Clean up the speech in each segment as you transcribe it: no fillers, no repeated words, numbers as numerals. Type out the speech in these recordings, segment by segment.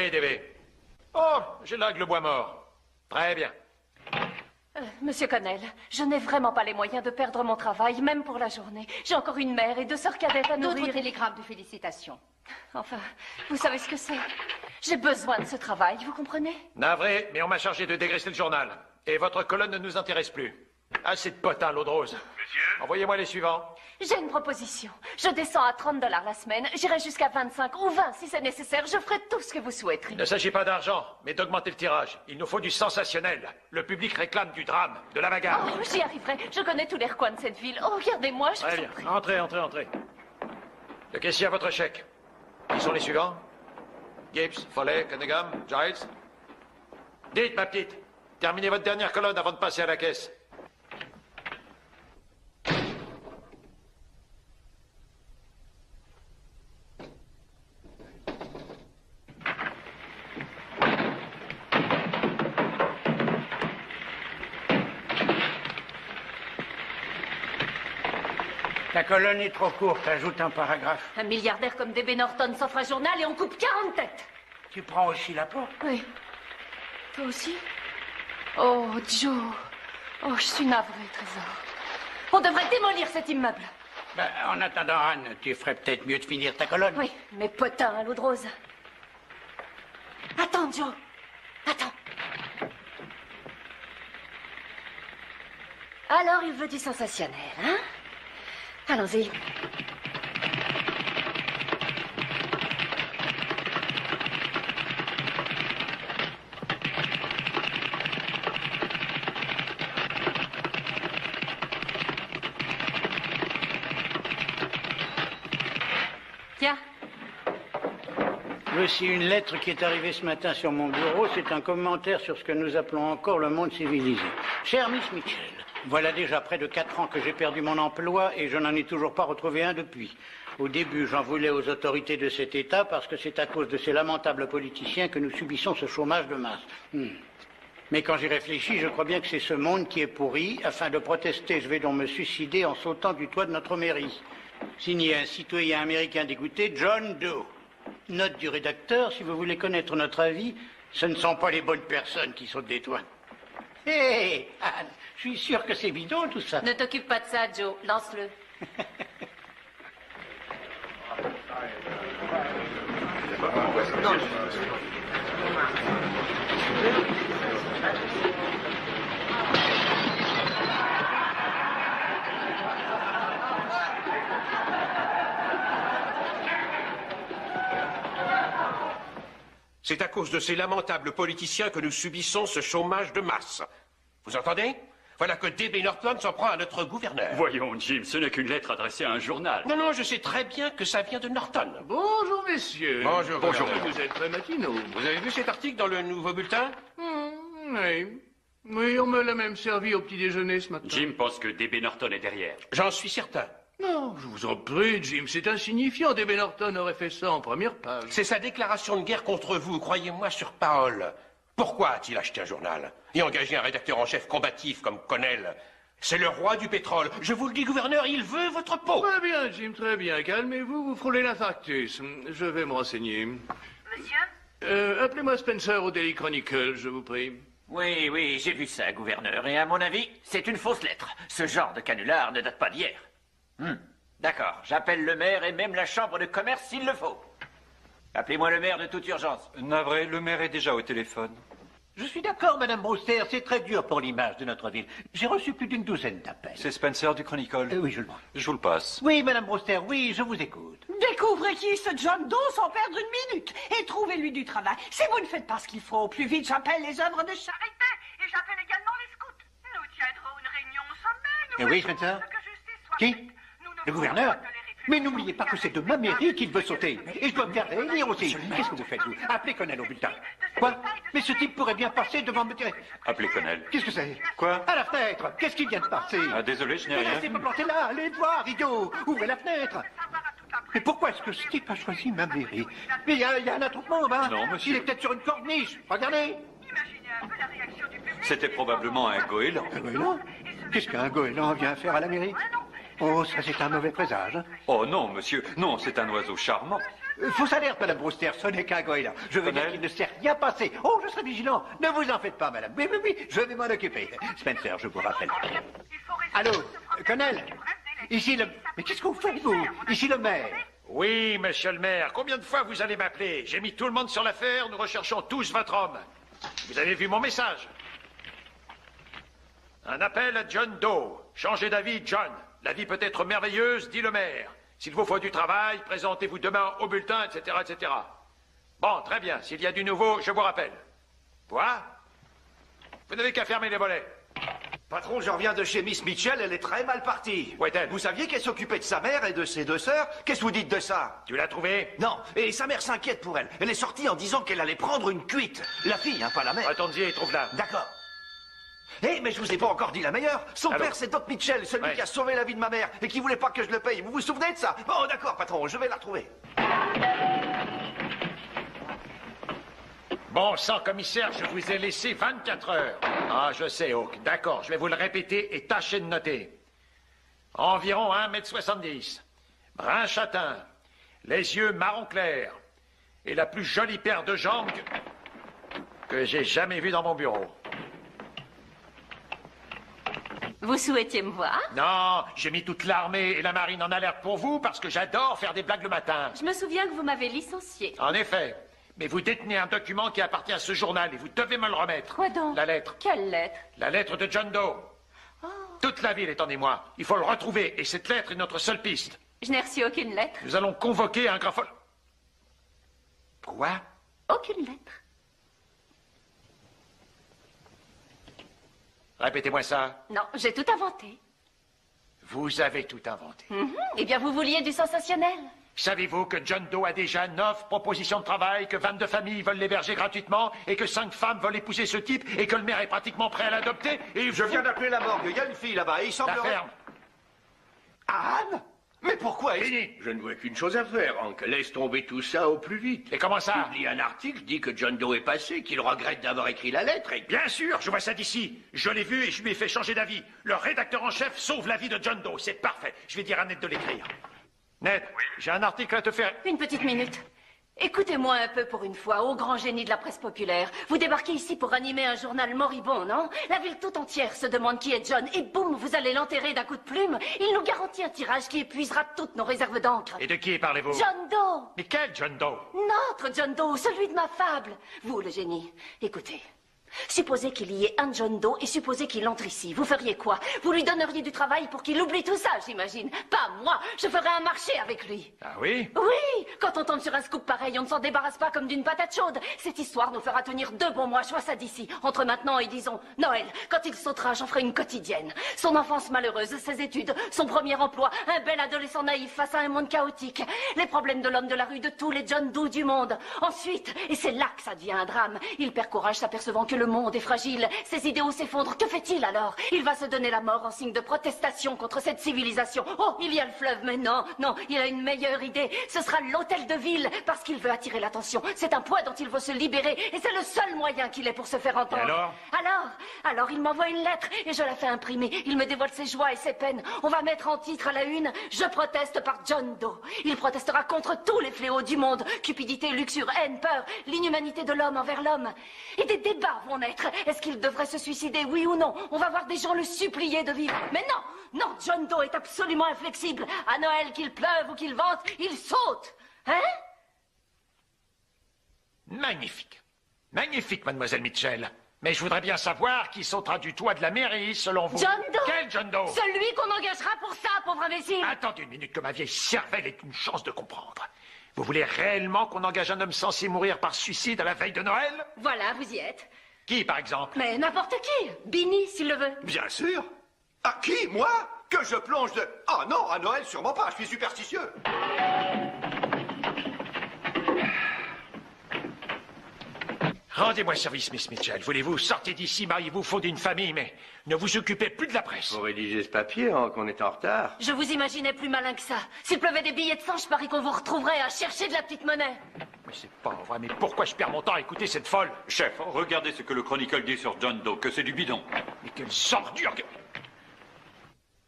Oui, DB. Oh, j'ai là le bois mort. Très bien. Monsieur Connell, je n'ai vraiment pas les moyens de perdre mon travail, même pour la journée. J'ai encore une mère et 2 sœurs cadettes à nourrir. D'autres télégrammes de félicitations. Enfin, vous savez ce que c'est? J'ai besoin de ce travail, vous comprenez? Navré, mais on m'a chargé de dégraisser le journal. Et votre colonne ne nous intéresse plus. Assez de potins, l'eau de rose. Monsieur? Envoyez-moi les suivants. J'ai une proposition. Je descends à 30 $ la semaine. J'irai jusqu'à 25 ou 20 si c'est nécessaire. Je ferai tout ce que vous souhaiterez. Il ne s'agit pas d'argent, mais d'augmenter le tirage. Il nous faut du sensationnel. Le public réclame du drame, de la bagarre. Oh, j'y arriverai. Je connais tous les recoins de cette ville. Oh, regardez-moi, je Très vous bien. en prie. Entrez. Le caissier a votre chèque. Qui sont les suivants? Gibbs, Foley, Cunningham, Giles. Dites, ma petite, terminez votre dernière colonne avant de passer à la caisse. Ta colonne est trop courte, ajoute un paragraphe. Un milliardaire comme DB Norton s'offre un journal et on coupe 40 têtes. Tu prends aussi la porte? Oui. Toi aussi? Oh, Joe. Oh, je suis navrée, Trésor. On devrait démolir cet immeuble. Ben, en attendant, Anne, tu ferais peut-être mieux de finir ta colonne. Oui, mais potins à l'eau de rose. Attends, Joe. Attends. Alors, il veut du sensationnel, hein? Allons-y. Tiens. Voici une lettre qui est arrivée ce matin sur mon bureau. C'est un commentaire sur ce que nous appelons encore le monde civilisé. Chère Miss Mitchell, voilà déjà près de 4 ans que j'ai perdu mon emploi et je n'en ai toujours pas retrouvé un depuis. Au début, j'en voulais aux autorités de cet État parce que c'est à cause de ces lamentables politiciens que nous subissons ce chômage de masse. Mais quand j'y réfléchis, je crois bien que c'est ce monde qui est pourri. Afin de protester, je vais donc me suicider en sautant du toit de notre mairie. Signé un citoyen américain dégoûté, John Doe. Note du rédacteur, si vous voulez connaître notre avis, ce ne sont pas les bonnes personnes qui sautent des toits. Hé, Anne, je suis sûr que c'est bidon tout ça. Ne t'occupe pas de ça, Joe. Lance-le. C'est à cause de ces lamentables politiciens que nous subissons ce chômage de masse. Vous entendez? Voilà que DB Norton s'en prend à notre gouverneur. Voyons, Jim, ce n'est qu'une lettre adressée à un journal. Non, je sais très bien que ça vient de Norton. Bonjour, messieurs. Bonjour. Vous êtes très matinaux. Vous avez vu cet article dans le nouveau bulletin? Oui. Oui, on me l'a même servi au petit déjeuner ce matin. Jim pense que DB Norton est derrière. J'en suis certain. Non, je vous en prie, Jim, c'est insignifiant. DB Norton aurait fait ça en première page. C'est sa déclaration de guerre contre vous, croyez-moi sur parole. Pourquoi a-t-il acheté un journal et engagé un rédacteur en chef combatif comme Connell? C'est le roi du pétrole. Je vous le dis, gouverneur, il veut votre peau. Très bien, Jim, très bien. Calmez-vous, vous frôlez l'infarctus. Je vais me renseigner. Monsieur? Appelez-moi Spencer au Daily Chronicle, je vous prie. Oui, j'ai vu ça, gouverneur. Et à mon avis, c'est une fausse lettre. Ce genre de canular ne date pas d'hier. D'accord, j'appelle le maire et même la chambre de commerce s'il le faut. Appelez-moi le maire de toute urgence. Navré, le maire est déjà au téléphone. Je suis d'accord, Madame Brewster, c'est très dur pour l'image de notre ville. J'ai reçu plus d'une douzaine d'appels. C'est Spencer du Chronicle. Oui, je le vois. Je vous le passe. Oui, Madame Brewster, oui, je vous écoute. Découvrez qui est ce John Doe sans perdre une minute et trouvez-lui du travail. Si vous ne faites pas ce qu'il faut au plus vite, j'appelle les œuvres de charité et j'appelle également les scouts. Nous tiendrons une réunion au sommet. Oui, Spencer. Qui? Le gouverneur? Mais n'oubliez pas que c'est de ma mairie qu'il veut sauter. Et je dois me faire réélire aussi. Qu'est-ce que vous faites, vous? Appelez Connell au bulletin. Quoi? Mais ce type pourrait bien passer devant me... Appelez Connell. Qu'est-ce que c'est? Quoi? À la fenêtre. Qu'est-ce qui vient de passer? Ah, désolé, je n'ai Mais rien restez vu. pas planté là. Allez voir, idiot. Ouvrez la fenêtre. Mais pourquoi est-ce que ce type a choisi ma mairie? Mais il y a un attroupement, là. Non, monsieur. Il est peut-être sur une corniche. Regardez. C'était probablement un goéland. Un goéland? Qu'est-ce qu'un goéland vient faire à la mairie? Oh, ça c'est un mauvais présage. Oh non, monsieur. Non, c'est un oiseau charmant. Fausse alerte, Madame Brewster, ce n'est qu'un goéland. Je veux dire qu'il ne s'est rien passé. Oh, je serai vigilant. Ne vous en faites pas, Madame. Oui, je vais m'en occuper. Spencer, je vous rappelle. Allô, Colonel? Ici le... Mais qu'est-ce que vous faites, vous? Ici le maire. Oui, monsieur le maire. Combien de fois vous allez m'appeler? J'ai mis tout le monde sur l'affaire. Nous recherchons tous votre homme. Vous avez vu mon message? Un appel à John Doe. Changez d'avis, John. La vie peut être merveilleuse, dit le maire. S'il vous faut du travail, présentez-vous demain au bulletin, etc., etc. Bon, très bien. S'il y a du nouveau, je vous rappelle. Quoi? Vous n'avez qu'à fermer les volets. Patron, je reviens de chez Miss Mitchell, elle est très mal partie. Où est-elle? Vous saviez qu'elle s'occupait de sa mère et de ses 2 sœurs? Qu'est-ce que vous dites de ça? Tu l'as trouvée? Non, et sa mère s'inquiète pour elle. Elle est sortie en disant qu'elle allait prendre une cuite. La fille, hein, pas la mère. Retourne-y et trouve-la. D'accord. Mais je vous ai pas encore dit la meilleure. Son Allô? père, c'est Doc Mitchell, celui qui a sauvé la vie de ma mère et qui voulait pas que je le paye. Vous vous souvenez de ça? Bon, d'accord, patron, je vais la retrouver. Bon sang, commissaire, je vous ai laissé 24 heures. Ah, je sais, Hawk. D'accord, je vais vous le répéter et tâchez de noter. Environ 1,70 m. Brun châtain. Les yeux marron clair. Et la plus jolie paire de jambes que j'ai jamais vue dans mon bureau. Vous souhaitiez me voir? Non, j'ai mis toute l'armée et la marine en alerte pour vous parce que j'adore faire des blagues le matin. Je me souviens que vous m'avez licencié. En effet. Mais vous détenez un document qui appartient à ce journal et vous devez me le remettre. Quoi donc? La lettre. Quelle lettre? La lettre de John Doe. Oh. Toute la ville est en émoi. Il faut le retrouver et cette lettre est notre seule piste. Je n'ai reçu aucune lettre. Nous allons convoquer un graphol... Quoi? Aucune lettre. Répétez-moi ça. Non, j'ai tout inventé. Vous avez tout inventé. Eh bien, vous vouliez du sensationnel. Savez-vous que John Doe a déjà 9 propositions de travail, que 22 familles veulent l'héberger gratuitement, et que 5 femmes veulent épouser ce type, et que le maire est pratiquement prêt à l'adopter, et Je viens d'appeler la morgue. Il y a une fille là-bas et il La semblerait... ferme. Anne? Mais pourquoi? Fini. Je ne vois qu'une chose à faire, Hank. Laisse tomber tout ça au plus vite. Et comment ça? Publie un article, dit que John Doe est passé, qu'il regrette d'avoir écrit la lettre et... Bien sûr, je vois ça d'ici. Je l'ai vu et je lui ai fait changer d'avis. Le rédacteur en chef sauve la vie de John Doe. C'est parfait. Je vais dire à Ned de l'écrire. Ned, j'ai un article à te faire. Une petite minute. Écoutez-moi un peu pour une fois, ô grand génie de la presse populaire. Vous débarquez ici pour animer un journal moribond, non? La ville tout entière se demande qui est John, et boum, vous allez l'enterrer d'un coup de plume. Il nous garantit un tirage qui épuisera toutes nos réserves d'encre. Et de qui parlez-vous? John Doe! Mais quel John Doe? Notre John Doe, celui de ma fable. Vous, le génie, écoutez. Supposez qu'il y ait un John Doe et supposez qu'il entre ici. Vous feriez quoi? Vous lui donneriez du travail pour qu'il oublie tout ça, j'imagine. Pas moi. Je ferais un marché avec lui. Ah oui? Oui. Quand on tombe sur un scoop pareil, on ne s'en débarrasse pas comme d'une patate chaude. Cette histoire nous fera tenir 2 bons mois. Je vois ça d'ici. Entre maintenant et, disons, Noël. Quand il sautera, j'en ferai une quotidienne. Son enfance malheureuse, ses études, son premier emploi, un bel adolescent naïf face à un monde chaotique. Les problèmes de l'homme de la rue, de tous les John Doe du monde. Ensuite, et c'est là que ça devient un drame, il perd courage s'apercevant que le monde est fragile. Ses idéaux s'effondrent. Que fait-il alors? Il va se donner la mort en signe de protestation contre cette civilisation. Oh, il y a le fleuve, mais non, il a une meilleure idée. Ce sera l'hôtel de ville, parce qu'il veut attirer l'attention. C'est un poids dont il veut se libérer, et c'est le seul moyen qu'il ait pour se faire entendre. Et alors, il m'envoie une lettre, et je la fais imprimer. Il me dévoile ses joies et ses peines. On va mettre en titre à la une, je proteste par John Doe. Il protestera contre tous les fléaux du monde. Cupidité, luxure, haine, peur, l'inhumanité de l'homme envers l'homme. Et des débats vont naître. Est-ce qu'il devrait se suicider, oui ou non? On va voir des gens le supplier de vivre. Mais non, John Doe est absolument inflexible. À Noël, qu'il pleuve ou qu'il vente, il saute. Hein? Magnifique. Magnifique, mademoiselle Mitchell. Mais je voudrais bien savoir qui sautera du toit de la mairie, selon vous. John Doe! Quel John Doe? Celui qu'on engagera pour ça, pauvre imbécile. Attendez une minute que ma vieille cervelle ait une chance de comprendre. Vous voulez réellement qu'on engage un homme censé mourir par suicide à la veille de Noël? Voilà, vous y êtes. Qui, par exemple? Mais n'importe qui. Binny, s'il le veut. Bien sûr. À qui? Moi? Que je plonge de... Ah non, à Noël, sûrement pas. Je suis superstitieux. Rendez-moi service, Miss Mitchell. Voulez-vous sortez d'ici, mariez-vous, fondez une famille, mais ne vous occupez plus de la presse. Vous rédigez ce papier, Hank, on est en retard. Je vous imaginais plus malin que ça. S'il pleuvait des billets de sang, je parie qu'on vous retrouverait à chercher de la petite monnaie. Mais c'est pas vrai, mais pourquoi je perds mon temps à écouter cette folle? Chef, regardez ce que le Chronicle dit sur John Doe, que c'est du bidon. Mais quelle ordure que...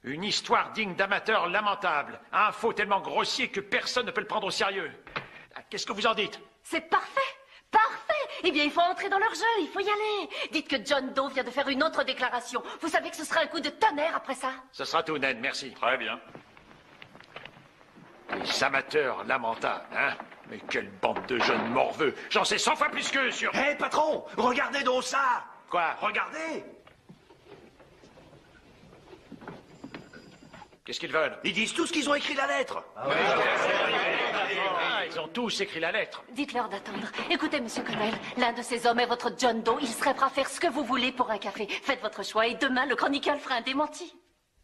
Une histoire digne d'amateur lamentable. Un faux tellement grossier que personne ne peut le prendre au sérieux. Qu'est-ce que vous en dites? C'est parfait. Parfait. Eh bien, il faut entrer dans leur jeu, il faut y aller. Dites que John Doe vient de faire une autre déclaration. Vous savez que ce sera un coup de tonnerre après ça. Ce sera tout, Ned, merci. Très bien. Les amateurs lamentables, hein? Mais quelle bande de jeunes morveux. J'en sais 100 fois plus qu'eux sur... Hé, patron, regardez donc ça. Quoi? Regardez. Qu'est-ce qu'ils veulent? Ils disent tous qu'ils ont écrit la lettre. Ah, ils ont tous écrit la lettre. Dites-leur d'attendre. Écoutez, monsieur Connell, l'un de ces hommes est votre John Doe. Il serait prêt à faire ce que vous voulez pour un café. Faites votre choix et demain, le Chronicle fera un démenti.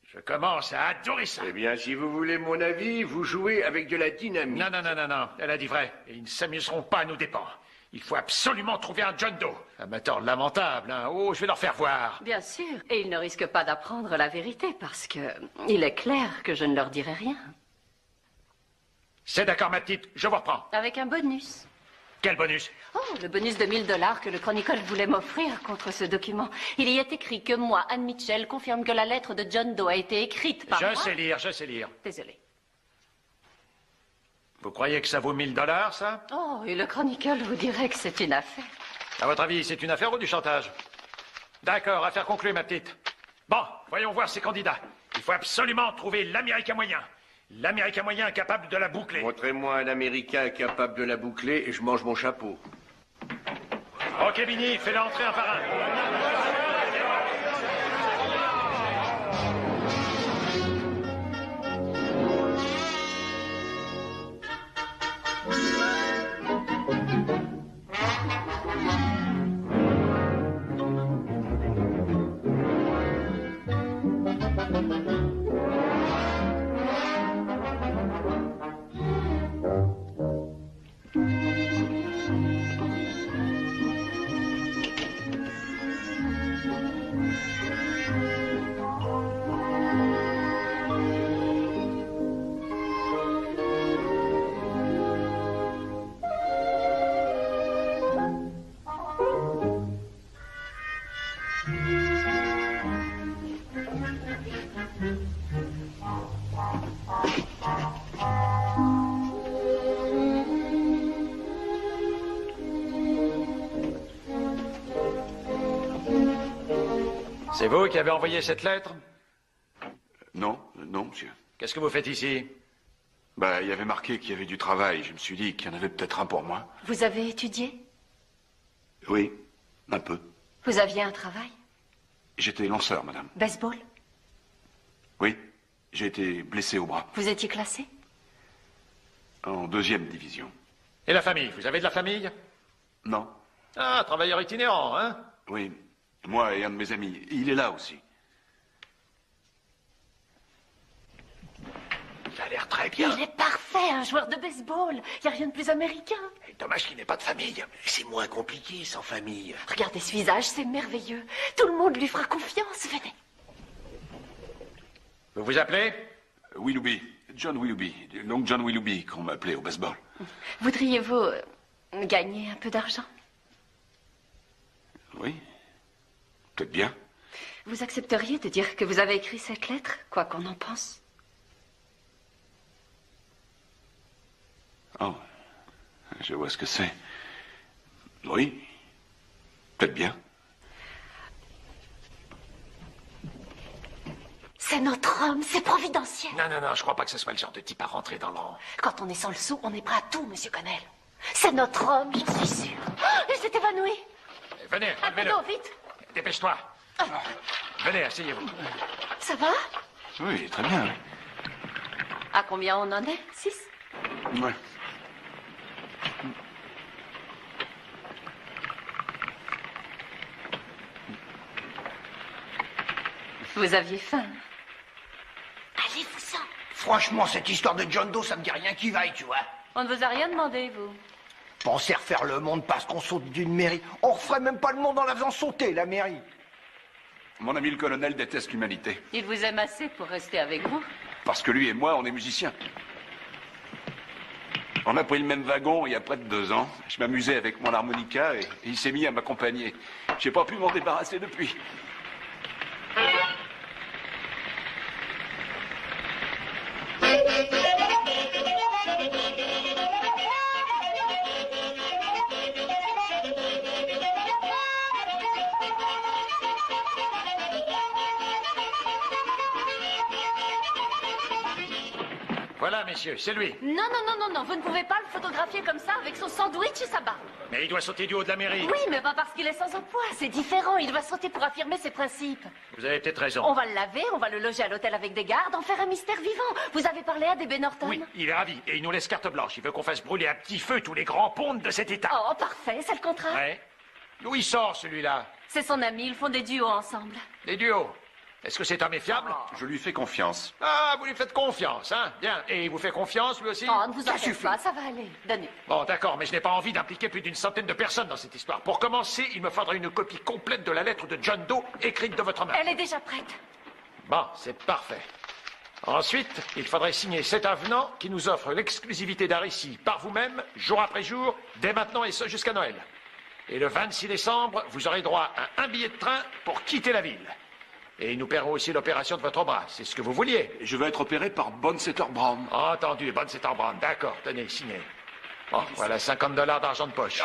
Je commence à adorer ça. Eh bien, si vous voulez mon avis, vous jouez avec de la dynamite. Non, non, non, non, non. Elle a dit vrai. Et ils ne s'amuseront pas à nos dépens. Il faut absolument trouver un John Doe. Amateur lamentable, hein. Oh, je vais leur faire voir. Bien sûr. Et ils ne risquent pas d'apprendre la vérité parce que il est clair que je ne leur dirai rien. C'est d'accord, ma petite. Je vous reprends. Avec un bonus. Quel bonus? Oh, le bonus de 1000 $ que le Chronicle voulait m'offrir contre ce document. Il y est écrit que moi, Anne Mitchell, confirme que la lettre de John Doe a été écrite par moi. Je sais lire, je sais lire. Désolé. Vous croyez que ça vaut 1000 $, ça? Oh, et le Chronicle vous dirait que c'est une affaire. À votre avis, c'est une affaire ou du chantage? D'accord, affaire conclue, ma petite. Bon, voyons voir ces candidats. Il faut absolument trouver l'Américain moyen. L'Américain moyen capable de la boucler. Montrez-moi un Américain capable de la boucler et je mange mon chapeau. Ok, Vinny, fais-le entrer un par un. C'est vous qui avez envoyé cette lettre? Non, non, monsieur. Qu'est-ce que vous faites ici? Bah, il y avait marqué qu'il y avait du travail. Je me suis dit qu'il y en avait peut-être un pour moi. Vous avez étudié? Oui, un peu. Vous aviez un travail? J'étais lanceur, madame. Baseball? Oui, j'ai été blessé au bras. Vous étiez classé? En 2e division. Et la famille? Vous avez de la famille? Non. Ah, travailleur itinérant, hein? Oui, moi et un de mes amis. Il est là aussi. Il a l'air très bien. Il est parfait, un joueur de baseball. Il n'y a rien de plus américain. Dommage qu'il n'ait pas de famille. C'est moins compliqué sans famille. Regardez ce visage, c'est merveilleux. Tout le monde lui fera confiance, venez. Vous vous appelez? Willoughby. John Willoughby. Long John Willoughby, qu'on m'appelait au baseball. Voudriez-vous gagner un peu d'argent? Oui. Peut-être bien. Vous accepteriez de dire que vous avez écrit cette lettre, quoi qu'on en pense? Oh, je vois ce que c'est. Oui, peut-être bien. C'est notre homme, c'est providentiel. Non, non, non, je crois pas que ce soit le genre de type à rentrer dans l'an. Quand on est sans le sou, on est prêt à tout, monsieur Connell. C'est notre homme, j'en suis sûre. Oh, il s'est évanoui. Venez, enlevez-le. Non, vite. Dépêche-toi. Venez, asseyez-vous. Ça va? Oui, très bien. Oui. À combien on en est? 6? Ouais. Vous aviez faim. Allez-vous-en. Franchement, cette histoire de John Doe, ça me dit rien qui vaille, tu vois. On ne vous a rien demandé, vous. Pensez refaire le monde parce qu'on saute d'une mairie. On referait même pas le monde en la faisant sauter, la mairie. Mon ami le colonel déteste l'humanité. Il vous aime assez pour rester avec vous. Parce que lui et moi, on est musiciens. On a pris le même wagon il y a près de 2 ans. Je m'amusais avec mon harmonica et il s'est mis à m'accompagner. J'ai pas pu m'en débarrasser depuis. Voilà, messieurs, c'est lui. Non, vous ne pouvez pas le photographier comme ça avec son sandwich et sa barre. Mais il doit sauter du haut de la mairie. Oui, mais pas parce qu'il est sans emploi, c'est différent. Il doit sauter pour affirmer ses principes. Vous avez peut-être raison. On va le laver, on va le loger à l'hôtel avec des gardes, en faire un mystère vivant. Vous avez parlé à D.B. Norton? Oui, il est ravi et il nous laisse carte blanche. Il veut qu'on fasse brûler à petit feu tous les grands pontes de cet état. Oh, parfait, c'est le contrat. Ouais. D'où il sort, celui-là? C'est son ami, ils font des duos ensemble. Des duos? Est-ce que c'est un méfiable? Je lui fais confiance. Ah, vous lui faites confiance, hein? Bien. Et il vous fait confiance, lui aussi? Oh, ne vous en faites pas, ça va aller. Donnez. Bon, d'accord, mais je n'ai pas envie d'impliquer plus d'une centaine de personnes dans cette histoire. Pour commencer, il me faudra une copie complète de la lettre de John Doe écrite de votre main. Elle est déjà prête. Bon, c'est parfait. Ensuite, il faudrait signer cet avenant qui nous offre l'exclusivité d'un récit par vous-même, jour après jour, dès maintenant et ce jusqu'à Noël. Et le 26 décembre, vous aurez droit à un billet de train pour quitter la ville. Et nous paierons aussi l'opération de votre bras. C'est ce que vous vouliez. Je vais être opéré par Bonsetter Brown. Entendu, Bonsetter Brown. D'accord, tenez, signez. Bon, voilà $50 d'argent de poche.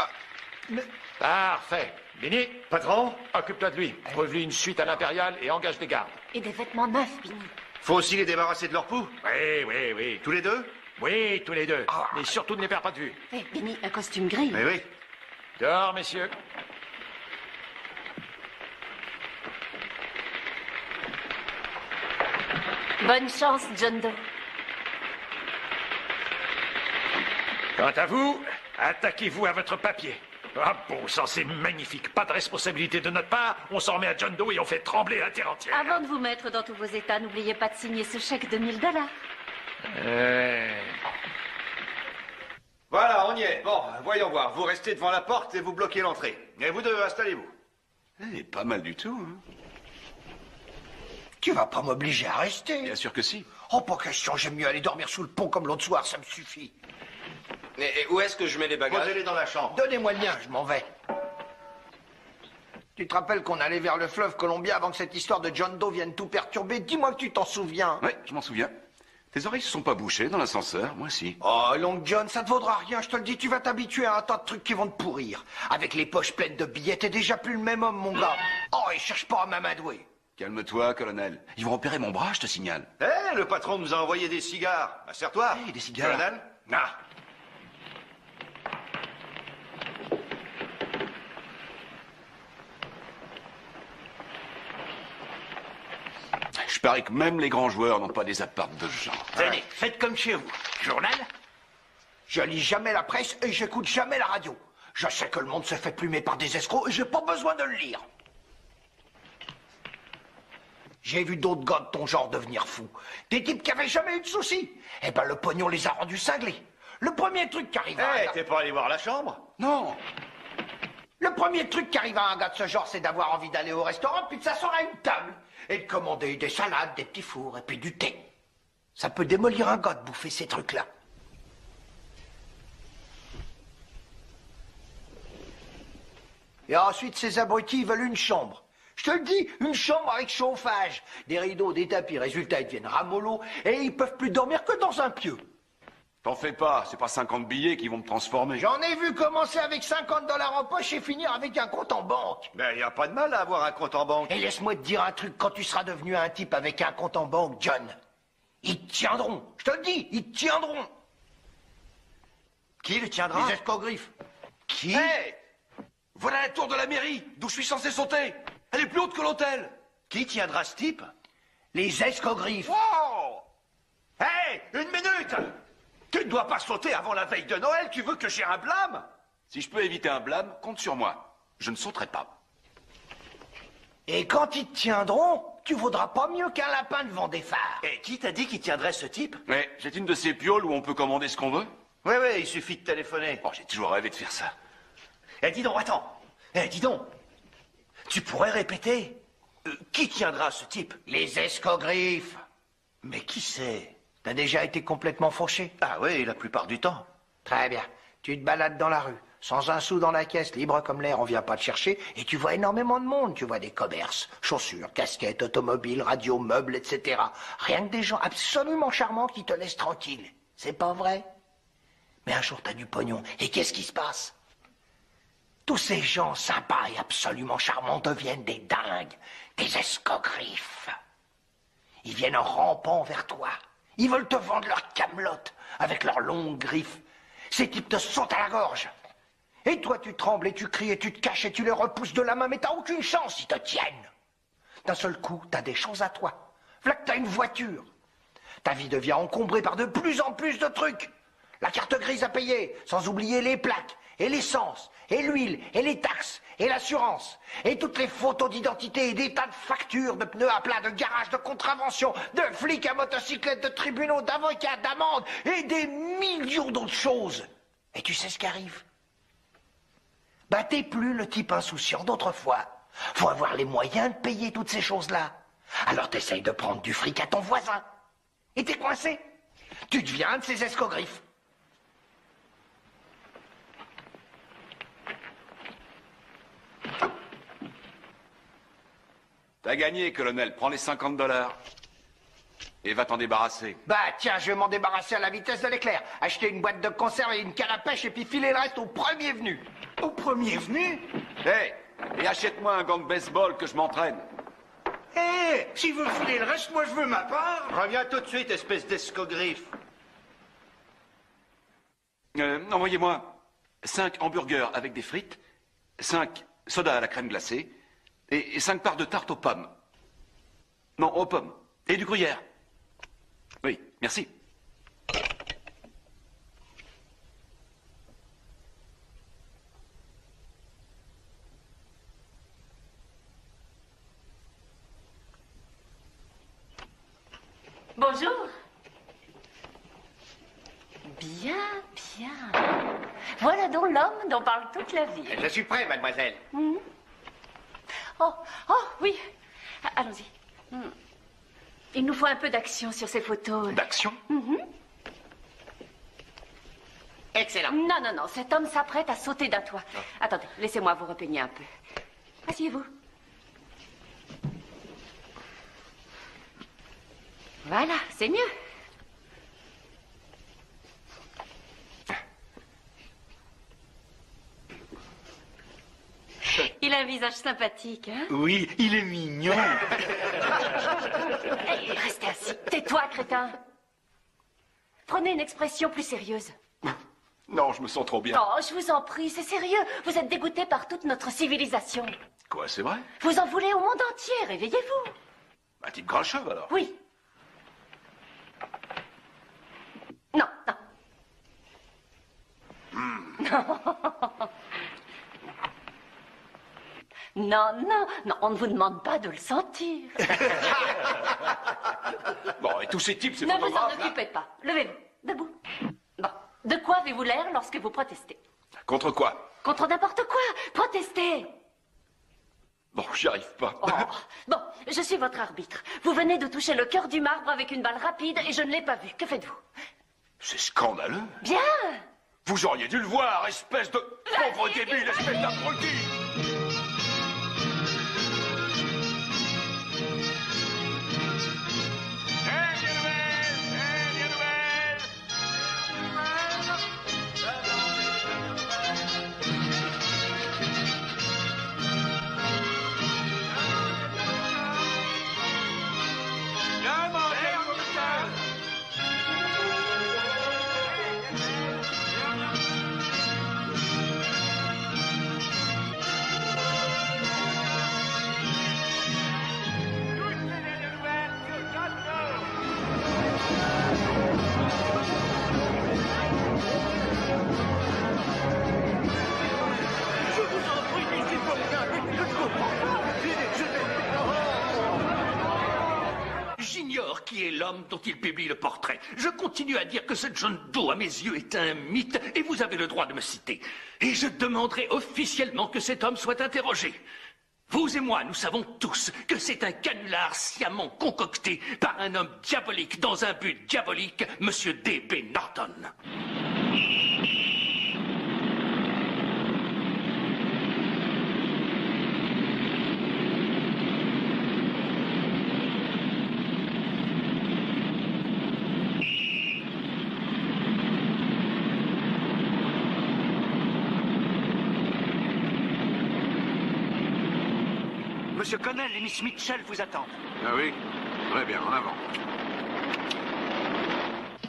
Parfait. Benny? Patron? Occupe-toi de lui. Trouve-lui une suite à l'Impérial et engage des gardes. Et des vêtements neufs, Binny. Faut aussi les débarrasser de leur poux? Oui. Tous les deux? Oui, tous les deux. Mais surtout ne les perds pas de vue. Eh, Binny, un costume gris. Mais oui. Dehors, messieurs. Bonne chance, John Doe. Quant à vous, attaquez-vous à votre papier. Ah bon sang, c'est magnifique. Pas de responsabilité de notre part. On s'en remet à John Doe et on fait trembler la terre entière. Avant de vous mettre dans tous vos états, n'oubliez pas de signer ce chèque de $1000. Voilà, on y est. Bon, voyons voir. Vous restez devant la porte et vous bloquez l'entrée. Et vous deux, installez-vous. Pas mal du tout, hein. Tu vas pas m'obliger à rester. Bien sûr que si. Oh, pas question, j'aime mieux aller dormir sous le pont comme l'autre soir, ça me suffit. Et où est-ce que je mets les bagages? Posez-les dans la chambre. Donnez-moi le mien, je m'en vais. Tu te rappelles qu'on allait vers le fleuve Columbia avant que cette histoire de John Doe vienne tout perturber? Dis-moi que tu t'en souviens. Oui, je m'en souviens. Tes oreilles se sont pas bouchées dans l'ascenseur, moi si. Oh, l'oncle John, ça te vaudra rien, je te le dis, tu vas t'habituer à un tas de trucs qui vont te pourrir. Avec les poches pleines de billets, t'es déjà plus le même homme, mon gars. Oh, et cherche pas à m'amadouer. Calme-toi, colonel. Ils vont opérer mon bras, je te signale. Le patron nous a envoyé des cigares. Serre-toi. Des cigares. Colonel? Non. Je parie que même les grands joueurs n'ont pas des apparts de ce genre. Tenez, faites comme chez vous. Journal? Je lis jamais la presse et j'écoute jamais la radio. Je sais que le monde se fait plumer par des escrocs et j'ai pas besoin de le lire. J'ai vu d'autres gars de ton genre devenir fous. Des types qui avaient jamais eu de soucis. Eh ben, le pognon les a rendus cinglés. Le premier truc qui arrive à un gars... t'es pas allé voir la chambre? Non. Le premier truc qui arrive à un gars de ce genre, c'est d'avoir envie d'aller au restaurant puis de s'asseoir à une table et de commander des salades, des petits fours et puis du thé. Ça peut démolir un gars de bouffer ces trucs-là. Et ensuite, ces abrutis veulent une chambre. Je te le dis, une chambre avec chauffage, des rideaux, des tapis. Résultat, ils deviennent ramollos et ils peuvent plus dormir que dans un pieu. T'en fais pas, c'est pas 50 billets qui vont me transformer. J'en ai vu commencer avec $50 en poche et finir avec un compte en banque. Ben, y a pas de mal à avoir un compte en banque. Et laisse-moi te dire un truc, quand tu seras devenu un type avec un compte en banque, John, ils te tiendront. Je te le dis, ils te tiendront. Qui le tiendra? Les escogriffes. Qui? Voilà la tour de la mairie, d'où je suis censé sauter. Elle est plus haute que l'hôtel. Qui tiendra ce type? Les escogriffes. Wow! Une minute! Tu ne dois pas sauter avant la veille de Noël, tu veux que j'ai un blâme? Si je peux éviter un blâme, compte sur moi. Je ne sauterai pas. Et quand ils te tiendront, tu vaudras pas mieux qu'un lapin devant des phares. Et qui t'a dit qu'il tiendrait ce type? Mais c'est une de ces pioles où on peut commander ce qu'on veut. Oui, il suffit de téléphoner. Oh, j'ai toujours rêvé de faire ça. Dis donc, attends. Dis donc. Tu pourrais répéter? Qui tiendra ce type? Les escogriffes. Mais qui c'est? T'as déjà été complètement fauché? Ah oui, la plupart du temps. Très bien. Tu te balades dans la rue, sans un sou dans la caisse, libre comme l'air, on vient pas te chercher, et tu vois énormément de monde. Tu vois des commerces, chaussures, casquettes, automobiles, radios, meubles, etc. Rien que des gens absolument charmants qui te laissent tranquille. C'est pas vrai? Mais un jour, t'as du pognon, et qu'est-ce qui se passe? Tous ces gens sympas et absolument charmants deviennent des dingues, des escogriffes. Ils viennent en rampant vers toi. Ils veulent te vendre leur camelote avec leurs longues griffes. Ces types te sautent à la gorge. Et toi, tu trembles et tu cries et tu te caches et tu les repousses de la main, mais t'as aucune chance, ils te tiennent. D'un seul coup, t'as des choses à toi. Voilà que t'as une voiture. Ta vie devient encombrée par de plus en plus de trucs. La carte grise à payer, sans oublier les plaques, et l'essence, et l'huile, et les taxes, et l'assurance, et toutes les photos d'identité, et des tas de factures, de pneus à plat, de garages, de contraventions, de flics à motocyclette, de tribunaux, d'avocats, d'amendes, et des millions d'autres choses. Et tu sais ce qui arrive? Bah, t'es plus le type insouciant d'autrefois. Faut avoir les moyens de payer toutes ces choses-là. Alors t'essayes de prendre du fric à ton voisin. Et t'es coincé. Tu deviens un de ces escogriffes. T'as gagné, colonel. Prends les $50. Et va t'en débarrasser. Bah tiens, je vais m'en débarrasser à la vitesse de l'éclair. Acheter une boîte de conserve et une canne à pêche et puis filer le reste au premier venu. Au premier venu? Hé, et achète-moi un gant de baseball que je m'entraîne. Hé, s'il veut filer le reste, moi je veux ma part. Reviens tout de suite, espèce d'escogriffe. Envoyez-moi 5 hamburgers avec des frites, 5 sodas à la crème glacée et 5 parts de tarte aux pommes. Non, aux pommes. Et du gruyère. Oui, merci. Bonjour. Bien, bien. Voilà donc l'homme dont parle toute la ville. Je suis prêt, mademoiselle. Oh, oui. Allons-y. Il nous faut un peu d'action sur ces photos. D'action? Excellent. Non, cet homme s'apprête à sauter d'un toit. Attendez, laissez-moi vous repeigner un peu. Asseyez-vous. Voilà, c'est mieux. Il a un visage sympathique, hein? Oui, il est mignon. Hey, restez assis. Tais-toi, crétin. Prenez une expression plus sérieuse. Non, je me sens trop bien. Oh, je vous en prie, c'est sérieux. Vous êtes dégoûté par toute notre civilisation. Quoi, c'est vrai? Vous en voulez au monde entier, réveillez-vous. Un type grincheux, alors. Oui. Non. Non, on ne vous demande pas de le sentir. Bon, et tous ces types, ces Ne vous en photographes, là? occupez pas. Levez-vous, debout. Bon, de quoi avez-vous l'air lorsque vous protestez? Contre quoi? Contre n'importe quoi. Protestez. Bon, j'y arrive pas. Oh. Bon, je suis votre arbitre. Vous venez de toucher le cœur du marbre avec une balle rapide et je ne l'ai pas vu. Que faites-vous? C'est scandaleux. Bien. Vous auriez dû le voir, espèce de pauvre débile, espèce d'abruti. J'ignore qui est l'homme dont il publie le portrait. Je continue à dire que ce John Doe, à mes yeux, est un mythe, et vous avez le droit de me citer. Et je demanderai officiellement que cet homme soit interrogé. Vous et moi, nous savons tous que c'est un canular sciemment concocté par un homme diabolique dans un but diabolique, Monsieur D.B. Norton. Monsieur Connell et Miss Mitchell vous attendent. Ah oui? Très bien, en avant.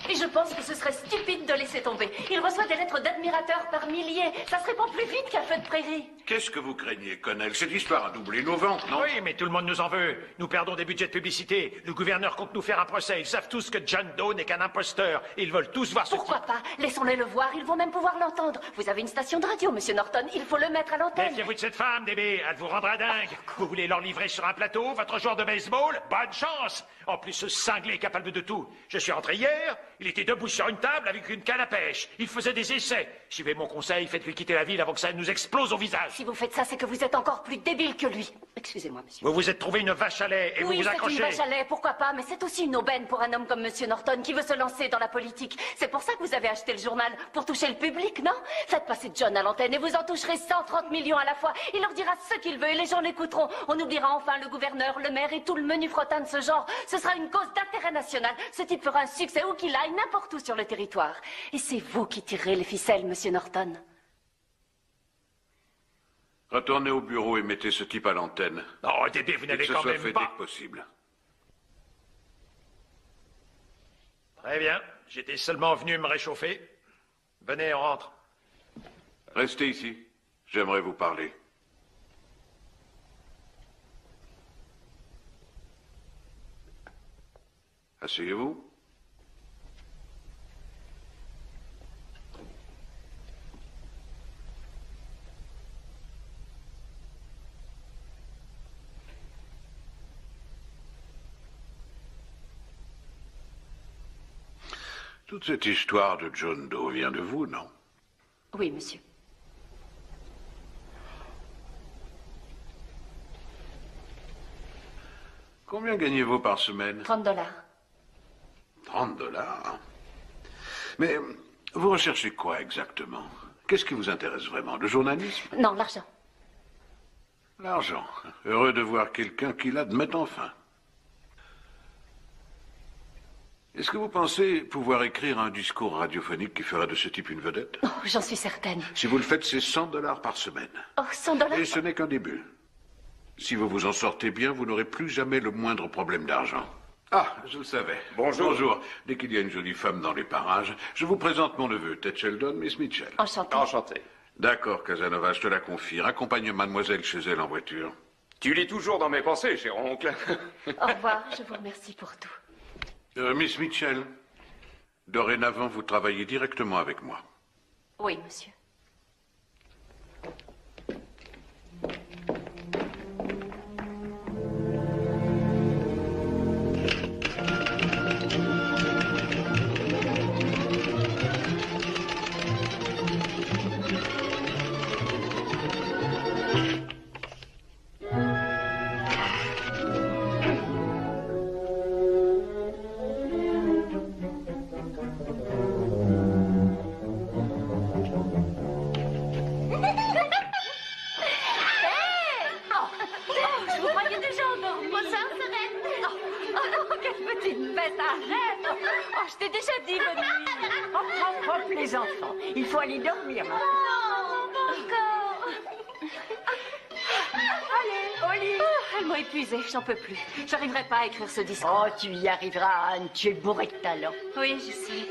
Et je pense que ce serait stupide de laisser tomber. Il reçoit des lettres d'admirateurs par milliers. Ça se répand plus vite qu'un feu de prairie. Qu'est-ce que vous craignez, Connell? Cette histoire a doublé nos ventes, non? Oui, mais tout le monde nous en veut. Nous perdons des budgets de publicité. Le gouverneur compte nous faire un procès. Ils savent tous que John Doe n'est qu'un imposteur. Ils veulent tous voir ce Pourquoi pas? Laissons-les le voir. Ils vont même pouvoir l'entendre. Vous avez une station de radio, monsieur Norton. Il faut le mettre à l'antenne. Méfiez-vous de cette femme, DB. Elle vous rendra dingue. Vous voulez leur livrer sur un plateau votre joueur de baseball? Bonne chance. En plus, ce cinglé est capable de tout. Je suis rentré hier. Il était debout sur une table avec une canne à pêche. Il faisait des essais. Suivez mon conseil, faites-lui quitter la ville avant que ça nous explose au visage. Si vous faites ça, c'est que vous êtes encore plus débile que lui. Excusez-moi, monsieur. Vous vous êtes trouvé une vache à lait et oui, vous vous accrochez. Oui, c'est une vache à lait, pourquoi pas, mais c'est aussi une aubaine pour un homme comme monsieur Norton qui veut se lancer dans la politique. C'est pour ça que vous avez acheté le journal, pour toucher le public, non? Faites passer John à l'antenne et vous en toucherez 130 millions à la fois. Il leur dira ce qu'il veut et les gens l'écouteront. On oubliera enfin le gouverneur, le maire et tout le menu frottin de ce genre. Ce sera une cause d'intérêt national. Ce type fera un succès où qu'il aille, n'importe où sur le territoire. Et c'est vous qui tirerez les ficelles, monsieur Norton. Retournez au bureau et mettez ce type à l'antenne. Oh, Dédé, vous n'allez quand même fait pas... dès que possible. Très bien. J'étais seulement venu me réchauffer. Venez, on rentre. Restez ici. J'aimerais vous parler. Asseyez-vous. Toute cette histoire de John Doe vient de vous, non? Oui, monsieur. Combien gagnez-vous par semaine? 30 $. 30 $? Mais vous recherchez quoi exactement? Qu'est-ce qui vous intéresse vraiment? Le journalisme? Non, l'argent. L'argent. Heureux de voir quelqu'un qui l'admet enfin. Est-ce que vous pensez pouvoir écrire un discours radiophonique qui fera de ce type une vedette? Oh, j'en suis certaine. Si vous le faites, c'est 100 $ par semaine. Oh, 100 $? Et ce n'est qu'un début. Si vous vous en sortez bien, vous n'aurez plus jamais le moindre problème d'argent. Ah, je le savais. Bonjour. Bonjour. Dès qu'il y a une jolie femme dans les parages, je vous présente mon neveu, Ted Sheldon, Miss Mitchell. Enchanté. Enchanté. D'accord, Casanova, je te la confie. Raccompagne mademoiselle chez elle en voiture. Tu lis toujours dans mes pensées, cher oncle. Au revoir, je vous remercie pour tout. Miss Mitchell, dorénavant, vous travaillez directement avec moi. Oui, monsieur. Les enfants, il faut aller dormir maintenant. Oh, encore. Allez, au lit. Elles m'ont épuisée, j'en peux plus. J'arriverai pas à écrire ce discours. Oh, tu y arriveras, Anne, tu es bourrée de talent. Oui, je sais.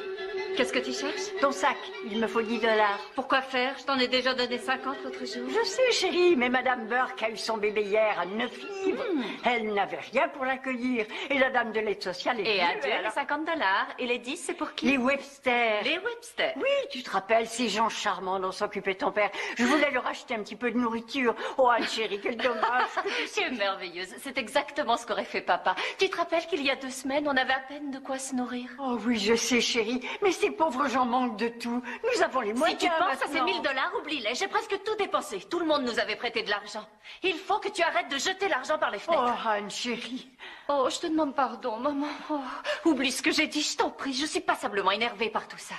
Qu'est-ce que tu cherches? Ton sac, il me faut 10 $. Pourquoi faire? Je t'en ai déjà donné 50 l'autre jour. Je sais, chérie, mais Madame Burke a eu son bébé hier à 9 livres. Elle n'avait rien pour l'accueillir. Et la dame de l'aide sociale est Et venue, adieu, les 50 $. Et les 10, c'est pour qui? Les Webster. Les Webster. Oui, tu te rappelles, ces gens charmants dont s'occupait ton père. Je voulais leur acheter un petit peu de nourriture. Oh, Anne, chérie, quel dommage. Tu es merveilleuse. C'est exactement ce qu'aurait fait papa. Tu te rappelles qu'il y a 2 semaines, on avait à peine de quoi se nourrir? Oh oui, je sais, chérie. Mais ces pauvres gens manquent de tout. Nous avons les moyens. Si tu penses à ces maintenant. 1000 $, oublie-les. J'ai presque tout dépensé. Tout le monde nous avait prêté de l'argent. Il faut que tu arrêtes de jeter l'argent par les fenêtres. Oh, Anne, chérie. Oh, je te demande pardon, maman. Oh, oublie ce que j'ai dit, je t'en prie. Je suis passablement énervée par tout ça.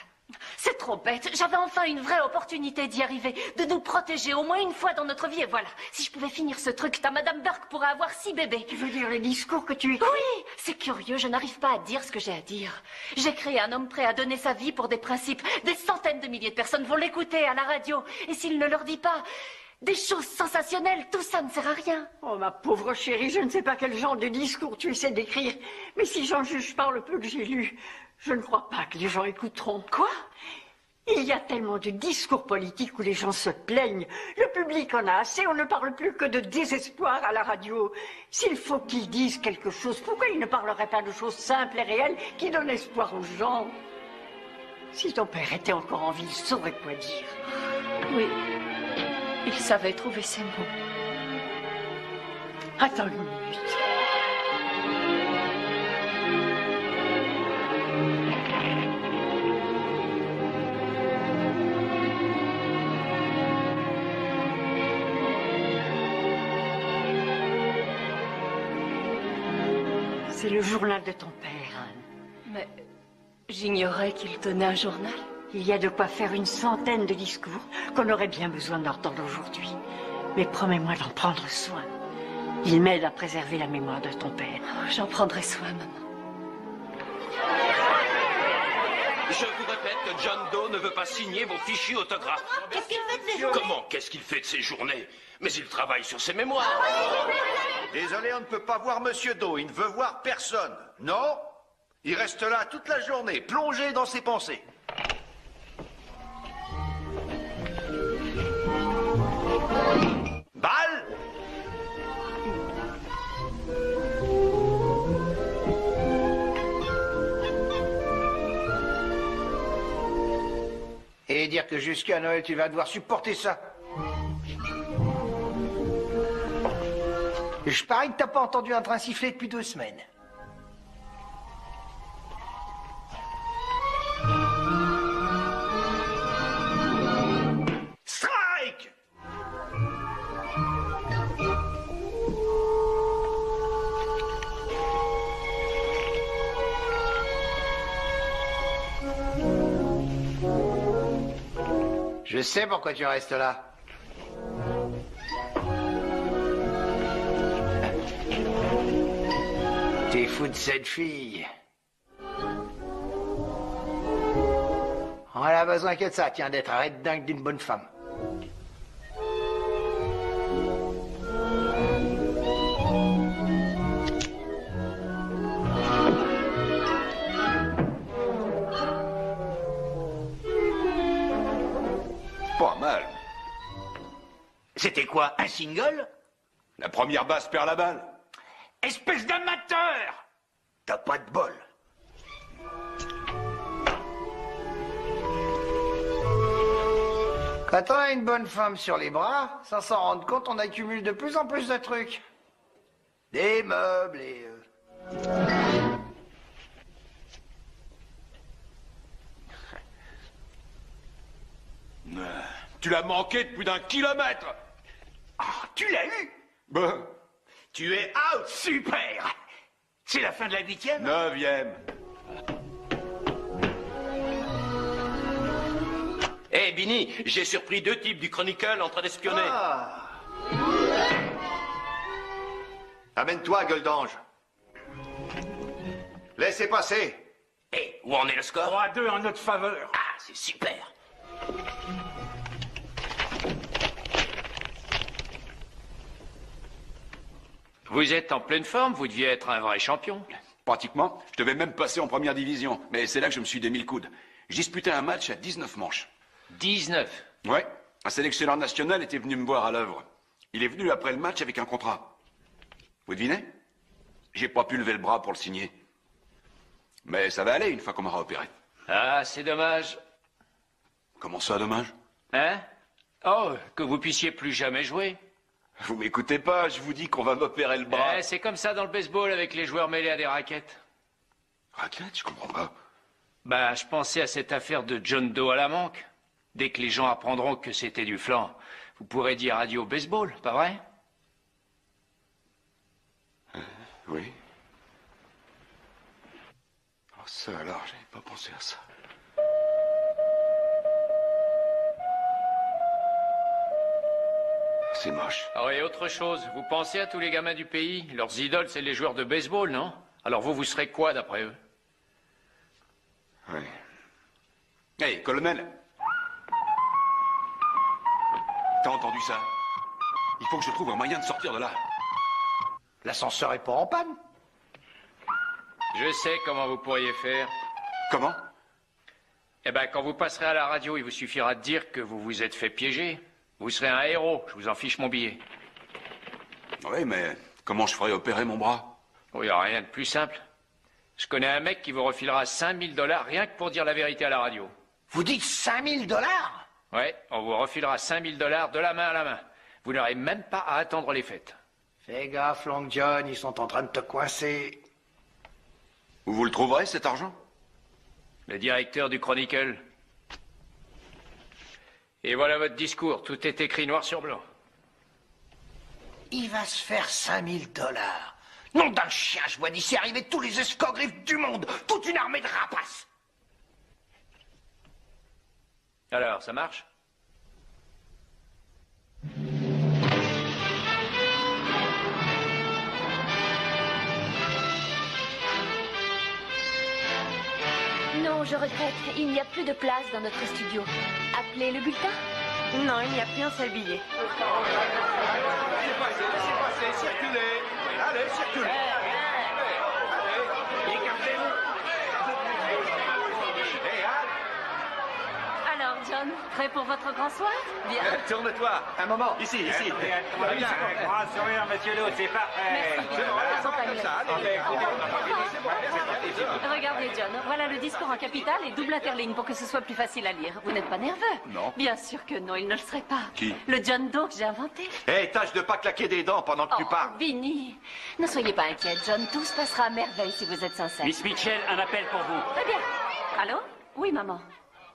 C'est trop bête. J'avais enfin une vraie opportunité d'y arriver, de nous protéger au moins une fois dans notre vie. Et voilà, si je pouvais finir ce truc, ta Madame Burke pourrait avoir 6 bébés. Tu veux dire les discours que tu écris? Oui, c'est curieux, je n'arrive pas à dire ce que j'ai à dire. J'ai créé un homme prêt à donner sa vie pour des principes. Des centaines de milliers de personnes vont l'écouter à la radio. Et s'il ne leur dit pas... Des choses sensationnelles, tout ça ne sert à rien. Oh, ma pauvre chérie, je ne sais pas quel genre de discours tu essaies d'écrire, mais si j'en juge par le peu que j'ai lu, je ne crois pas que les gens écouteront. Quoi? Il y a tellement de discours politiques où les gens se plaignent. Le public en a assez, on ne parle plus que de désespoir à la radio. S'il faut qu'ils disent quelque chose, pourquoi ils ne parleraient pas de choses simples et réelles qui donnent espoir aux gens? Si ton père était encore en vie, il saurait quoi dire. Oui, il savait trouver ses mots. Attends une minute. C'est le journal de ton père, Anne. Mais j'ignorais qu'il tenait un journal. Il y a de quoi faire une centaine de discours qu'on aurait bien besoin d'entendre aujourd'hui. Mais promets-moi d'en prendre soin. Il m'aide à préserver la mémoire de ton père. Oh, j'en prendrai soin, maman. Je vous répète que John Doe ne veut pas signer vos fichus autographes. Qu'est-ce qu'il fait de ses journées? Comment qu'est-ce qu'il fait de ses journées? Mais il travaille sur ses mémoires. Désolé, on ne peut pas voir Monsieur Doe. Il ne veut voir personne. Non, il reste là toute la journée, plongé dans ses pensées. Balle! Et dire que jusqu'à Noël, tu vas devoir supporter ça. Je parie que t'as pas entendu un train siffler depuis 2 semaines. Strike! Je sais pourquoi tu restes là. T'es fou de cette fille. On a besoin que de ça, tiens, d'être arrête dingue d'une bonne femme. Pas mal. C'était quoi, un single? La première base perd la balle. Espèce d'amateur! T'as pas de bol. Quand on a une bonne femme sur les bras, sans s'en rendre compte, on accumule de plus en plus de trucs. Des meubles et... Tu l'as manqué de plus d'1 kilomètre. Ah, tu l'as eu? Ben, Tu es out! Super! C'est la fin de la 8e? 9e. Hé, Binny, j'ai surpris 2 types du Chronicle en train d'espionner. Ah. Amène-toi, gueule d'ange. Laissez passer. Hé, où en est le score? 3-2 en notre faveur. Ah, c'est super. Vous êtes en pleine forme, vous deviez être un vrai champion. Pratiquement. Je devais même passer en première division. Mais c'est là que je me suis démis le coude. J'ai disputé un match à 19 manches. 19. Ouais. Un sélectionneur national était venu me voir à l'œuvre. Il est venu après le match avec un contrat. Vous devinez? J'ai pas pu lever le bras pour le signer. Mais ça va aller une fois qu'on m'aura opéré. Ah, c'est dommage. Comment ça, dommage? Hein? Oh, que vous puissiez plus jamais jouer. Vous m'écoutez pas, je vous dis qu'on va m'opérer le bras. C'est comme ça dans le baseball avec les joueurs mêlés à des raquettes. Raquettes? Je comprends pas. Bah, je pensais à cette affaire de John Doe à la manque. Dès que les gens apprendront que c'était du flan, vous pourrez dire adieu au baseball, pas vrai? Oui. Oh, ça alors, j'avais pas pensé à ça. C'est moche. Oh, et autre chose, vous pensez à tous les gamins du pays? Leurs idoles, c'est les joueurs de baseball, non? Alors vous serez quoi, d'après eux? Oui. Hey, colonel! T'as entendu ça? Il faut que je trouve un moyen de sortir de là. L'ascenseur est pas en panne. Je sais comment vous pourriez faire. Comment? Eh ben, quand vous passerez à la radio, il vous suffira de dire que vous vous êtes fait piéger. Vous serez un héros, je vous en fiche mon billet. Oui, mais comment je ferai opérer mon bras? Oh, il n'y a rien de plus simple. Je connais un mec qui vous refilera 5 000 $ rien que pour dire la vérité à la radio. Vous dites 5 000 $? Ouais, on vous refilera 5 000 $ de la main à la main. Vous n'aurez même pas à attendre les fêtes. Fais gaffe, Long John, ils sont en train de te coincer. Où vous le trouverez, cet argent? Le directeur du Chronicle. Et voilà votre discours, tout est écrit noir sur blanc. Il va se faire 5 000 $. Nom d'un chien, je vois d'ici arriver tous les escogrifes du monde, toute une armée de rapaces. Alors, ça marche? Non, je regrette. Il n'y a plus de place dans notre studio. Appelez le bulletin? Non, il n'y a plus un seul billet. Laissez passer, circulez. Allez, circulez. Alors, John, prêt pour votre grand soir? Bien. Tourne-toi. Un moment. Ici, ici. Grand sourire, monsieur Lo, c'est parfait. Regardez, John, voilà le discours en capitale et double interligne pour que ce soit plus facile à lire. Vous n'êtes pas nerveux? Non. Bien sûr que non, il ne le serait pas. Qui? Le John Doe que j'ai inventé. Hé, tâche de pas claquer des dents pendant que tu parles. Vinny, ne soyez pas inquiète, John. Tout se passera à merveille si vous êtes sincère. Miss Mitchell, un appel pour vous. Très bien. Allô? Oui, maman.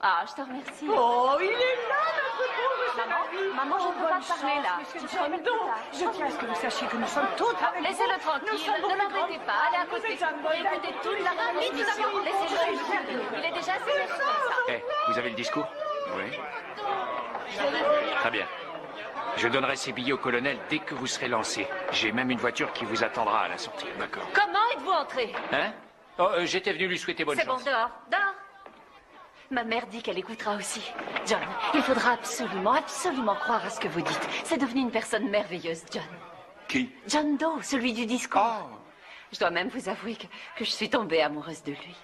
Ah, je te remercie. Oh, il est là, notre pauvre Maman, je ne peux pas te parler là. Monsieur John Doe, je tiens à ce que vous sachiez que nous sommes toutes avec vous. Laissez-le tranquille, ne l'embêtez pas, allez à côté. Écoutez toute la famille, laissez-le. Il est déjà assez comme ça. Eh, vous avez le discours? Oui. Très bien. Je donnerai ces billets au colonel dès que vous serez lancé. J'ai même une voiture qui vous attendra à la sortie. D'accord. Comment êtes-vous entré? Hein? Oh, j'étais venu lui souhaiter bonne chance. C'est bon, dehors, dehors. Ma mère dit qu'elle écoutera aussi. John, il faudra absolument, absolument croire à ce que vous dites. C'est devenu une personne merveilleuse, John. Qui? John Doe, celui du discours. Oh. Je dois même vous avouer que je suis tombée amoureuse de lui.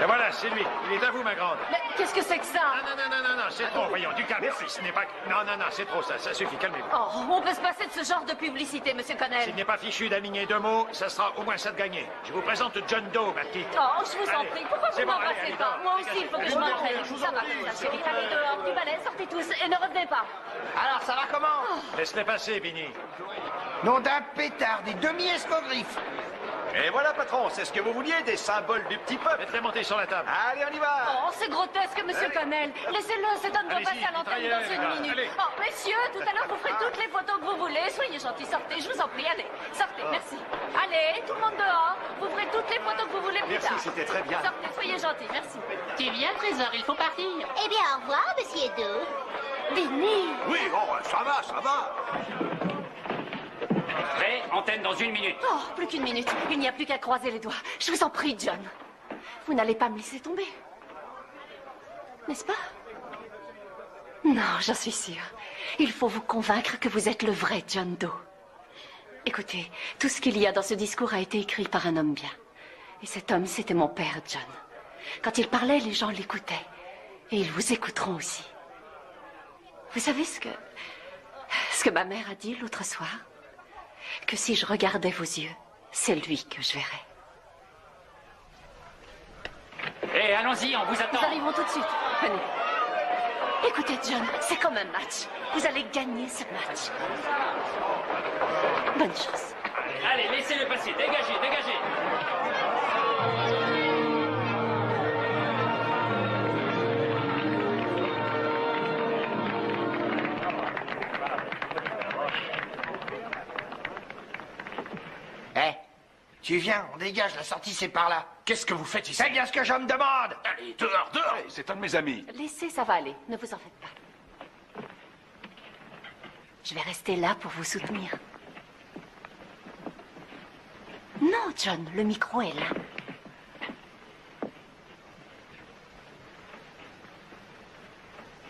Et voilà, c'est lui. Il est à vous, ma grande. Mais qu'est-ce que c'est que ça? Non, c'est trop. Voyons, du calme. Ce n'est pas... Non, c'est trop, ça suffit, calmez-vous. Oh, on peut se passer de ce genre de publicité, monsieur Connell. S'il n'est pas fichu d'aligner 2 mots, ça sera au moins ça de gagner. Je vous présente John Doe, ma petite. Oh, je vous en prie, pourquoi vous C'est bon, m'embrassez allez, pas? dehors. Moi aussi, il faut que je m'entraîne. Ça va comme ça, chérie. Allez dehors, du balai, sortez tous et ne revenez pas. Alors, ça va comment? Laisse-les passer, Vinny. Nom d'un pétard, des demi-escogrifes. Et voilà, patron, c'est ce que vous vouliez, des symboles du petit peuple. Faites-les monter sur la table. Allez, on y va. Oh, c'est grotesque, monsieur Connell. Laissez-le, cet homme doit passer à l'antenne dans une minute. allez. Oh, messieurs, tout à l'heure, vous ferez toutes les photos que vous voulez. Soyez gentils, sortez, je vous en prie, allez. Sortez, merci. Allez, tout le monde dehors. Vous ferez toutes les photos que vous voulez plus tard. Merci, c'était très bien. Sortez, soyez gentils, merci. Tu viens, Trésor, il faut partir. Eh bien, au revoir, monsieur Doe. Vinny. Oui, bon, ça va. Prêt, antenne dans 1 minute. Oh, plus qu'une minute. Il n'y a plus qu'à croiser les doigts. Je vous en prie, John. Vous n'allez pas me laisser tomber. N'est-ce pas? Non, j'en suis sûre. Il faut vous convaincre que vous êtes le vrai John Doe. Écoutez, tout ce qu'il y a dans ce discours a été écrit par un homme bien. Et cet homme, c'était mon père, John. Quand il parlait, les gens l'écoutaient. Et ils vous écouteront aussi. Vous savez ce que ma mère a dit l'autre soir? Que si je regardais vos yeux, c'est lui que je verrais. Eh, allons-y, on vous attend. Nous arrivons tout de suite. Venez. Écoutez, John, c'est comme un match. Vous allez gagner ce match. Bonne chance. Allez, laissez-le passer. Dégagez. Tu viens, on dégage, la sortie c'est par là. Qu'est-ce que vous faites ici? C'est bien ce que je me demande. Allez, dehors. C'est un de mes amis. Laissez, ça va aller. Ne vous en faites pas. Je vais rester là pour vous soutenir. Non, John, le micro est là.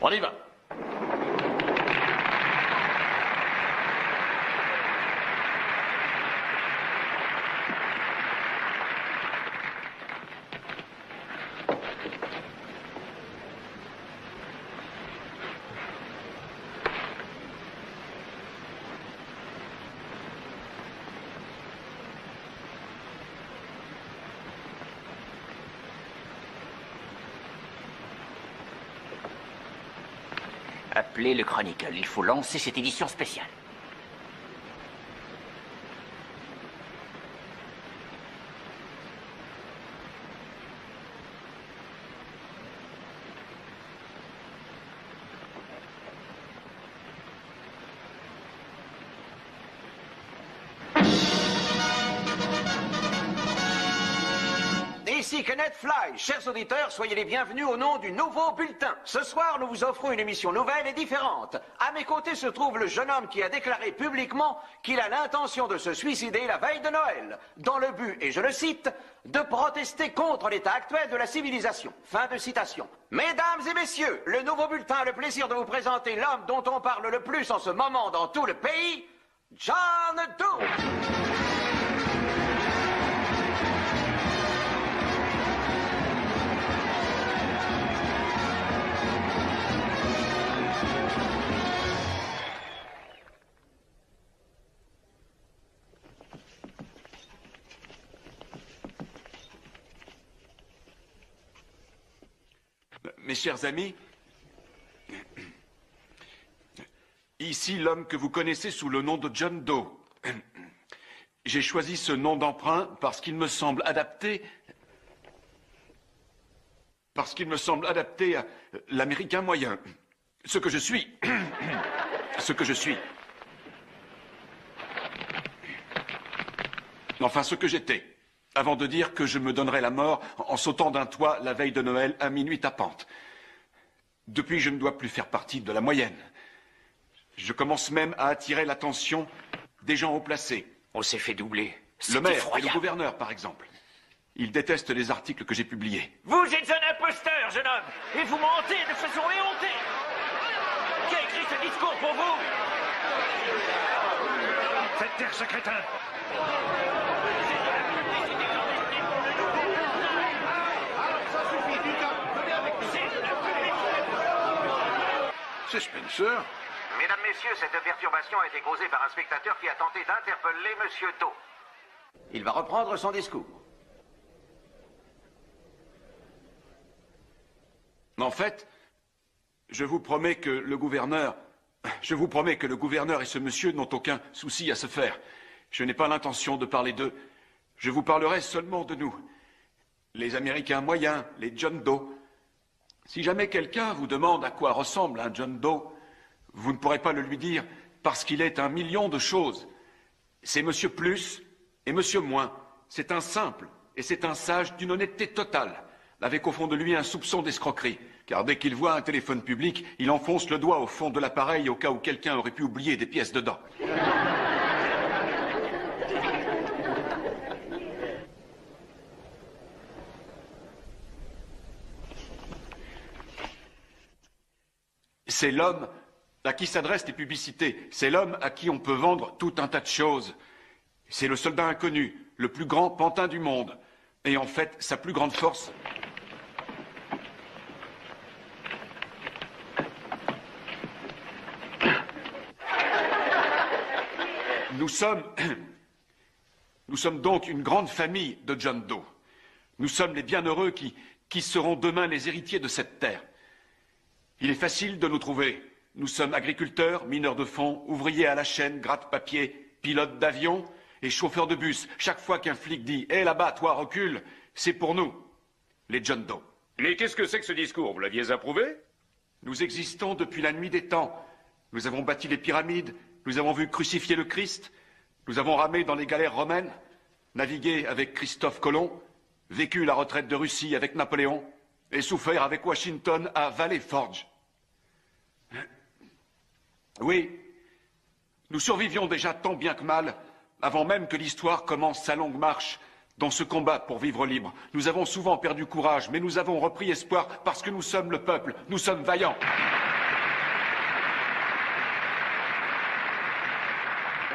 On y va. Appelez le Chronicle. Il faut lancer cette édition spéciale. Ici Kenneth Fly. Chers auditeurs, soyez les bienvenus au nom du nouveau bulletin. Ce soir, nous vous offrons une émission nouvelle et différente. À mes côtés se trouve le jeune homme qui a déclaré publiquement qu'il a l'intention de se suicider la veille de Noël, dans le but, et je le cite, de protester contre l'état actuel de la civilisation. Fin de citation. Mesdames et messieurs, le nouveau bulletin a le plaisir de vous présenter l'homme dont on parle le plus en ce moment dans tout le pays, John Doe. Mes chers amis, ici l'homme que vous connaissez sous le nom de John Doe. J'ai choisi ce nom d'emprunt parce qu'il me semble adapté à l'américain moyen. Ce que je suis. Ce que je suis. Enfin, ce que j'étais. Avant de dire que je me donnerais la mort en sautant d'un toit la veille de Noël à minuit tapante. Depuis, je ne dois plus faire partie de la moyenne. Je commence même à attirer l'attention des gens haut placés. On s'est fait doubler. Le maire et le gouverneur, par exemple. Ils détestent les articles que j'ai publiés. Vous êtes un imposteur, jeune homme, et vous mentez de façon éhontée. Qui a écrit ce discours pour vous? Faites taire ce crétin. C'est Spencer. Mesdames, messieurs, cette perturbation a été causée par un spectateur qui a tenté d'interpeller Monsieur Doe. Il va reprendre son discours. En fait, je vous promets que le gouverneur et ce monsieur n'ont aucun souci à se faire. Je n'ai pas l'intention de parler d'eux. Je vous parlerai seulement de nous. Les Américains moyens, les John Doe. Si jamais quelqu'un vous demande à quoi ressemble un John Doe, vous ne pourrez pas le lui dire parce qu'il est un million de choses. C'est Monsieur Plus et Monsieur Moins. C'est un simple et c'est un sage d'une honnêteté totale, avec au fond de lui un soupçon d'escroquerie. Car dès qu'il voit un téléphone public, il enfonce le doigt au fond de l'appareil au cas où quelqu'un aurait pu oublier des pièces dedans. C'est l'homme à qui s'adressent les publicités. C'est l'homme à qui on peut vendre tout un tas de choses. C'est le soldat inconnu, le plus grand pantin du monde. Et en fait, sa plus grande force... Nous sommes donc une grande famille de John Doe. Nous sommes les bienheureux qui seront demain les héritiers de cette terre. Il est facile de nous trouver. Nous sommes agriculteurs, mineurs de fonds, ouvriers à la chaîne, gratte-papier, pilotes d'avion et chauffeurs de bus. Chaque fois qu'un flic dit « Hé, là-bas, toi, recule », c'est pour nous, les John Doe. Mais qu'est-ce que c'est que ce discours? Vous l'aviez approuvé? Nous existons depuis la nuit des temps. Nous avons bâti les pyramides, nous avons vu crucifier le Christ, nous avons ramé dans les galères romaines, navigué avec Christophe Colomb, vécu la retraite de Russie avec Napoléon et souffert avec Washington à Valley Forge. Oui, nous survivions déjà tant bien que mal avant même que l'histoire commence sa longue marche dans ce combat pour vivre libre. Nous avons souvent perdu courage, mais nous avons repris espoir parce que nous sommes le peuple, nous sommes vaillants.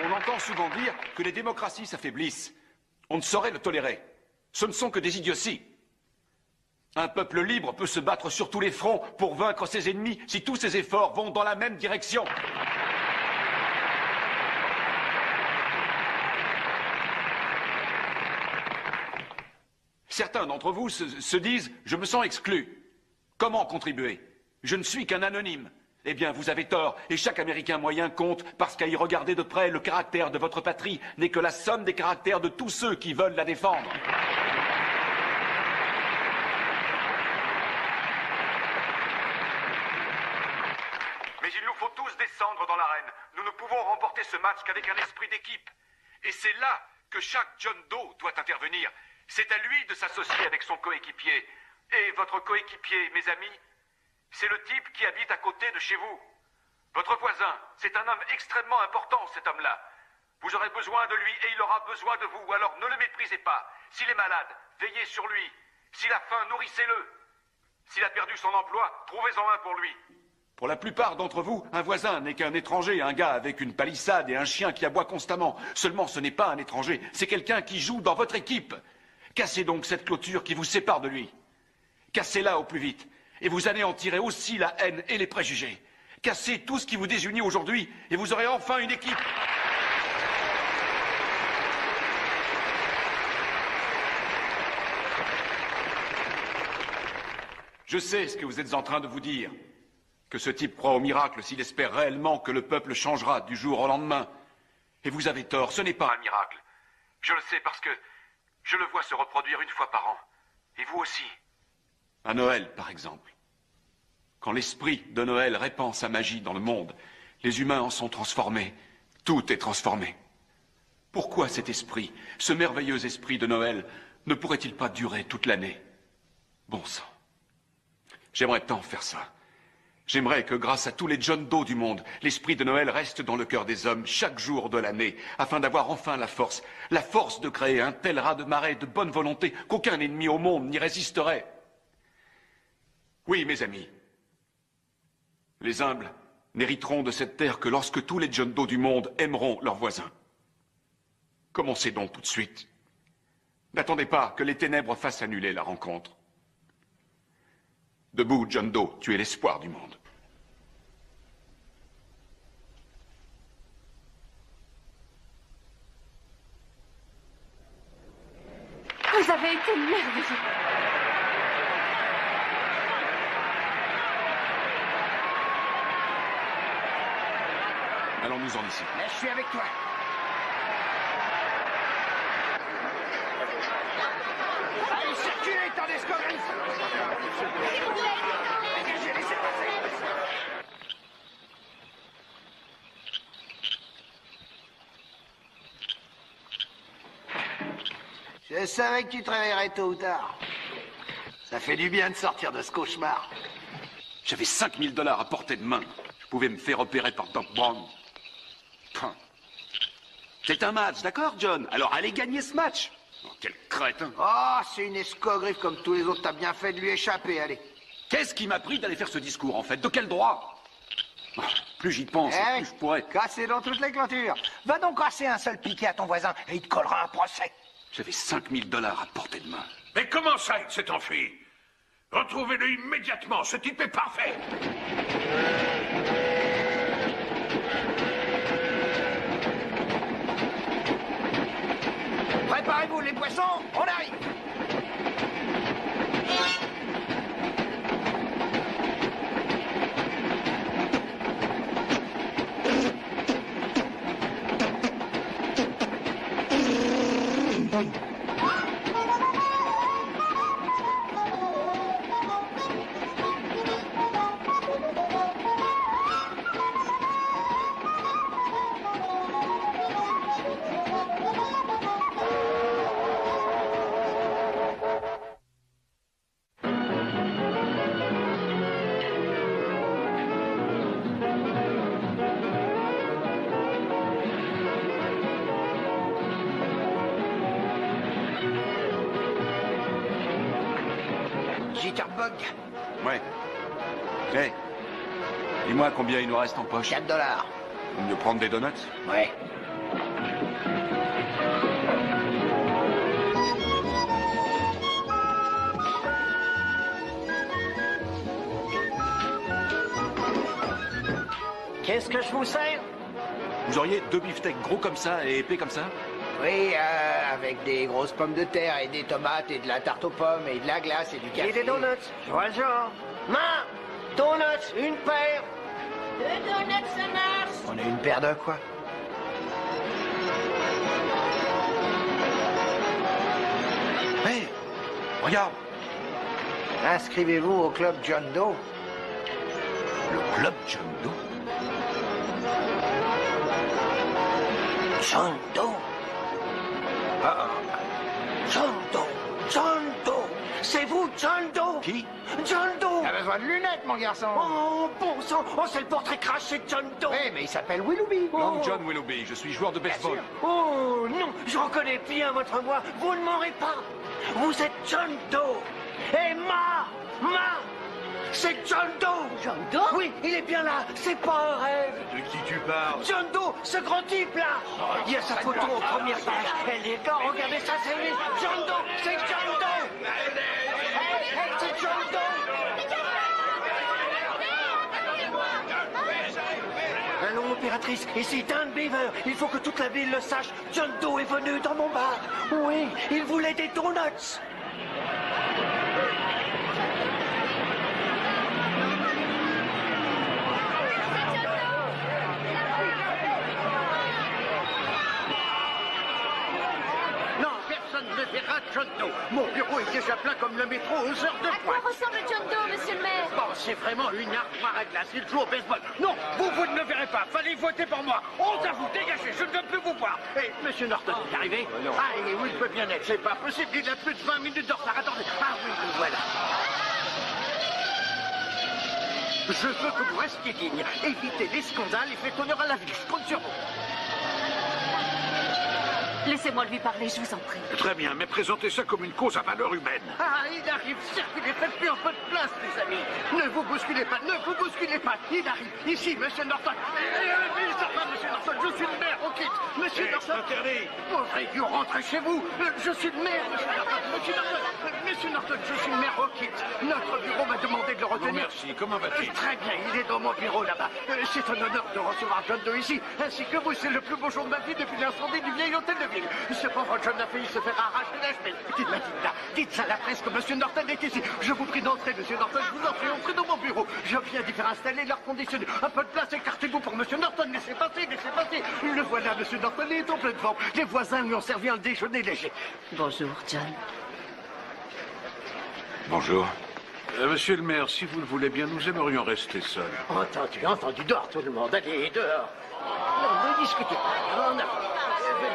On entend souvent dire que les démocraties s'affaiblissent. On ne saurait le tolérer. Ce ne sont que des idioties. Un peuple libre peut se battre sur tous les fronts pour vaincre ses ennemis si tous ses efforts vont dans la même direction. Certains d'entre vous se disent « Je me sens exclu. Comment contribuer? Je ne suis qu'un anonyme. Eh bien, vous avez tort, et chaque Américain moyen compte, parce qu'à y regarder de près, le caractère de votre patrie n'est que la somme des caractères de tous ceux qui veulent la défendre. Mais il nous faut tous descendre dans l'arène. Nous ne pouvons remporter ce match qu'avec un esprit d'équipe. Et c'est là que chaque John Doe doit intervenir. C'est à lui de s'associer avec son coéquipier. Et votre coéquipier, mes amis, c'est le type qui habite à côté de chez vous. Votre voisin, c'est un homme extrêmement important, cet homme-là. Vous aurez besoin de lui et il aura besoin de vous, alors ne le méprisez pas. S'il est malade, veillez sur lui. S'il a faim, nourrissez-le. S'il a perdu son emploi, trouvez-en un pour lui. Pour la plupart d'entre vous, un voisin n'est qu'un étranger, un gars avec une palissade et un chien qui aboie constamment. Seulement, ce n'est pas un étranger, c'est quelqu'un qui joue dans votre équipe. Cassez donc cette clôture qui vous sépare de lui. Cassez-la au plus vite. Et vous anéantirez aussi la haine et les préjugés. Cassez tout ce qui vous désunit aujourd'hui, et vous aurez enfin une équipe. Je sais ce que vous êtes en train de vous dire. Que ce type croit au miracle s'il espère réellement que le peuple changera du jour au lendemain. Et vous avez tort, ce n'est pas un miracle. Je le sais parce que je le vois se reproduire une fois par an. Et vous aussi. À Noël, par exemple. Quand l'esprit de Noël répand sa magie dans le monde, les humains en sont transformés. Tout est transformé. Pourquoi cet esprit, ce merveilleux esprit de Noël, ne pourrait-il pas durer toute l'année? Bon sang. J'aimerais tant faire ça. J'aimerais que grâce à tous les John Doe du monde, l'esprit de Noël reste dans le cœur des hommes chaque jour de l'année, afin d'avoir enfin la force de créer un tel raz-de-marée de bonne volonté qu'aucun ennemi au monde n'y résisterait. Oui, mes amis, les humbles n'hériteront de cette terre que lorsque tous les John Doe du monde aimeront leurs voisins. Commencez donc tout de suite. N'attendez pas que les ténèbres fassent annuler la rencontre. Debout, John Doe, tu es l'espoir du monde. Vous avez été merveilleux. Allons-nous-en d'ici. Mais je suis avec toi. Allez, circulez, tant d'escogriffe. Dégagez, laissez passer. Je savais que tu te réveillerais tôt ou tard. Ça fait du bien de sortir de ce cauchemar. J'avais 5 000 $ à portée de main. Je pouvais me faire opérer par Doc Brown. C'est un match, d'accord, John? Alors allez gagner ce match. Oh, quel crétin. Oh, c'est une escogriffe comme tous les autres. T'as bien fait de lui échapper, allez. Qu'est-ce qui m'a pris d'aller faire ce discours, en fait? De quel droit? Oh, plus j'y pense, plus je pourrais... Casser dans toutes les clôtures. Va donc casser un seul piquet à ton voisin et il te collera un procès. J'avais 5 000 $ à portée de main. Mais comment ça, il s'est enfui? Retrouvez-le immédiatement, ce type est parfait. Préparez-vous, les poissons, on arrive. Jitterbug. Ouais. Hé, dis-moi combien il nous reste en poche. 4 $. Mieux prendre des donuts? Ouais. Qu'est-ce que je vous sers? Vous auriez 2 beefsteaks gros comme ça et épais comme ça? Oui, avec des grosses pommes de terre et des tomates et de la tarte aux pommes et de la glace et du café. Et des donuts. Je vois le genre. Main, donuts, une paire. On est une paire de quoi? Hé, regarde. Inscrivez-vous au club John Doe. Le club John Doe? John Doe. John Doe. John Doe. C'est vous, John Doe? Qui? John Doe. T'as besoin de lunettes, mon garçon. Oh, bon sang, oh, c'est le portrait craché de John Doe. Oui, mais il s'appelle Willoughby. Long John Willoughby, je suis joueur de baseball. Oh, non, je reconnais bien votre voix. Vous ne m'aurez pas. Vous êtes John Doe. Et c'est John Doe. John Doe? Oui, il est bien là. C'est pas un rêve. De qui tu parles? John Doe, ce grand type là. Il y a sa photo en première page. Elle est là, regardez ça, c'est lui. John Doe, c'est John Doe. C'est John Doe. Allons, opératrice, ici Dan Beaver. Il faut que toute la ville le sache. John Doe est venu dans mon bar. Oui, il voulait des donuts. Non, personne ne verra John Doe. Mon bureau est déjà plein comme le métro aux heures de À quoi pointe. ressemble John Doe, monsieur le maire? Bon, c'est vraiment une armoire à glace. Il joue au baseball. Non, vous ne me verrez pas. Fallait voter pour moi. Honte à vous, dégagez. Je ne veux plus vous voir. Et monsieur Norton est arrivé? Ah, et oui, il peut bien être. C'est pas possible. Il a plus de 20 minutes de retard. Attendez. Ah oui, le voilà. Je veux que vous restiez digne. Évitez les scandales et faites honneur à la vie. Je compte sur vous. Laissez-moi lui parler, je vous en prie. Très bien, mais présentez ça comme une cause à valeur humaine. Ah, il arrive, circulez, faites plus un peu de place, les amis. Ne vous bousculez pas, Il arrive, ici, monsieur Norton. Monsieur Norton, je suis le maire, on quitte. Monsieur Norton. Interdit. Pauvre idiot, rentrez chez vous. Je suis le maire, monsieur Norton. Monsieur Norton, je suis le maire, on quitte. Notre bureau m'a demandé de le retenir. Non, merci, comment va-t-il? Très bien, il est dans mon bureau là-bas. C'est un honneur de recevoir John Doe ici, ainsi que vous. C'est le plus beau jour de ma vie depuis l'incendie du vieil hôtel de ville. Ce pauvre John a failli se faire arracher la cheville. Dites Mathilda, dites ça à la presse que monsieur Norton est ici. Je vous prie d'entrer, monsieur Norton, je vous en prie, entrez dans mon bureau. Je viens d'y faire installer l'air conditionné. Un peu de place, écartez-vous pour monsieur Norton. Laissez passer, laissez passer. Le voilà, monsieur Norton, il est en pleine forme. Les voisins lui ont servi un déjeuner léger. Bonjour, John. Bonjour. Monsieur le maire, si vous le voulez bien, nous aimerions rester seuls. Entendu, entendu. Dehors, tout le monde. Allez, dehors. Non, ne discutez pas. En avant. Venez.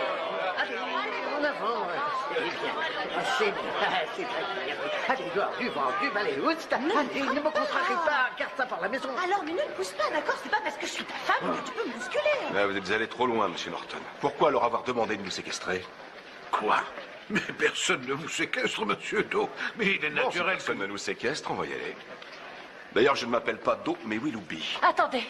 Allez, en avant. Eh bien, c'est bien. C'est très bien. Allez, dehors, du vent, du balai. Allez, ne me contrarie pas. Garde ça par la maison. Alors, mais ne me pousse pas, d'accord? C'est pas parce que je suis ta femme que tu peux me bousculer. Là, vous êtes allé trop loin, monsieur Norton. Pourquoi leur avoir demandé de nous séquestrer? Quoi? Mais personne ne vous séquestre, monsieur Doe. Mais il est Bon, si naturel personne ne nous séquestre, on va y aller. D'ailleurs, je ne m'appelle pas Doe, mais Willoughby. Attendez.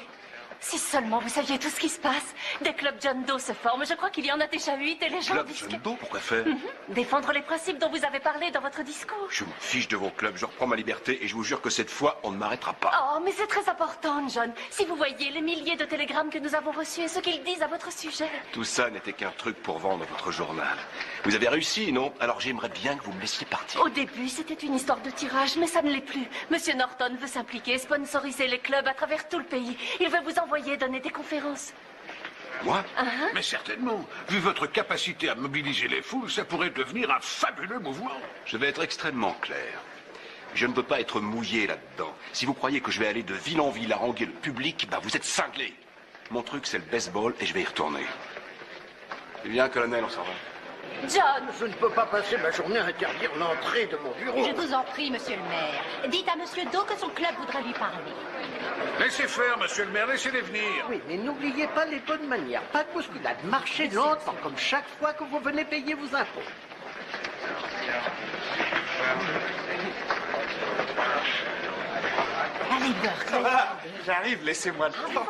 Si seulement vous saviez tout ce qui se passe. Des clubs John Doe se forment. Je crois qu'il y en a déjà 8 et les gens Club disent John Doe, pourquoi faire? Défendre les principes dont vous avez parlé dans votre discours. Je me fiche de vos clubs, je reprends ma liberté et je vous jure que cette fois, on ne m'arrêtera pas. Oh, mais c'est très important, John. Si vous voyez les milliers de télégrammes que nous avons reçus et ce qu'ils disent à votre sujet. Tout ça n'était qu'un truc pour vendre votre journal. Vous avez réussi, non? Alors j'aimerais bien que vous me laissiez partir. Au début, c'était une histoire de tirage, mais ça ne l'est plus. Monsieur Norton veut s'impliquer, sponsoriser les clubs à travers tout le pays. Il veut vous envoyer donner des conférences. Moi? Mais certainement. Vu votre capacité à mobiliser les foules, ça pourrait devenir un fabuleux mouvement. Je vais être extrêmement clair. Je ne veux pas être mouillé là-dedans. Si vous croyez que je vais aller de ville en ville haranguer le public, bah vous êtes cinglés. Mon truc, c'est le baseball et je vais y retourner. Eh bien, colonel, on s'en va. John! Je ne peux pas passer ma journée à interdire l'entrée de mon bureau. Je vous en prie, monsieur le maire. Dites à monsieur Doe que son club voudrait lui parler. Laissez faire, monsieur le maire, laissez-les venir. Oui, mais n'oubliez pas les bonnes manières. Pas de bousculade. Marchez lentement, comme chaque fois que vous venez payer vos impôts. Allez, Bert. Voilà, j'arrive, laissez-moi le temps.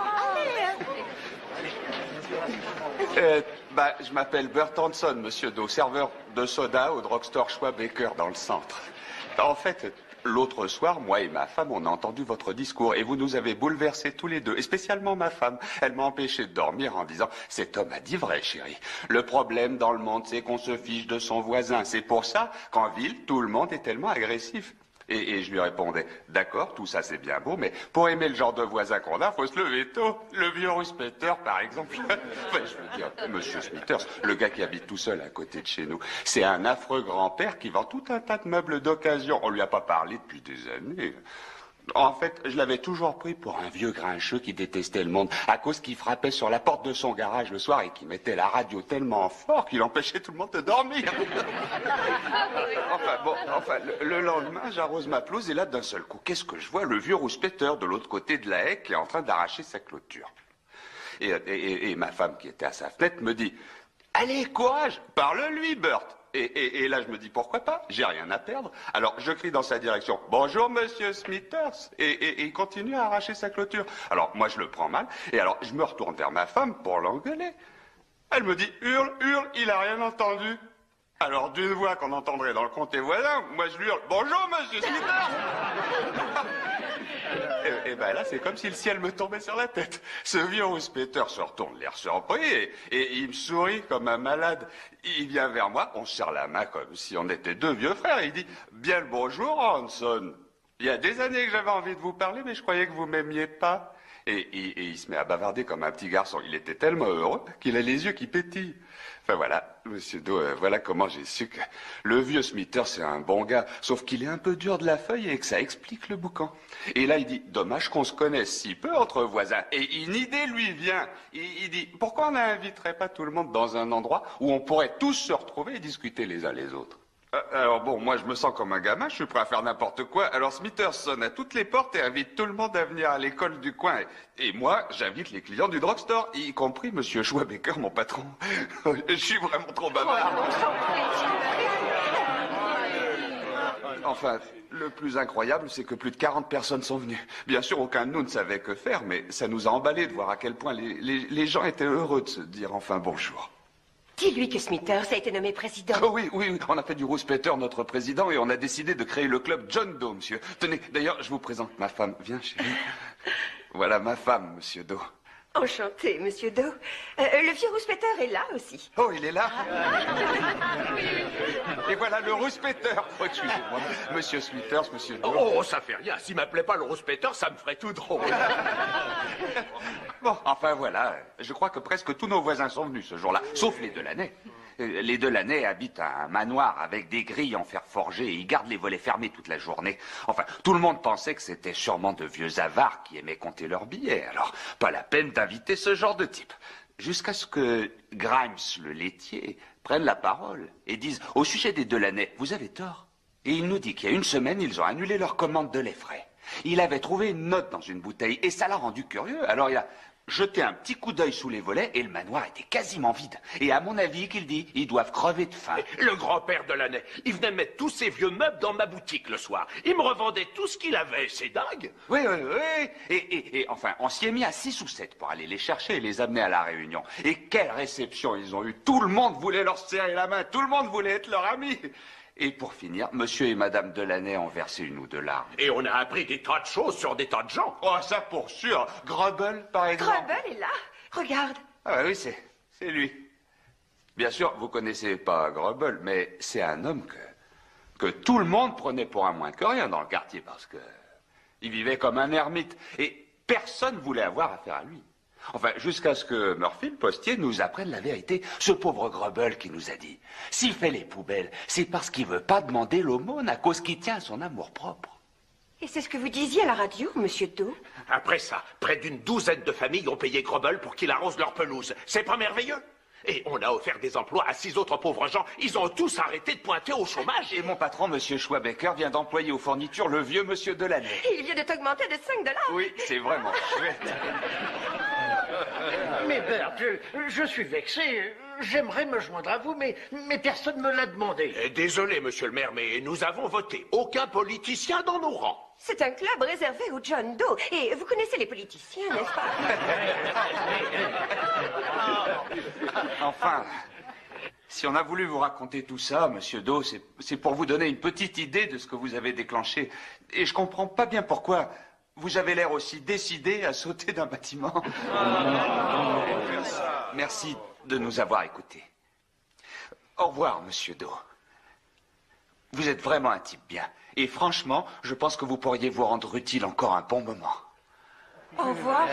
Je m'appelle Bert Hanson, monsieur Doe, serveur de soda au drugstore Schwabaker dans le centre. En fait, l'autre soir, moi et ma femme, on a entendu votre discours et vous nous avez bouleversés tous les deux, et spécialement ma femme. Elle m'a empêché de dormir en disant « Cet homme a dit vrai, chérie. Le problème dans le monde, c'est qu'on se fiche de son voisin. C'est pour ça qu'en ville, tout le monde est tellement agressif. » Et je lui répondais, d'accord, tout ça c'est bien beau, mais pour aimer le genre de voisin qu'on a, faut se lever tôt. Le vieux Ruspeter, par exemple. Enfin, je veux dire, monsieur Smithers, le gars qui habite tout seul à côté de chez nous, c'est un affreux grand-père qui vend tout un tas de meubles d'occasion. On lui a pas parlé depuis des années. En fait, je l'avais toujours pris pour un vieux grincheux qui détestait le monde à cause qu'il frappait sur la porte de son garage le soir et qui mettait la radio tellement fort qu'il empêchait tout le monde de dormir. Le lendemain, j'arrose ma pelouse et là, d'un seul coup, qu'est-ce que je vois? Le vieux Rouspéteur de l'autre côté de la haie qui est en train d'arracher sa clôture. Et ma femme qui était à sa fenêtre me dit, allez, courage, parle-lui, Bert. Et là, je me dis, pourquoi pas? J'ai rien à perdre. Alors, je crie dans sa direction, bonjour, monsieur Smithers. Et il continue à arracher sa clôture. Alors, moi, je le prends mal. Et alors, je me retourne vers ma femme pour l'engueuler. Elle me dit, hurle, hurle, il a rien entendu. Alors, d'une voix qu'on entendrait dans le comté voisin, moi, je lui hurle, bonjour, monsieur Smithers. Et ben là, c'est comme si le ciel me tombait sur la tête. Ce vieux Rouspéter se retourne l'air surpris et il me sourit comme un malade. Il vient vers moi, on se serre la main comme si on était deux vieux frères. Il dit, bien le bonjour, Hanson. Il y a des années que j'avais envie de vous parler, mais je croyais que vous m'aimiez pas. Et il se met à bavarder comme un petit garçon. Il était tellement heureux qu'il a les yeux qui pétillent. Enfin voilà, monsieur Do, voilà comment j'ai su que le vieux Smithers, c'est un bon gars, sauf qu'il est un peu dur de la feuille et que ça explique le boucan. Et là, il dit, dommage qu'on se connaisse si peu entre voisins. Et une idée lui vient. Il dit, pourquoi on n'inviterait pas tout le monde dans un endroit où on pourrait tous se retrouver et discuter les uns les autres? Alors bon, moi je me sens comme un gamin, je suis prêt à faire n'importe quoi. Alors Smithers sonne à toutes les portes et invite tout le monde à venir à l'école du coin. Et moi, j'invite les clients du drugstore, y compris monsieur Schwabaker, mon patron. Je suis vraiment trop bavard. Enfin, le plus incroyable, c'est que plus de 40 personnes sont venues. Bien sûr, aucun de nous ne savait que faire, mais ça nous a emballés de voir à quel point les gens étaient heureux de se dire enfin bonjour. Dis-lui que Smithers a été nommé président. Oh oui, on a fait du Rouspéter notre président et on a décidé de créer le club John Doe, monsieur. Tenez, d'ailleurs, je vous présente ma femme. Viens, chérie. Voilà ma femme, monsieur Doe. Enchanté, monsieur Doe. Le vieux Rouspéter est là aussi. Oh, il est là. Et voilà le Rouspéter. Oh, excusez-moi, monsieur Smithers, monsieur Doe. Oh, ça fait rien. S'il m'appelait pas le Rouspéter, ça me ferait tout drôle. Bon, enfin voilà, je crois que presque tous nos voisins sont venus ce jour-là, sauf les Delaney. Les Delaney habitent un manoir avec des grilles en fer forgé et ils gardent les volets fermés toute la journée. Enfin, tout le monde pensait que c'était sûrement de vieux avares qui aimaient compter leurs billets, alors pas la peine d'inviter ce genre de type. Jusqu'à ce que Grimes, le laitier, prenne la parole et dise au sujet des Delaney, vous avez tort. Et il nous dit qu'il y a une semaine, ils ont annulé leur commande de lait frais. Il avait trouvé une note dans une bouteille et ça l'a rendu curieux. Alors il a jeté un petit coup d'œil sous les volets et le manoir était quasiment vide. Et à mon avis, qu'il dit, ils doivent crever de faim. Le grand-père de l'année, il venait mettre tous ses vieux meubles dans ma boutique le soir. Il me revendait tout ce qu'il avait, c'est dingue. Oui. Et enfin, on s'y est mis à 6 ou 7 pour aller les chercher et les amener à la réunion. Et quelle réception ils ont eu. Tout le monde voulait leur serrer la main, tout le monde voulait être leur ami. Et pour finir, monsieur et madame Delaney ont versé une ou deux larmes. Et on a appris des tas de choses sur des tas de gens. Oh, ça pour sûr. Grubble, par exemple. Grubble est là. Regarde. Ah oui, c'est lui. Bien sûr, vous connaissez pas Grubble, mais c'est un homme que tout le monde prenait pour un moins que rien dans le quartier parce que il vivait comme un ermite et personne voulait avoir affaire à lui. Enfin, jusqu'à ce que Murphy, le postier, nous apprenne la vérité. Ce pauvre Grubble qui nous a dit, s'il fait les poubelles, c'est parce qu'il veut pas demander l'aumône à cause qu'il tient à son amour-propre. Et c'est ce que vous disiez à la radio, monsieur Doe? Après ça, près d'une douzaine de familles ont payé Grubble pour qu'il arrose leur pelouse. C'est pas merveilleux? Et on a offert des emplois à 6 autres pauvres gens. Ils ont tous arrêté de pointer au chômage. Et mon patron, monsieur Schwabaker, vient d'employer aux fournitures le vieux monsieur Delaney. Il vient de t'augmenter de $5. Oui, c'est vraiment chouette. Mais Bert, je suis vexé. J'aimerais me joindre à vous, mais personne ne me l'a demandé. Désolé, monsieur le maire, mais nous avons voté. Aucun politicien dans nos rangs. C'est un club réservé aux John Doe. Et vous connaissez les politiciens, n'est-ce pas? Enfin, si on a voulu vous raconter tout ça, monsieur Doe, c'est pour vous donner une petite idée de ce que vous avez déclenché. Et je comprends pas bien pourquoi vous avez l'air aussi décidé à sauter d'un bâtiment. Merci de nous avoir écoutés. Au revoir, monsieur Doe. Vous êtes vraiment un type bien. Et franchement, je pense que vous pourriez vous rendre utile encore un bon moment. Au revoir.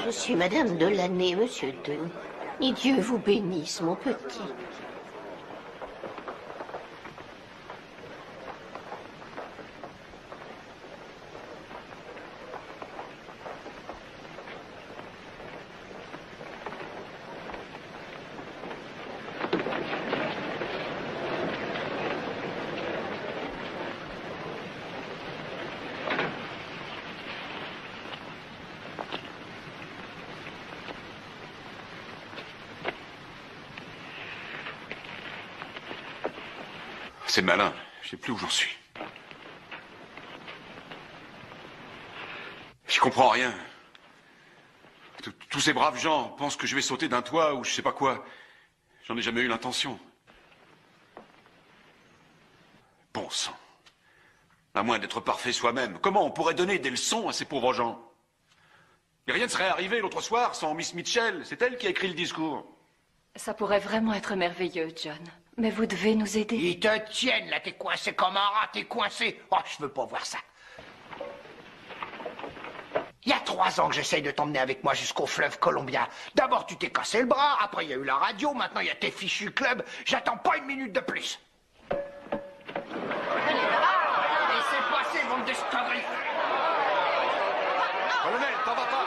Je suis Madame Delaney, Monsieur Doe. Et Dieu vous bénisse, mon petit. C'est malin. Je sais plus où j'en suis. Je comprends rien. Tous ces braves gens pensent que je vais sauter d'un toit ou je sais pas quoi. J'en ai jamais eu l'intention. Bon sang. À moins d'être parfait soi-même, comment on pourrait donner des leçons à ces pauvres gens? Et rien ne serait arrivé l'autre soir sans Miss Mitchell. C'est elle qui a écrit le discours. Ça pourrait vraiment être merveilleux, John. Mais vous devez nous aider. Ils te tiennent, là, t'es coincé comme un rat, t'es coincé. Oh, je veux pas voir ça. Il y a 3 ans que j'essaye de t'emmener avec moi jusqu'au fleuve Columbia. D'abord, tu t'es cassé le bras, après, il y a eu la radio, maintenant, il y a tes fichus clubs. J'attends pas une minute de plus. Laissez passer, bande de scories. Colonel, t'en vas pas.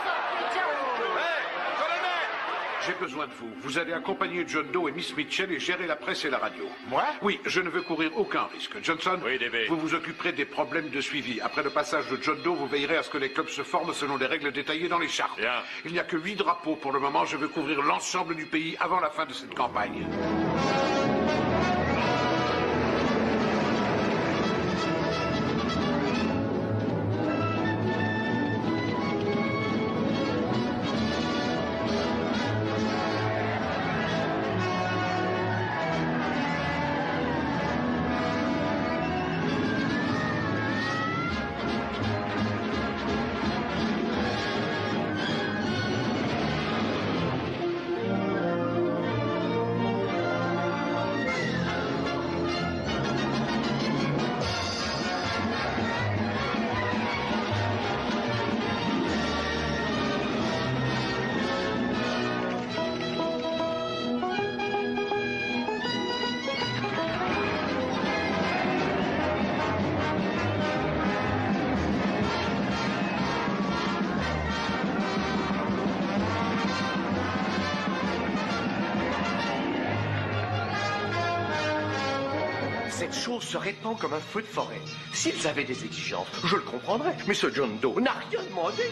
J'ai besoin de vous. Vous allez accompagner John Doe et Miss Mitchell et gérer la presse et la radio. Moi? Oui, je ne veux courir aucun risque. Johnson, Oui, DB. vous vous occuperez des problèmes de suivi. Après le passage de John Doe, vous veillerez à ce que les clubs se forment selon les règles détaillées dans les chartes. Bien. Il n'y a que 8 drapeaux pour le moment. Je veux couvrir l'ensemble du pays avant la fin de cette campagne. Cette chose se répand comme un feu de forêt. S'ils avaient des exigences, je le comprendrais. Mais ce John Doe n'a rien demandé.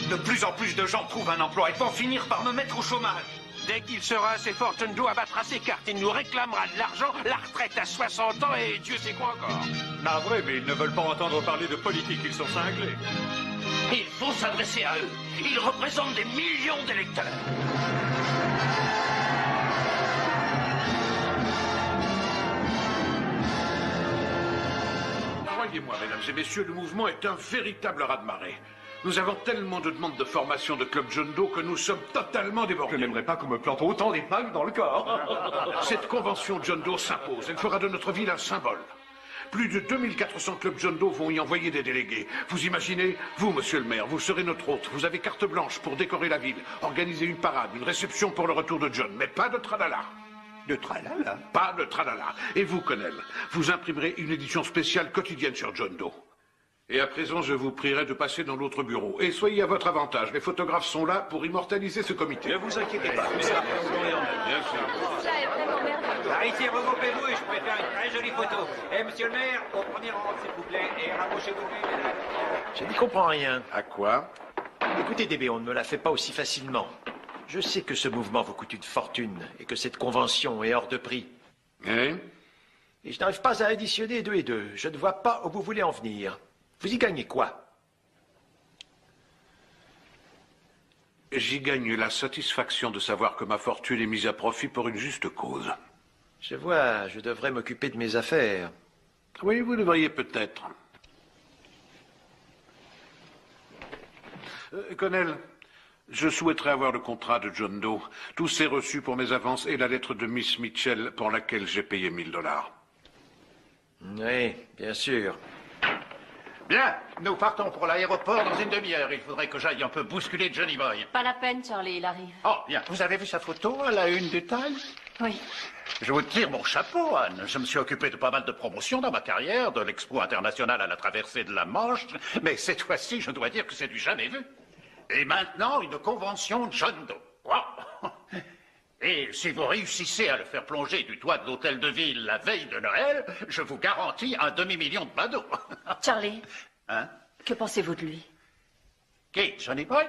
De plus en plus de gens trouvent un emploi et vont finir par me mettre au chômage. Dès qu'il sera assez fort, John Doe abattra ses cartes. Il nous réclamera de l'argent, la retraite à 60 ans et Dieu sait quoi encore. Navré, mais ils ne veulent pas entendre parler de politique, ils sont cinglés. Il faut s'adresser à eux. Ils représentent des millions d'électeurs. Croyez-moi, mesdames et messieurs, le mouvement est un véritable raz-de-marée. Nous avons tellement de demandes de formation de Club John Doe que nous sommes totalement débordés. Je n'aimerais pas qu'on me plante autant d'épingles dans le corps. Cette convention John Doe s'impose. Elle fera de notre ville un symbole. Plus de 2400 clubs John Doe vont y envoyer des délégués. Vous imaginez, vous, monsieur le maire, vous serez notre hôte. Vous avez carte blanche pour décorer la ville, organiser une parade, une réception pour le retour de John. Mais pas de tralala. De tralala? Pas de tralala. Et vous, Connell, vous imprimerez une édition spéciale quotidienne sur John Doe. Et à présent, je vous prierai de passer dans l'autre bureau. Et soyez à votre avantage. Les photographes sont là pour immortaliser ce comité. Ne vous inquiétez pas. Bien sûr. Par ici, regroupez-vous et je pourrais faire une très jolie photo. Eh, monsieur le maire, au premier rang, s'il vous plaît, et rapprochez-vous, mesdames. Je n'y comprends rien. À quoi? Écoutez, DB, on ne me la fait pas aussi facilement. Je sais que ce mouvement vous coûte une fortune et que cette convention est hors de prix. Hein? Et je n'arrive pas à additionner 2 et 2. Je ne vois pas où vous voulez en venir. Vous y gagnez quoi? J'y gagne la satisfaction de savoir que ma fortune est mise à profit pour une juste cause. Je vois, je devrais m'occuper de mes affaires. Oui, vous devriez peut-être. Connell, Je souhaiterais avoir le contrat de John Doe, tous ses reçus pour mes avances et la lettre de Miss Mitchell pour laquelle j'ai payé 1000 $. Oui, bien sûr. Bien, nous partons pour l'aéroport dans une demi-heure. Il faudrait que j'aille un peu bousculer Johnny Boy. Pas la peine, Charlie, il arrive. Oh, bien. Vous avez vu sa photo à la une du Times? Oui. Je vous tire mon chapeau, Anne. Je me suis occupé de pas mal de promotions dans ma carrière, de l'Expo internationale à la traversée de la Manche, mais cette fois-ci, je dois dire que c'est du jamais vu. Et maintenant, une convention John Doe. Wow. Et si vous réussissez à le faire plonger du toit de l'hôtel de ville la veille de Noël, je vous garantis un demi-million de badauds. Charlie, Hein? que pensez-vous de lui? Qui, Johnny Boy?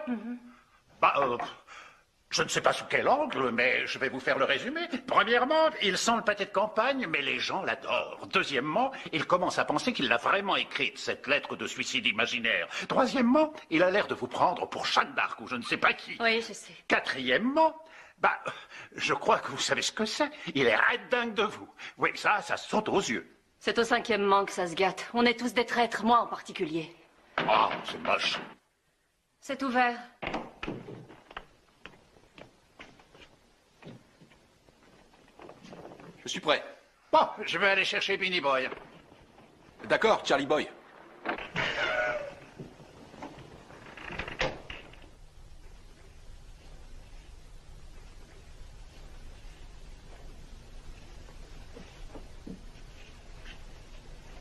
Je ne sais pas sous quel angle, mais je vais vous faire le résumé. Premièrement, il sent le pâté de campagne, mais les gens l'adorent. Deuxièmement, il commence à penser qu'il l'a vraiment écrite, cette lettre de suicide imaginaire. Troisièmement, il a l'air de vous prendre pour Jeanne d'Arc ou je ne sais pas qui. Oui, je sais. Quatrièmement, je crois que vous savez ce que c'est. Il est raide dingue de vous. Oui, ça saute aux yeux. C'est au 5e que ça se gâte. On est tous des traîtres, moi en particulier. Oh, c'est moche. C'est ouvert. Je suis prêt. Bon, je vais aller chercher Beanie Boy. D'accord, Charlie Boy.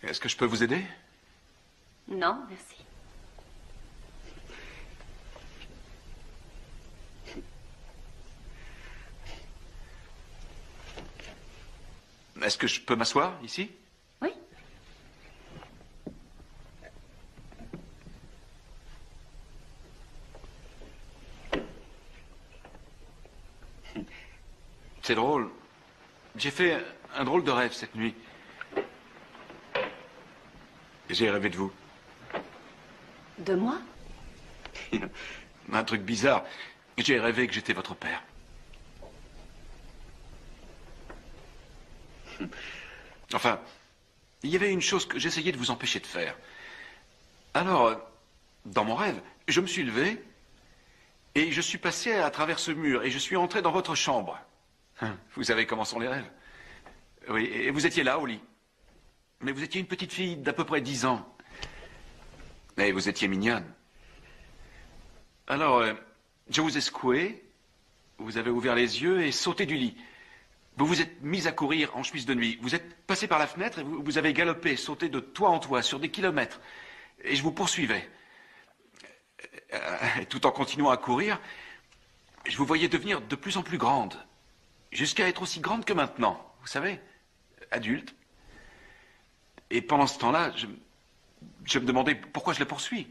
Est-ce que je peux vous aider? Non, merci. Est-ce que je peux m'asseoir ici? Oui. C'est drôle. J'ai fait un drôle de rêve cette nuit. J'ai rêvé de vous. De moi? Un truc bizarre. J'ai rêvé que j'étais votre père. Enfin, il y avait une chose que j'essayais de vous empêcher de faire. Alors, dans mon rêve, je me suis levé et je suis passé à travers ce mur et je suis entré dans votre chambre. Vous savez comment sont les rêves. Oui, et vous étiez là au lit. Mais vous étiez une petite fille d'à peu près 10 ans. Et vous étiez mignonne. Alors, je vous ai secoué, vous avez ouvert les yeux et sauté du lit. Vous vous êtes mis à courir en chemise de nuit. Vous êtes passé par la fenêtre et vous avez galopé, sauté de toit en toit sur des kilomètres. Et je vous poursuivais. Et tout en continuant à courir, je vous voyais devenir de plus en plus grande. Jusqu'à être aussi grande que maintenant. Vous savez, adulte. Et pendant ce temps-là, je me demandais pourquoi je le poursuis.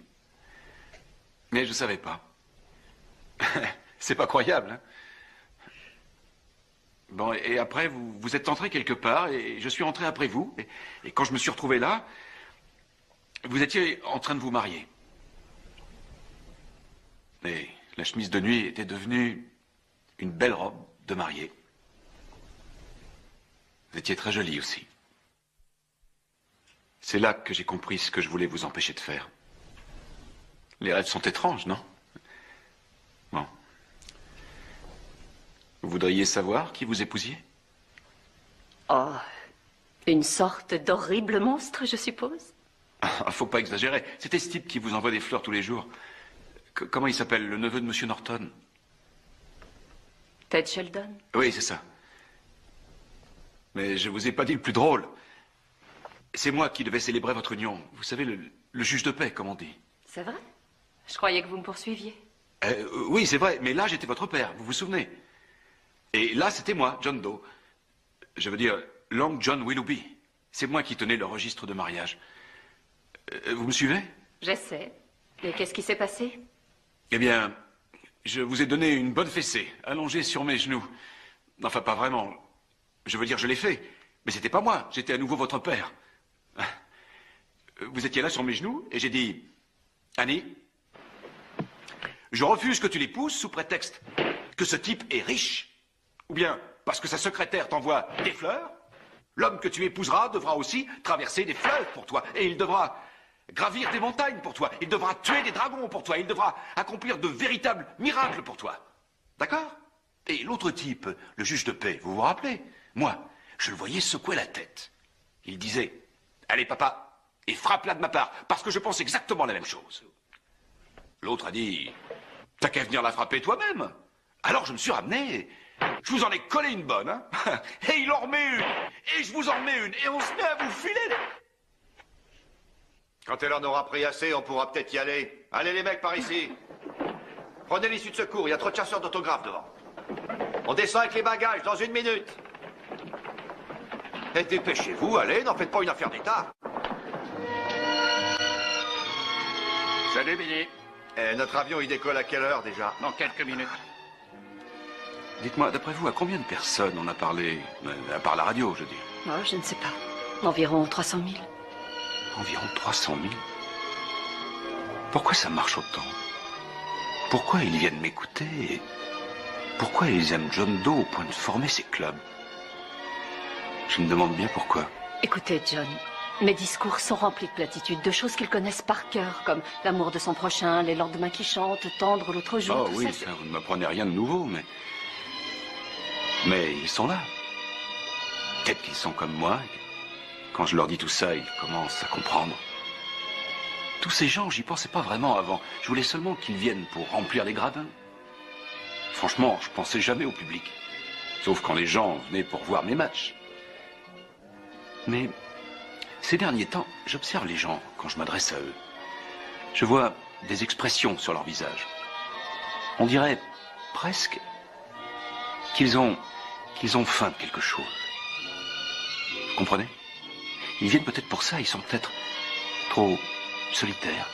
Mais je ne savais pas. C'est pas croyable, hein? Bon, et après, vous êtes entré quelque part, et je suis entré après vous. Et quand je me suis retrouvé là, vous étiez en train de vous marier. Et la chemise de nuit était devenue une belle robe de mariée. Vous étiez très jolie aussi. C'est là que j'ai compris ce que je voulais vous empêcher de faire. Les rêves sont étranges, non? Bon. Vous voudriez savoir qui vous épousiez? Oh, une sorte d'horrible monstre, je suppose. Faut pas exagérer. C'était ce type qui vous envoie des fleurs tous les jours. Comment il s'appelle, le neveu de Monsieur Norton? Ted Sheldon? Oui, c'est ça. Mais je vous ai pas dit le plus drôle. C'est moi qui devais célébrer votre union. Vous savez, le juge de paix, comme on dit. C'est vrai? Je croyais que vous me poursuiviez. Oui, c'est vrai, mais là, j'étais votre père, vous vous souvenez? Et là, c'était moi, John Doe. Je veux dire, Long John Willoughby. C'est moi qui tenais le registre de mariage. Vous me suivez? J'essaie. Et qu'est-ce qui s'est passé? Eh bien, je vous ai donné une bonne fessée, allongée sur mes genoux. Enfin, pas vraiment. Je veux dire, je l'ai fait. Mais c'était pas moi, j'étais à nouveau votre père. Vous étiez là sur mes genoux, et j'ai dit... Annie, je refuse que tu l'épouses sous prétexte que ce type est riche. Ou bien parce que sa secrétaire t'envoie des fleurs. L'homme que tu épouseras devra aussi traverser des fleuves pour toi. Et il devra gravir des montagnes pour toi. Il devra tuer des dragons pour toi. Il devra accomplir de véritables miracles pour toi. D'accord? Et l'autre type, le juge de paix, vous vous rappelez? Moi, je le voyais secouer la tête. Il disait, allez papa, et frappe-la de ma part, parce que je pense exactement la même chose. L'autre a dit, t'as qu'à venir la frapper toi-même. Alors je me suis ramené, je vous en ai collé une bonne, hein. Et il en remet une, et je vous en remets une, et on se met à vous filer. Quand elle en aura pris assez, on pourra peut-être y aller. Allez les mecs, par ici. Prenez l'issue de secours, il y a trop de chasseurs d'autographes devant. On descend avec les bagages dans 1 minute. Et dépêchez-vous, allez, n'en faites pas une affaire d'État. Salut, Billy. Notre avion, il décolle à quelle heure déjà? Dans quelques minutes. Dites-moi, d'après vous, à combien de personnes on a parlé, à part la radio, je veux dire? Oh, je ne sais pas. Environ 300 000. Environ 300 000? Pourquoi ça marche autant? Pourquoi ils viennent m'écouter? Et pourquoi ils aiment John Doe au point de former ces clubs? Je me demande bien pourquoi. Écoutez, John, mes discours sont remplis de platitudes, de choses qu'ils connaissent par cœur, comme l'amour de son prochain, les lendemains qui chantent, tendre l'autre jour. Oh oui, ça, vous ne m'apprenez rien de nouveau, mais ils sont là. Peut-être qu'ils sont comme moi. Quand je leur dis tout ça, ils commencent à comprendre. Tous ces gens, j'y pensais pas vraiment avant. Je voulais seulement qu'ils viennent pour remplir les gradins. Franchement, je pensais jamais au public. Sauf quand les gens venaient pour voir mes matchs. Mais ces derniers temps, j'observe les gens quand je m'adresse à eux. Je vois des expressions sur leur visage. On dirait presque qu'ils ont faim de quelque chose. Vous comprenez? Ils viennent peut-être pour ça, ils sont peut-être trop solitaires.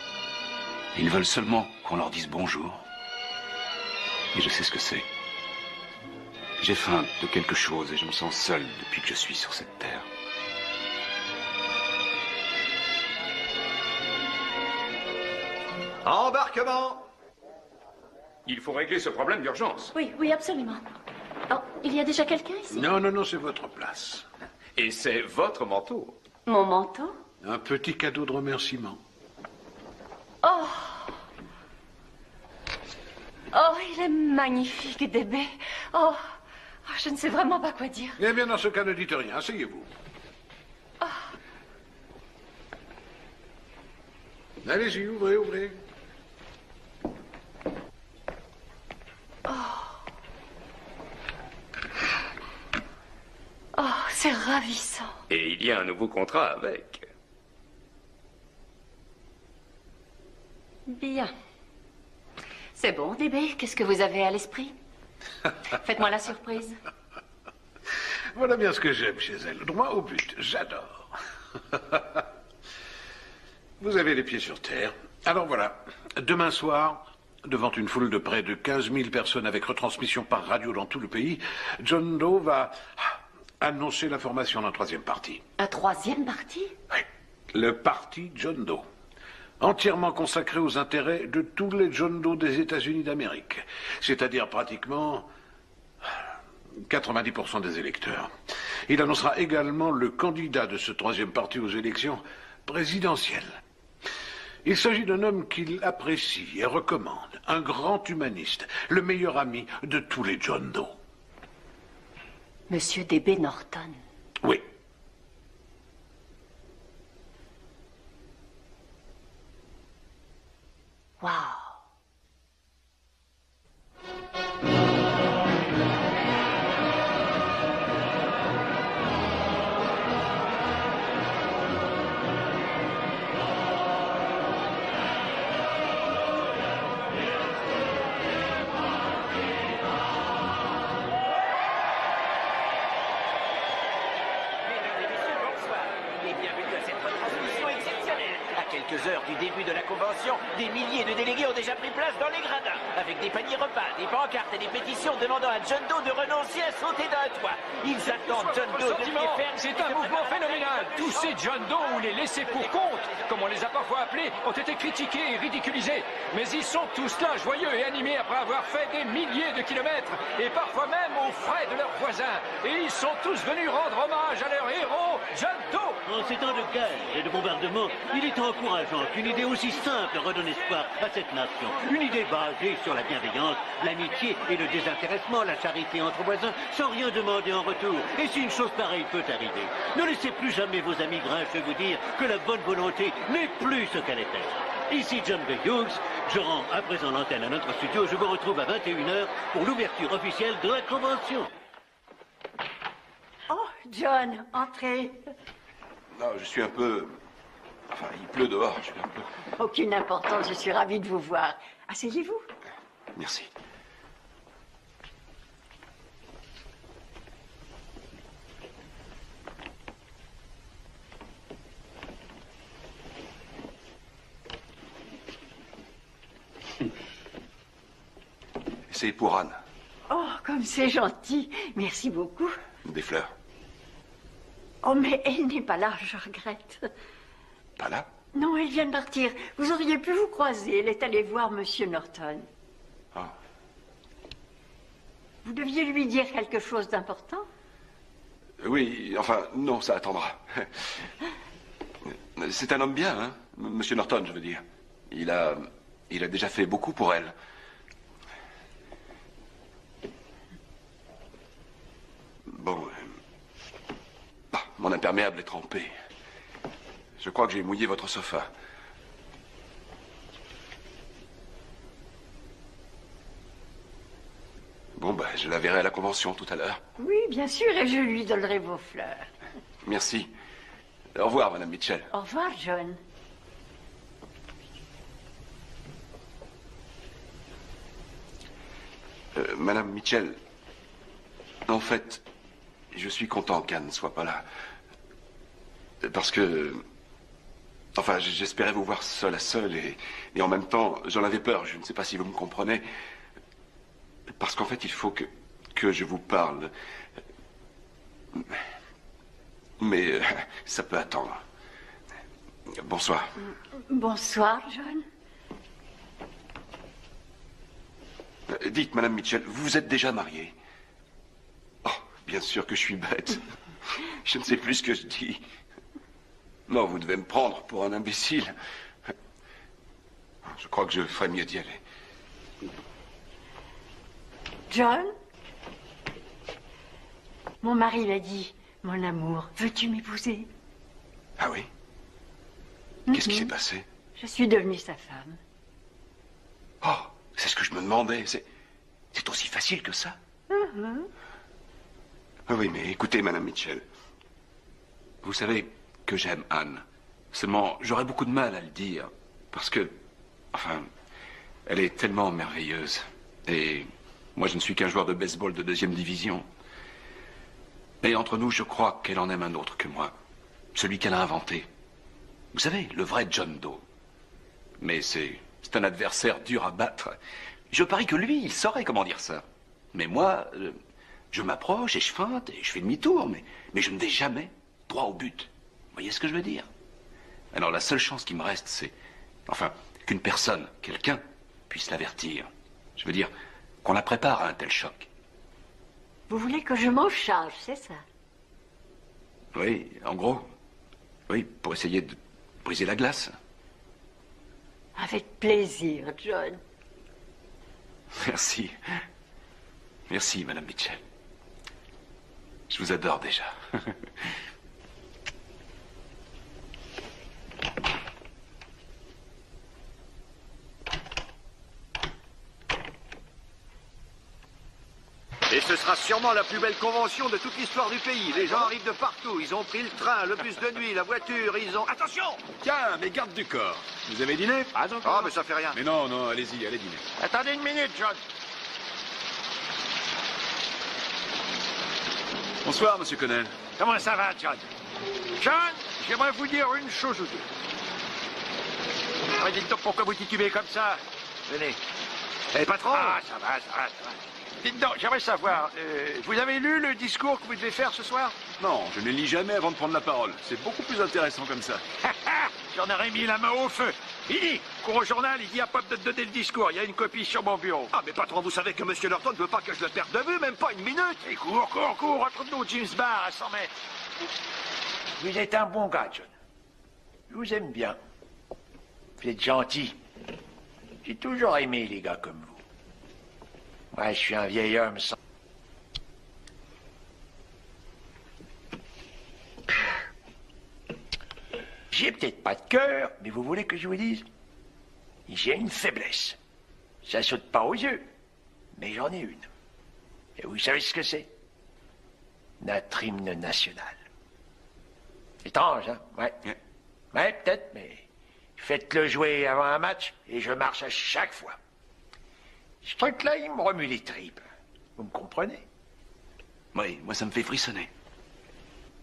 Ils veulent seulement qu'on leur dise bonjour. Et je sais ce que c'est. J'ai faim de quelque chose et je me sens seul depuis que je suis sur cette terre. Embarquement! Il faut régler ce problème d'urgence. Oui, oui, absolument. Oh, il y a déjà quelqu'un ici? Non, non, non, c'est votre place. Et c'est votre manteau. Mon manteau? Un petit cadeau de remerciement. Oh! Oh, il est magnifique, Débé. Oh, je ne sais vraiment pas quoi dire. Eh bien, dans ce cas, ne dites rien. Asseyez-vous. Oh. Allez-y, ouvrez, ouvrez. Oh, c'est ravissant. Et il y a un nouveau contrat avec. Bien. C'est bon, Débé. Qu'est-ce que vous avez à l'esprit? Faites-moi la surprise. Voilà bien ce que j'aime chez elle. Droit au but. J'adore. Vous avez les pieds sur terre. Alors voilà. Demain soir, devant une foule de près de 15 000 personnes avec retransmission par radio dans tout le pays, John Doe va annoncer la formation d'un troisième parti. Un troisième parti? Oui. Le parti John Doe. Entièrement consacré aux intérêts de tous les John Doe des États-Unis d'Amérique. C'est-à-dire pratiquement 90% des électeurs. Il annoncera également le candidat de ce troisième parti aux élections présidentielles. Il s'agit d'un homme qu'il apprécie et recommande, un grand humaniste, le meilleur ami de tous les John Doe. Monsieur D.B. Norton. Oui. Waouh. Quelques heures du début de la convention, des milliers de délégués ont déjà pris place dans les gradins, avec des paniers repas, des pancartes et des pétitions demandant à John Doe de renoncer à sauter d'un toit. Ils attendent John Doe de pied ferme. C'est un mouvement phénoménal. Tous ces John Doe ou les laissés pour compte, comme on les a parfois appelés, ont été critiqués et ridiculisés. Mais ils sont tous là, joyeux et animés après avoir fait des milliers de kilomètres, et parfois même aux frais de leurs voisins. Et ils sont tous venus rendre hommage à leur héros, John Doe. En ces temps de guerre et de bombardement, il est encourageant gens qu'une idée aussi simple redonne espoir à cette nation. Une idée basée sur la bienveillance, l'amitié et le désintéressement, la charité entre voisins, sans rien demander en retour. Et si une chose pareille peut arriver, ne laissez plus jamais vos amis grincheux vous dire que la bonne volonté n'est plus ce qu'elle était. Ici John B. Hughes, je rends à présent l'antenne à notre studio. Je vous retrouve à 21h pour l'ouverture officielle de la convention. Oh, John, entrez. Non, je suis un peu... Enfin, il pleut dehors, je suis un peu... Aucune importance, je suis ravie de vous voir. Asseyez-vous. Merci. C'est pour Anne. Oh, comme c'est gentil. Merci beaucoup. Des fleurs. Oh, mais elle n'est pas là, je regrette. Pas là? Non, elle vient de partir. Vous auriez pu vous croiser. Elle est allée voir Monsieur Norton. Ah. Vous deviez lui dire quelque chose d'important? Oui, enfin, non, ça attendra. C'est un homme bien, hein? Monsieur Norton, je veux dire. Il a déjà fait beaucoup pour elle. Bon. Mon imperméable est trempé. Je crois que j'ai mouillé votre sofa. Bon, ben, je la verrai à la convention tout à l'heure. Oui, bien sûr, et je lui donnerai vos fleurs. Merci. Au revoir, Madame Mitchell. Au revoir, John. Madame Mitchell, en fait, je suis content qu'Anne ne soit pas là. Parce que... Enfin, j'espérais vous voir seul à seul et en même temps, j'en avais peur. Je ne sais pas si vous me comprenez. Parce qu'en fait, il faut que je vous parle. Mais ça peut attendre. Bonsoir. Bonsoir, John. Dites, Madame Mitchell, vous êtes déjà mariée? Oh, bien sûr que je suis bête. Je ne sais plus ce que je dis. Non, vous devez me prendre pour un imbécile. Je crois que je ferais mieux d'y aller. John? Mon mari m'a dit, mon amour, veux-tu m'épouser? Ah oui? Qu'est-ce qui s'est passé? Je suis devenue sa femme. Oh, c'est ce que je me demandais. C'est aussi facile que ça? Ah oui, mais écoutez, Madame Mitchell. Vous savez que j'aime Anne. Seulement, j'aurais beaucoup de mal à le dire. Parce que, enfin, elle est tellement merveilleuse. Et moi, je ne suis qu'un joueur de baseball de 2e division. Et entre nous, je crois qu'elle en aime un autre que moi. Celui qu'elle a inventé. Vous savez, le vrai John Doe. Mais c'est un adversaire dur à battre. Je parie que lui, il saurait comment dire ça. Mais moi, je m'approche et je feinte et je fais demi-tour, mais je ne vais jamais droit au but. Vous voyez ce que je veux dire? Alors la seule chance qui me reste, c'est... Enfin, qu'une personne, quelqu'un, puisse l'avertir. Je veux dire, qu'on la prépare à un tel choc. Vous voulez que je m'en charge, c'est ça? Oui, en gros. Oui, pour essayer de briser la glace. Avec plaisir, John. Merci. Merci, Madame Mitchell. Je vous adore déjà. Et ce sera sûrement la plus belle convention de toute l'histoire du pays. Les gens arrivent de partout. Ils ont pris le train, le bus de nuit, la voiture. Ils ont... Attention! Tiens, mes gardes du corps. Vous avez dîné? Pas encore. Ah, mais ça fait rien. Mais non, non, allez-y, allez dîner. Attendez une minute, John. Bonsoir, Monsieur Connell. Comment ça va, John? John, j'aimerais vous dire une chose ou deux. Mais dites donc, pourquoi vous titubez comme ça? Venez. Eh, patron! Ah, ça va, ça va, ça va. Dites donc, j'aimerais savoir, vous avez lu le discours que vous devez faire ce soir? Non, je ne lis jamais avant de prendre la parole. C'est beaucoup plus intéressant comme ça. J'en aurais mis la main au feu. Il dit, cours au journal, il dit à Pop de te donner le discours. Il y a une copie sur mon bureau. Ah, mais patron, vous savez que Monsieur Norton ne veut pas que je le perde de vue, même pas une minute. Et cours, retrouve-nous James Barr à 100 mètres. Vous êtes un bon gars, John. Je vous aime bien. Vous êtes gentil. J'ai toujours aimé les gars comme vous. Ouais, je suis un vieil homme sans... J'ai peut-être pas de cœur, mais vous voulez que je vous dise? J'ai une faiblesse. Ça saute pas aux yeux, mais j'en ai une. Et vous savez ce que c'est? Notre hymne national. Étrange, hein? Ouais. Ouais, peut-être, mais faites-le jouer avant un match et je marche à chaque fois. Ce truc-là, il me remue les tripes. Vous me comprenez? Oui, moi ça me fait frissonner.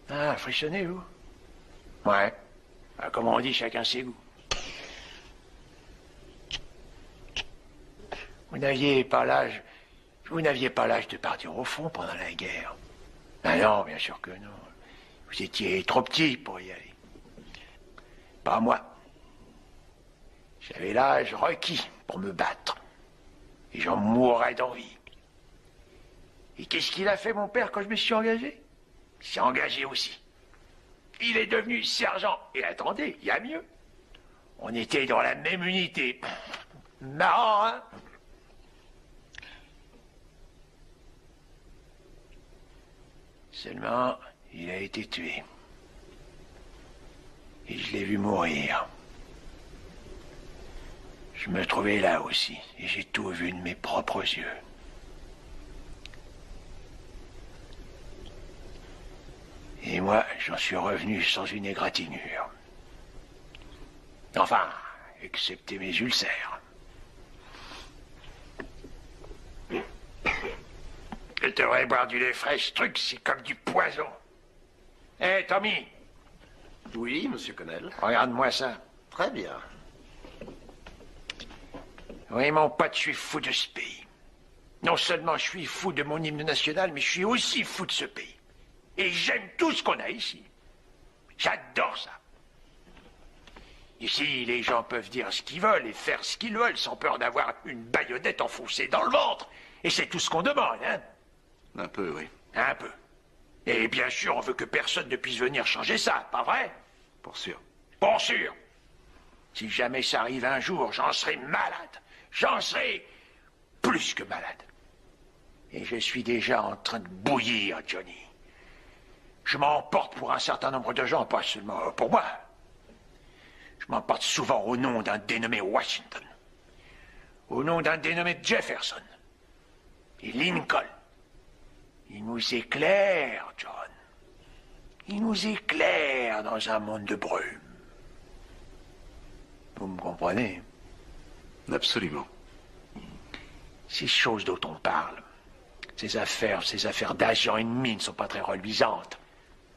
Ah, frissonner, vous? Ouais. Ah, comme on dit, chacun ses goûts. Vous n'aviez pas l'âge de partir au front pendant la guerre. Ah non, bien sûr que non. Vous étiez trop petit pour y aller. Pas moi. J'avais l'âge requis pour me battre. Et j'en mourrais d'envie. Et qu'est-ce qu'il a fait, mon père, quand je me suis engagé? Il s'est engagé aussi. Il est devenu sergent. Et attendez, il y a mieux. On était dans la même unité. Marrant, hein? Seulement, il a été tué. Et je l'ai vu mourir. Je me trouvais là aussi, et j'ai tout vu de mes propres yeux. Et moi, j'en suis revenu sans une égratignure. Enfin, excepté mes ulcères. Je devrais boire du lait frais, ce truc, c'est comme du poison. Hé, Tommy! Oui, monsieur Connell. Regarde-moi ça. Très bien. Oui, mon pote, je suis fou de ce pays. Non seulement je suis fou de mon hymne national, mais je suis aussi fou de ce pays. Et j'aime tout ce qu'on a ici. J'adore ça. Ici, les gens peuvent dire ce qu'ils veulent et faire ce qu'ils veulent sans peur d'avoir une baïonnette enfoncée dans le ventre. Et c'est tout ce qu'on demande, hein? Un peu, oui. Un peu. Et bien sûr, on veut que personne ne puisse venir changer ça, pas vrai? Pour sûr. Pour sûr. Si jamais ça arrive un jour, j'en serai malade. J'en serai plus que malade. Et je suis déjà en train de bouillir, Johnny. Je m'emporte pour un certain nombre de gens, pas seulement pour moi. Je m'emporte souvent au nom d'un dénommé Washington. Au nom d'un dénommé Jefferson. Et Lincoln. Il nous éclaire, John. Il nous éclaire dans un monde de brume. Vous me comprenez? Absolument. Ces choses dont on parle, ces affaires d'agents ennemis ne sont pas très reluisantes.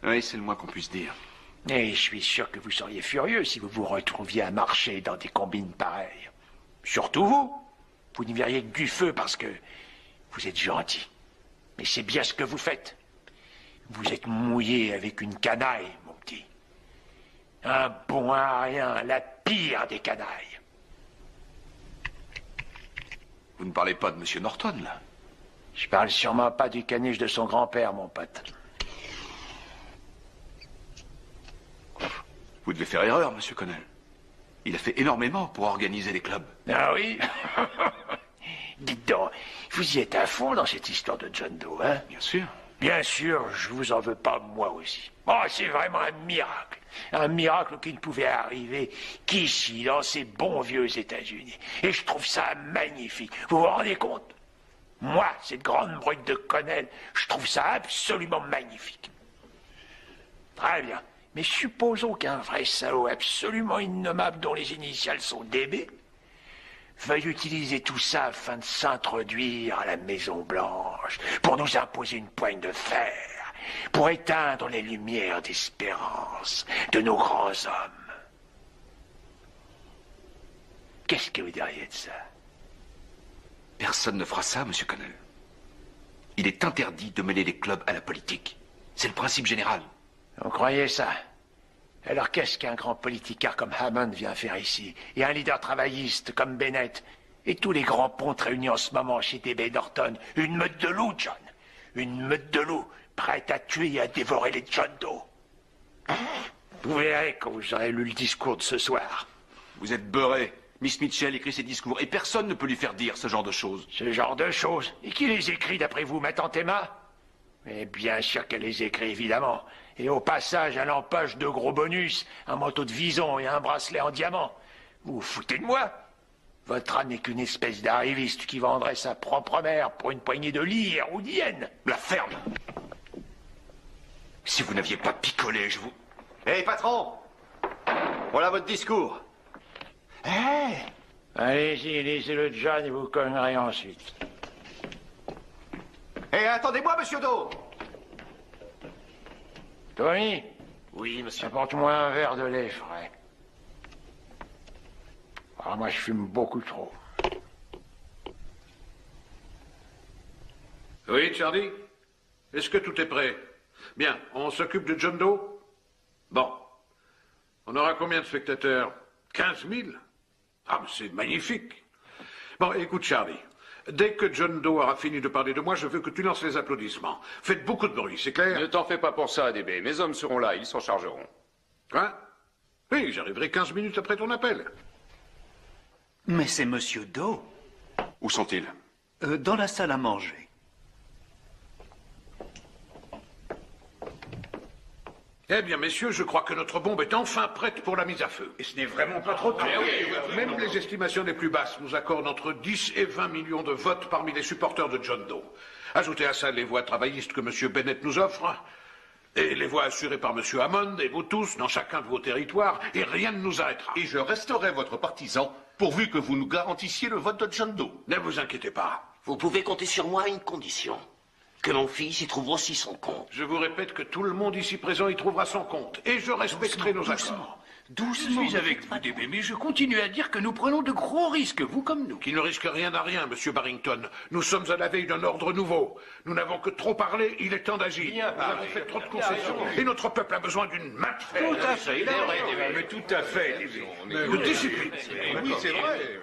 Oui, c'est le moins qu'on puisse dire. Et je suis sûr que vous seriez furieux si vous vous retrouviez à marcher dans des combines pareilles. Surtout vous. Vous n'y verriez que du feu parce que vous êtes gentil. Mais c'est bien ce que vous faites. Vous êtes mouillé avec une canaille, mon petit. Un bon à rien, la pire des canailles. Vous ne parlez pas de M. Norton, là? Je parle sûrement pas du caniche de son grand-père, mon pote. Vous devez faire erreur, M. Connell. Il a fait énormément pour organiser les clubs. Ah oui? Dites donc, vous y êtes à fond dans cette histoire de John Doe, hein? Bien sûr. Bien sûr, je vous en veux pas, moi aussi. Oh, c'est vraiment un miracle. Un miracle qui ne pouvait arriver qu'ici, dans ces bons vieux États-Unis. Et je trouve ça magnifique. Vous vous rendez compte? Moi, cette grande brute de Connell, je trouve ça absolument magnifique. Très bien. Mais supposons qu'un vrai salaud absolument innommable dont les initiales sont DB veuille utiliser tout ça afin de s'introduire à la Maison-Blanche, pour nous imposer une poigne de fer, pour éteindre les lumières d'espérance de nos grands hommes. Qu'est-ce que vous diriez de ça? Personne ne fera ça, M. Connell. Il est interdit de mêler les clubs à la politique. C'est le principe général. Vous croyez ça? Alors qu'est-ce qu'un grand politicard comme Hammond vient faire ici? Et un leader travailliste comme Bennett? Et tous les grands pontes réunis en ce moment chez DB Norton? Une meute de loups, John. Une meute de loups, prête à tuer et à dévorer les John Doe. Vous verrez quand vous aurez lu le discours de ce soir. Vous êtes beurré. Miss Mitchell écrit ses discours et personne ne peut lui faire dire ce genre de choses. Ce genre de choses? Et qui les écrit d'après vous, ma tante Emma? Mais bien sûr qu'elle les écrit, évidemment. Et au passage, elle empoche de gros bonus, un manteau de vison et un bracelet en diamant. Vous vous foutez de moi? Votre âne n'est qu'une espèce d'arriviste qui vendrait sa propre mère pour une poignée de lyres ou d'hyènes. La ferme. Si vous n'aviez pas picolé, je vous... Hé, patron! Voilà votre discours. Hé! Allez-y, lisez-le John et vous cognerez ensuite. Hé, attendez-moi, monsieur Do! Tony? Oui, monsieur. Apporte-moi un verre de lait frais. Ah, moi, je fume beaucoup trop. Oui, Charlie? Est-ce que tout est prêt? Bien, on s'occupe de John Doe? Bon. On aura combien de spectateurs? 15 000? Ah, mais c'est magnifique. Bon, écoute, Charlie. Dès que John Doe aura fini de parler de moi, je veux que tu lances les applaudissements. Faites beaucoup de bruit, c'est clair? Ne t'en fais pas pour ça, ADB. Mes hommes seront là, ils s'en chargeront. Quoi? Oui, j'arriverai 15 minutes après ton appel. Mais c'est Monsieur Doe. Où sont-ils? Dans la salle à manger. Eh bien, messieurs, je crois que notre bombe est enfin prête pour la mise à feu. Et ce n'est vraiment pas trop tard. Même les estimations les plus basses nous accordent entre 10 et 20 millions de votes parmi les supporters de John Doe. Ajoutez à ça les voix travaillistes que M. Bennett nous offre, et les voix assurées par M. Hammond, et vous tous, dans chacun de vos territoires, et rien ne nous arrêtera. Et je resterai votre partisan, pourvu que vous nous garantissiez le vote de John Doe. Ne vous inquiétez pas. Vous pouvez compter sur moi à une condition. Que mon fils y trouve aussi son compte. Je vous répète que tout le monde ici présent y trouvera son compte. Et je respecterai nos accords. Doucement. Je suis avec vous, DB, mais je continue à dire que nous prenons de gros risques, vous comme nous. Qui ne risque rien à rien, Monsieur Barrington. Nous sommes à la veille d'un ordre nouveau. Nous n'avons que trop parlé, il est temps d'agir. Nous avons fait trop de concessions. Et notre peuple a besoin d'une main de fer. Tout à fait, il est vrai, mais tout à fait. De discipline. Oui, c'est vrai.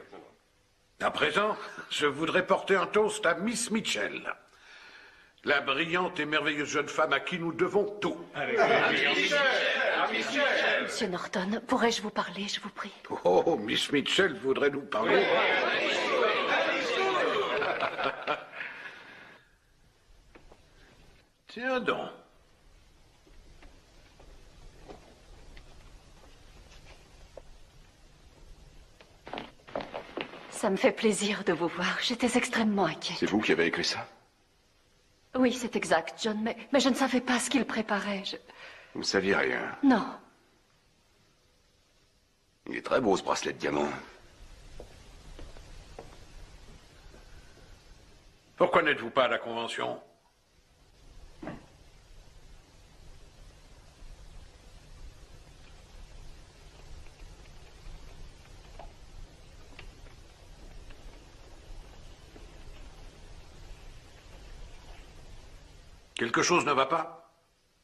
À présent, je voudrais porter un toast à Miss Mitchell. La brillante et merveilleuse jeune femme à qui nous devons tout. Monsieur Norton, pourrais-je vous parler, je vous prie? Oh, Miss Mitchell voudrait nous parler. Tiens donc. Ça me fait plaisir de vous voir. J'étais extrêmement inquiète. C'est vous qui avez écrit ça? Oui, c'est exact, John, mais je ne savais pas ce qu'il préparait. Vous ne saviez rien. Non. Il est très beau, ce bracelet de diamant. Pourquoi n'êtes-vous pas à la convention? Quelque chose ne va pas?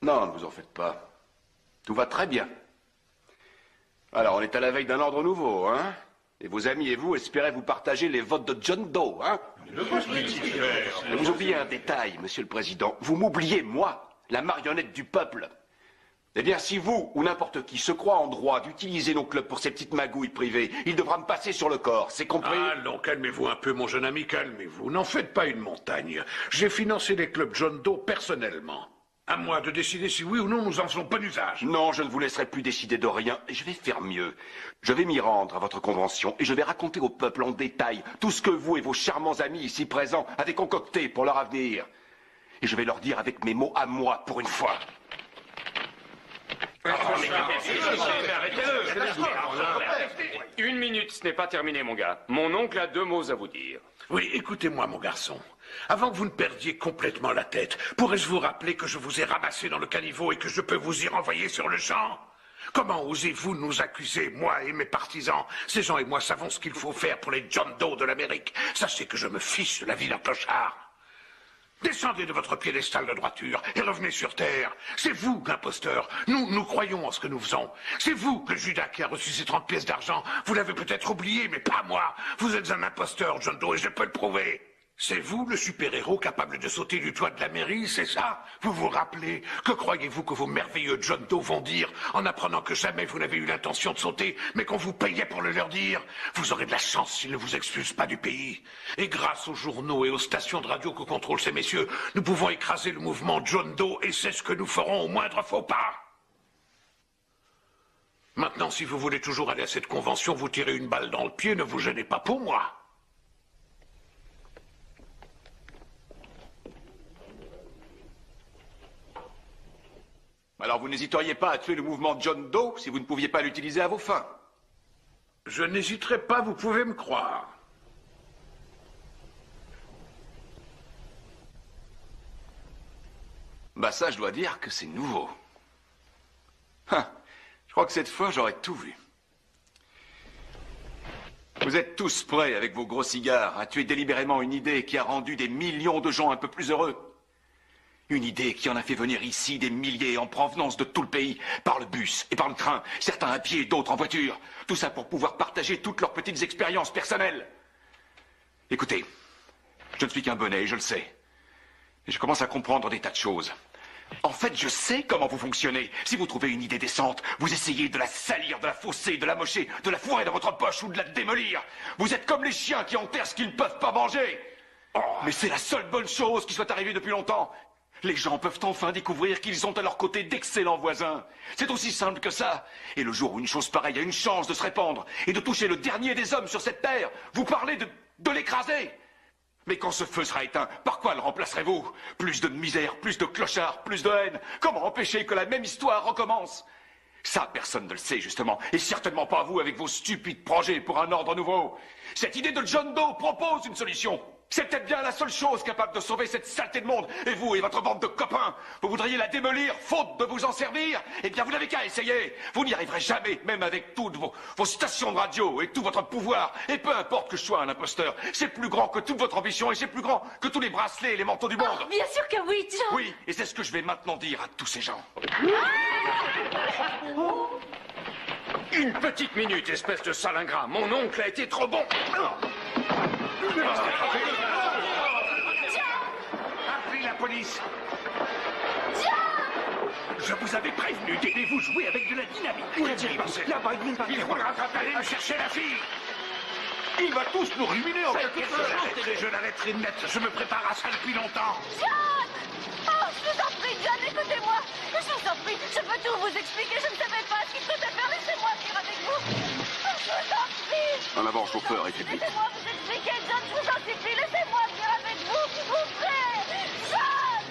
Non, ne vous en faites pas. Tout va très bien. Alors, on est à la veille d'un ordre nouveau, hein? Et vos amis et vous espérez vous partager les votes de John Doe, hein? Mais vous oubliez un détail, Monsieur le Président. Vous m'oubliez, moi, la marionnette du peuple. Eh bien, si vous, ou n'importe qui, se croit en droit d'utiliser nos clubs pour ces petites magouilles privées, il devra me passer sur le corps, c'est compris? Allons, calmez-vous un peu, mon jeune ami, calmez-vous. N'en faites pas une montagne. J'ai financé les clubs John Doe personnellement. À moi de décider si oui ou non nous en faisons bon usage. Non, je ne vous laisserai plus décider de rien, et je vais faire mieux. Je vais m'y rendre à votre convention, et je vais raconter au peuple en détail tout ce que vous et vos charmants amis ici présents avez concocté pour leur avenir. Et je vais leur dire avec mes mots à moi, pour une fois. Une minute, ce n'est pas terminé, mon gars. Mon oncle a 2 mots à vous dire. Oui, écoutez-moi, mon garçon. Avant que vous ne perdiez complètement la tête, pourrais-je vous rappeler que je vous ai ramassé dans le caniveau et que je peux vous y renvoyer sur le champ? Comment osez-vous nous accuser, moi et mes partisans? Ces gens et moi savons ce qu'il faut faire pour les John Doe de l'Amérique. Sachez que je me fiche de la vie d'un clochard. Descendez de votre piédestal de droiture et revenez sur terre. C'est vous, l'imposteur. Nous croyons en ce que nous faisons. C'est vous, le Judas qui a reçu ces 30 pièces d'argent. Vous l'avez peut-être oublié, mais pas moi. Vous êtes un imposteur, John Doe, et je peux le prouver. C'est vous le super-héros capable de sauter du toit de la mairie, c'est ça? Vous vous rappelez? Que croyez-vous que vos merveilleux John Doe vont dire en apprenant que jamais vous n'avez eu l'intention de sauter, mais qu'on vous payait pour le leur dire? Vous aurez de la chance s'ils ne vous expulsent pas du pays. Et grâce aux journaux et aux stations de radio que contrôlent ces messieurs, nous pouvons écraser le mouvement John Doe et c'est ce que nous ferons au moindre faux pas. Maintenant, si vous voulez toujours aller à cette convention, vous tirez une balle dans le pied, ne vous gênez pas pour moi. Alors vous n'hésiteriez pas à tuer le mouvement John Doe si vous ne pouviez pas l'utiliser à vos fins? Je n'hésiterai pas, vous pouvez me croire. Bah ça, je dois dire que c'est nouveau. Je crois que cette fois, j'aurais tout vu. Vous êtes tous prêts, avec vos gros cigares, à tuer délibérément une idée qui a rendu des millions de gens un peu plus heureux. Une idée qui en a fait venir ici des milliers en provenance de tout le pays, par le bus et par le train, certains à pied, d'autres en voiture. Tout ça pour pouvoir partager toutes leurs petites expériences personnelles. Écoutez, je ne suis qu'un bonnet, je le sais. Et je commence à comprendre des tas de choses. En fait, je sais comment vous fonctionnez. Si vous trouvez une idée décente, vous essayez de la salir, de la fausser, de la mocher, de la fourrer dans votre poche ou de la démolir. Vous êtes comme les chiens qui enterrent ce qu'ils ne peuvent pas manger. Mais c'est la seule bonne chose qui soit arrivée depuis longtemps. Les gens peuvent enfin découvrir qu'ils ont à leur côté d'excellents voisins. C'est aussi simple que ça. Et le jour où une chose pareille a une chance de se répandre et de toucher le dernier des hommes sur cette terre, vous parlez de l'écraser. Mais quand ce feu sera éteint, par quoi le remplacerez-vous? Plus de misère, plus de clochards, plus de haine. Comment empêcher que la même histoire recommence? Ça, personne ne le sait, justement. Et certainement pas vous avec vos stupides projets pour un ordre nouveau. Cette idée de John Doe propose une solution. C'est peut-être bien la seule chose capable de sauver cette saleté de monde. Et vous et votre bande de copains, vous voudriez la démolir, faute de vous en servir? Eh bien, vous n'avez qu'à essayer. Vous n'y arriverez jamais, même avec toutes vos stations de radio et tout votre pouvoir. Et peu importe que je sois un imposteur, c'est plus grand que toute votre ambition et c'est plus grand que tous les bracelets et les manteaux du monde. Oh, bien sûr que oui, John. Oui, et c'est ce que je vais maintenant dire à tous ces gens. Une petite minute, espèce de sale ingrat. Mon oncle a été trop bon. Appelez la police. Je vous avais prévenu d'aidez-vous jouer avec de la dynamite. Où a-t-il passé? Là-bas, il vient de partir. Il faudra allez me chercher la fille. Il va tous nous ruminer en quelque sorte. Je l'arrêterai net. Je me prépare à ça depuis longtemps. John! Oh, je vous en prie, John, écoutez-moi. Je vous en prie, je peux tout vous expliquer. Je ne savais pas ce qu'il faisait faire. Laissez-moi venir avec vous. Oh, je vous en prie. En avant, chauffeur, et faites vite. Laissez-moi vous expliquer, John, je vous en supplie. Laissez-moi venir avec vous, s'il vous plaît. John!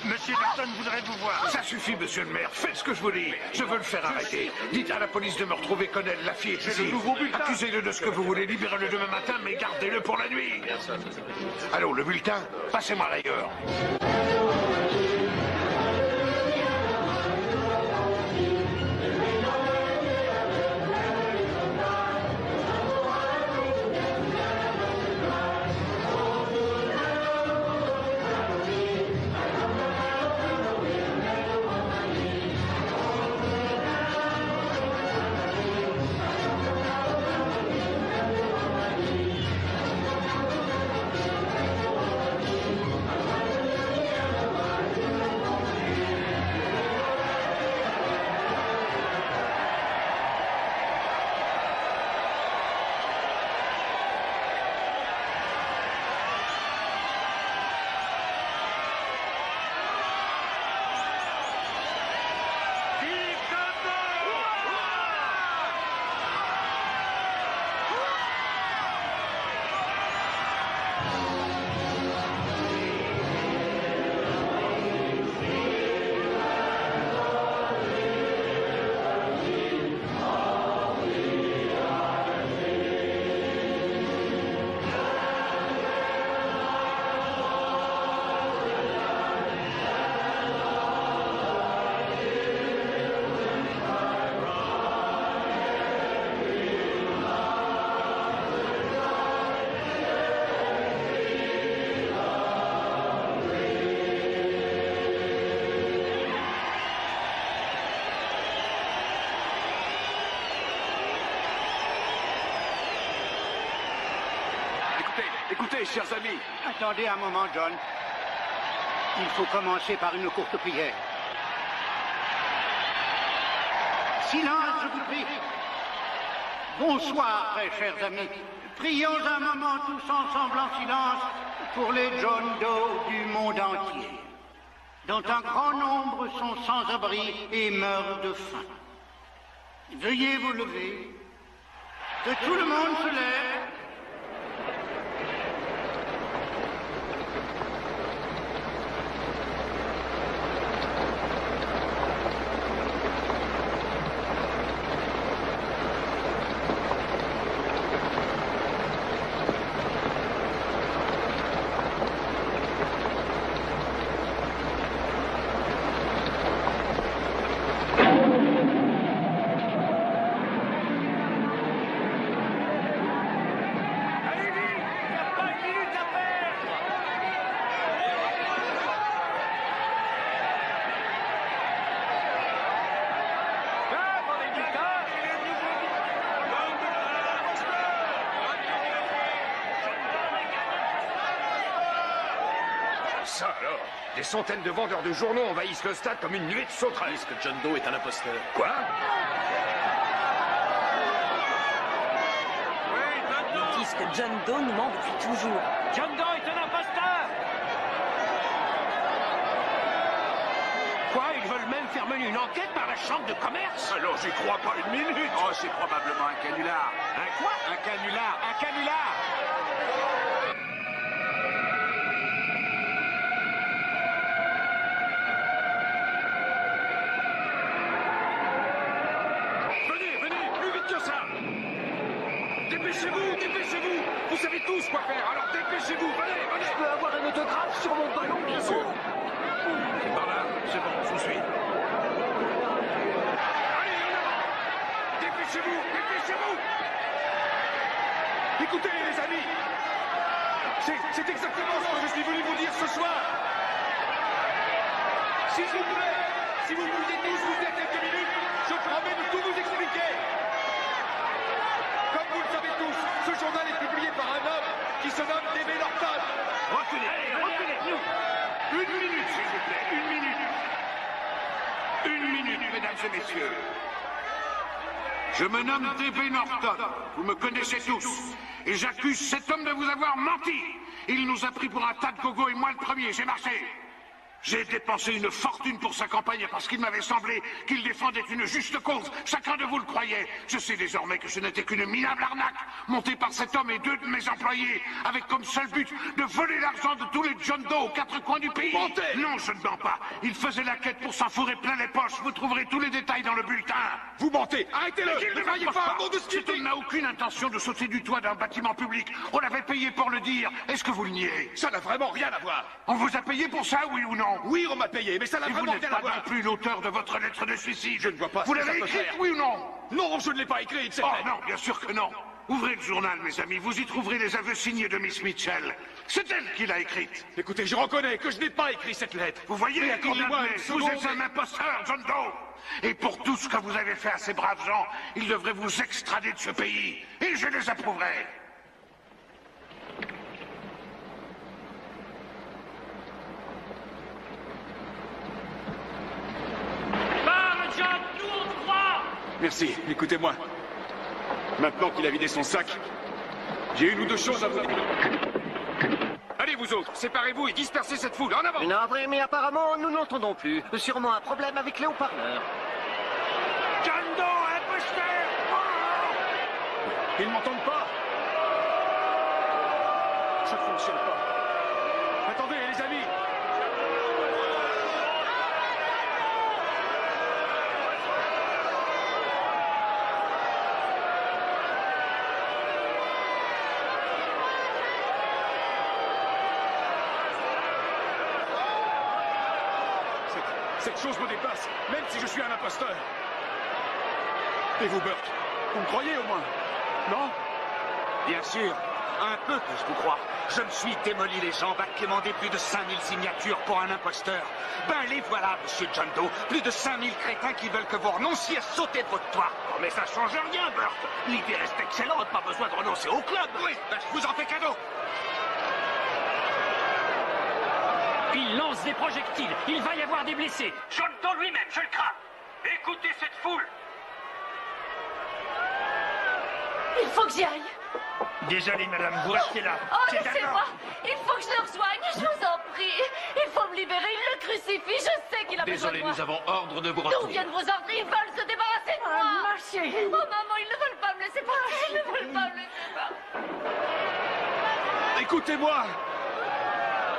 Monsieur Barton voudrait vous voir. Ça suffit, monsieur le maire. Faites ce que je vous dis. Je veux le faire arrêter. Dites à la police de me retrouver Connell. La fille est ici. Accusez-le de ce que vous voulez. Libérez-le demain matin, mais gardez-le pour la nuit. Allô, le bulletin? Passez-moi l'ailleurs. Allez, chers amis. Attendez un moment, John. Il faut commencer par une courte prière. Silence, je vous prie. Bonsoir, très chers amis. Prions un moment tous ensemble en silence pour les John Doe du monde entier, dont un grand nombre sont sans abri et meurent de faim. Veuillez vous lever. Que tout le monde se lève. Ça alors, des centaines de vendeurs de journaux envahissent le stade comme une nuée de sauterelles. Est-ce que John Doe est un imposteur? Quoi? Ils disent que John Doe nous ment depuis toujours. John Doe est un imposteur! Quoi? Ils veulent même faire mener une enquête par la chambre de commerce? Alors j'y crois pas une minute. Oh, c'est probablement un canular. Un quoi? Un canular, un canular! Dépêchez-vous, dépêchez-vous. Vous savez tous quoi faire, alors dépêchez-vous. Venez, venez. Je peux avoir un autographe sur mon ballon, bien sûr. C'est par là, c'est bon, je vous suis. Allez, en avant. Dépêchez-vous, dépêchez-vous. Écoutez, les amis. C'est exactement ce que je suis venu vous dire ce soir. S'il vous plaît, si vous pouviez tous vous taire quelques minutes, je promets de tout vous expliquer. Comme vous le savez tous, ce journal est publié par un homme qui se nomme D.B. Norton. Reculez, reculez. Une minute, s'il vous plaît, une minute. Une minute, mesdames et messieurs. Je me nomme D.B. Norton. Vous me connaissez tous. Et j'accuse cet homme de vous avoir menti. Il nous a pris pour un tas de gogo et moi le premier, j'ai marché. J'ai dépensé une fortune pour sa campagne parce qu'il m'avait semblé qu'il défendait une juste cause. Chacun de vous le croyait. Je sais désormais que ce n'était qu'une minable arnaque montée par cet homme et deux de mes employés avec comme seul but de voler l'argent de tous les John Doe aux quatre coins du pays. Mentez! Non, je ne mens pas. Il faisait la quête pour s'en fourrer plein les poches. Vous trouverez tous les détails dans le bulletin. Vous mentez! Arrêtez-le! Ne croyez pas un mot de ce qu'il Cet homme dit! n'a aucune intention de sauter du toit d'un bâtiment public. On l'avait payé pour le dire. Est-ce que vous le niez? Ça n'a vraiment rien à voir. On vous a payé pour ça, oui ou non? Oui, on m'a payé, mais ça n'a Et vous vraiment n'êtes rien à pas voir. non plus l'auteur de votre lettre de suicide. Je ne vois pas Vous ce que ça l'avez peut écrite, faire. oui ou non? Non, je ne l'ai pas écrite, c'est Oh vrai. non, bien sûr que non. Ouvrez le journal, mes amis. Vous y trouverez les aveux signés de Miss Mitchell. C'est elle qui l'a écrite. Écoutez, je reconnais que je n'ai pas écrit cette lettre. Vous voyez, Mais il accordez-moi l'admet. une Vous seconde êtes un imposteur, John Doe. Et pour tout ce que vous avez fait à ces braves gens, ils devraient vous extrader de ce pays. Et je les approuverai. Parle, John, nous on te croit! Merci, écoutez-moi. Maintenant qu'il a vidé son sac, j'ai une ou deux choses à vous dire. Allez, vous autres, séparez-vous et dispersez cette foule, en avant! Navré, mais apparemment, nous n'entendons plus. Sûrement un problème avec les haut-parleurs. John Doe, imposteur! Ils ne m'entendent pas! Ça ne fonctionne pas. Attendez, les amis! Cette chose me dépasse, même si je suis un imposteur. Et vous, Burt, vous me croyez au moins? Non? Bien sûr, un peu que je vous crois. Je me suis démoli les jambes à quémander plus de 5000 signatures pour un imposteur. Ben les voilà, monsieur John Doe. Plus de 5000 crétins qui veulent que vous renonciez à sauter de votre toit. Oh, mais ça change rien, Burt. L'idée reste excellente, pas besoin de renoncer au club. Oui, ben je vous en fais cadeau. Il lance des projectiles. Il va y avoir des blessés. John Doe lui-même, je le crains. Écoutez cette foule. Il faut que j'y aille. Désolé, madame, vous restez là. Oh, C'est laissez-moi. un Il faut que je le rejoigne, je vous en prie. Il faut me libérer, il le crucifie, je sais qu'il a besoin de Désolé, moi. nous avons ordre de vous D'où retrouver. viennent vos ordres? Ils veulent se débarrasser de moi. ma chérie. Oh maman, ils ne veulent pas me laisser partir. Ils ne veulent pas me laisser partir. Écoutez-moi.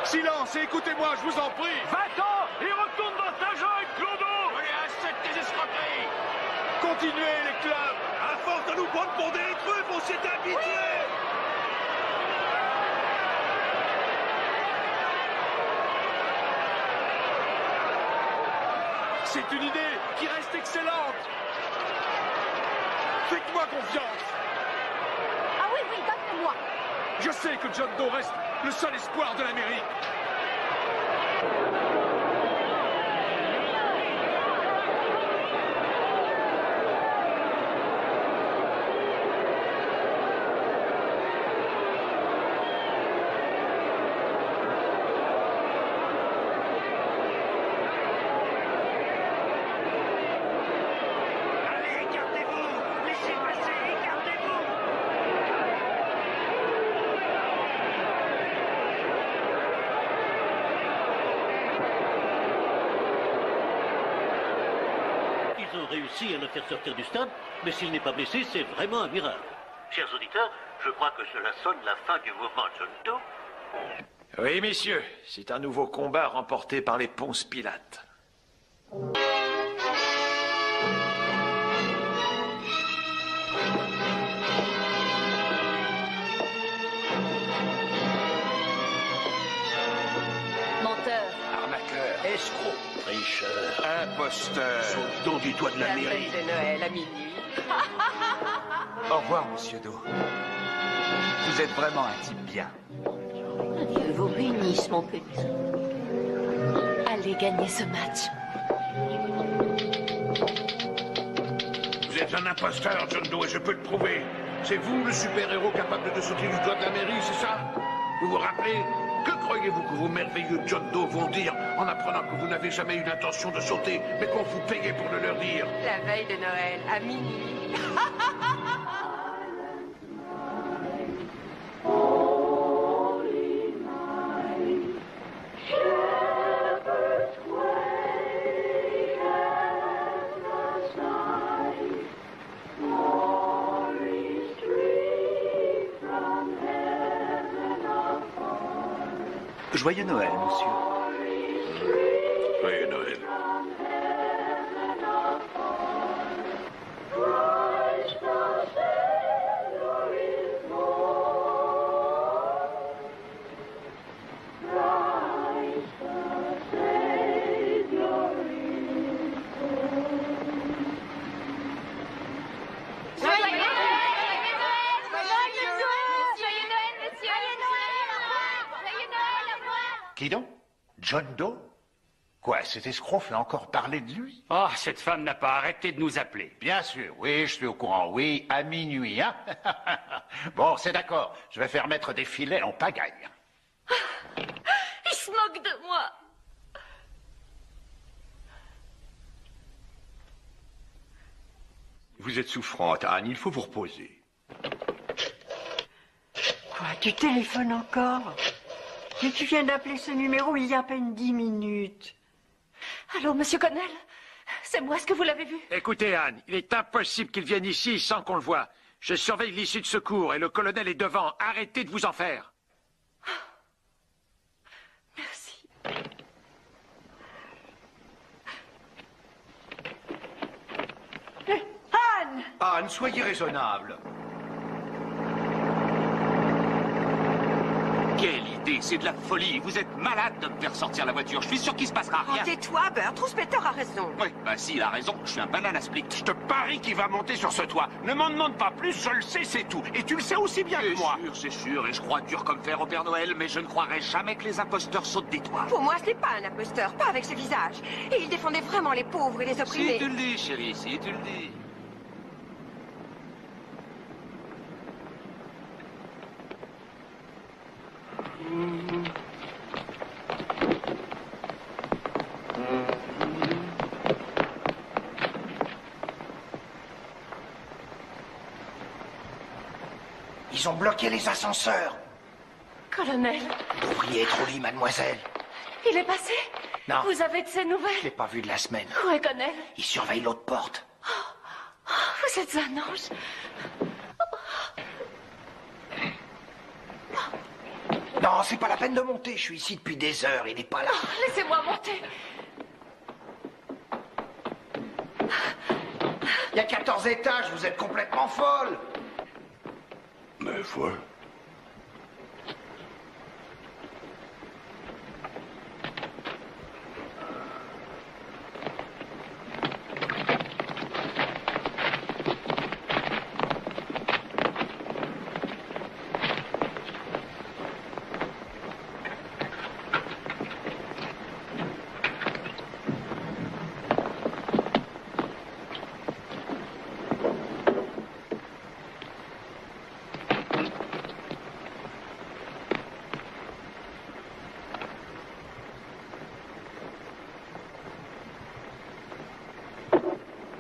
Silence et écoutez-moi, je vous en prie. Va-t'en et retourne dans ta jungle, Clodo. Allez, achète tes escroqueries. Continuez, les clubs. À force de nous prendre pour des trucs, on s'est habitués. C'est une idée qui reste excellente. Faites-moi confiance. Ah oui, oui, donne-le-moi. Je sais que John Doe reste le seul espoir de l'Amérique. Allez, écartez-vous. Laissez passer, écartez-vous. Ils ont réussi à le faire sortir du stade, mais s'il n'est pas blessé, c'est vraiment un miracle. Chers auditeurs, je crois que cela sonne la fin du mouvement John Doe. Oui, messieurs, c'est un nouveau combat remporté par les Ponce Pilates. Menteur. Arnaqueur. Escroc. Tricheur. Imposteur. Saute-donc du toit de la mairie. de Noël à minuit. Au revoir, monsieur Do. Vous êtes vraiment un type bien. Dieu vous bénisse, mon petit. Allez gagner ce match. Vous êtes un imposteur, John Doe, et je peux le prouver. C'est vous le super-héros capable de sauter du toit de la mairie, c'est ça? Vous vous rappelez? Que croyez-vous que vos merveilleux John Doe vont dire en apprenant que vous n'avez jamais eu l'intention de sauter, mais qu'on vous payait pour le leur dire? La veille de Noël à minuit. Joyeux Noël, monsieur. Joyeux Noël. Qui donc? John Doe? Quoi, cet escroc fait encore parler de lui? Oh, cette femme n'a pas arrêté de nous appeler. Bien sûr, oui, je suis au courant, oui, à minuit, hein. Bon, c'est d'accord, je vais faire mettre des filets en pagaille. Il se moque de moi. Vous êtes souffrante, Anne, il faut vous reposer. Quoi, tu téléphones encore? Mais tu viens d'appeler ce numéro il y a à peine 10 minutes. Allô, monsieur Connell? C'est moi, est-ce que vous l'avez vu? Écoutez, Anne, il est impossible qu'il vienne ici sans qu'on le voie. Je surveille l'issue de secours et le colonel est devant. Arrêtez de vous en faire. Merci. Anne! Anne, soyez raisonnable. Quelle idée, c'est de la folie. Vous êtes malade de me faire sortir la voiture. Je suis sûr qu'il se passera rien. Oh, tais-toi, Bert. Rouspeter a raison. Oui, bah si, il a raison. Je suis un banana split. Je te parie qu'il va monter sur ce toit. Ne m'en demande pas plus, je le sais, c'est tout. Et tu le sais aussi bien que moi. C'est sûr, et je crois dur comme fer au Père Noël, mais je ne croirais jamais que les imposteurs sautent des toits. Pour moi, ce n'est pas un imposteur, pas avec ce visage. Et il défendait vraiment les pauvres et les opprimés. Si tu le dis, chérie, si tu le dis. Ils ont bloqué les ascenseurs. Colonel, L'ouvrier est trop lit, mademoiselle. il est passé? Non. Vous avez de ses nouvelles? Je l'ai pas vu de la semaine. Où est Colonel? Il surveille l'autre porte. Vous êtes un ange. Non, c'est pas la peine de monter. Je suis ici depuis des heures. Il n'est pas là. Laissez-moi monter. Il y a 14 étages. Vous êtes complètement folle. Mais folle.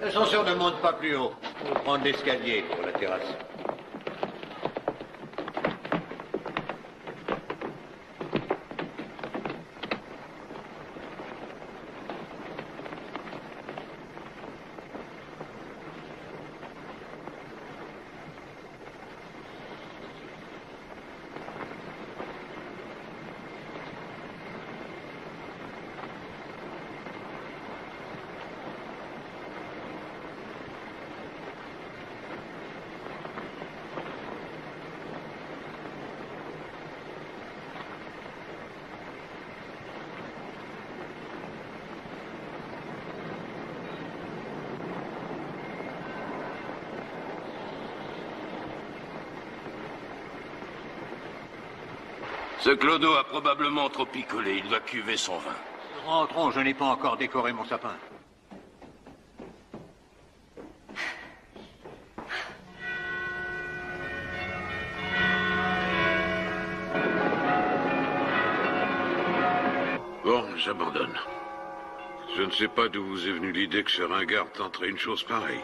L'ascenseur ne monte pas plus haut. Il faut prendre l'escalier pour la terrasse. Ce clodo a probablement trop picolé. Il doit cuver son vin. Rentrons, je n'ai pas encore décoré mon sapin. Bon, j'abandonne. Je ne sais pas d'où vous est venue l'idée que ce ringard tenterait une chose pareille.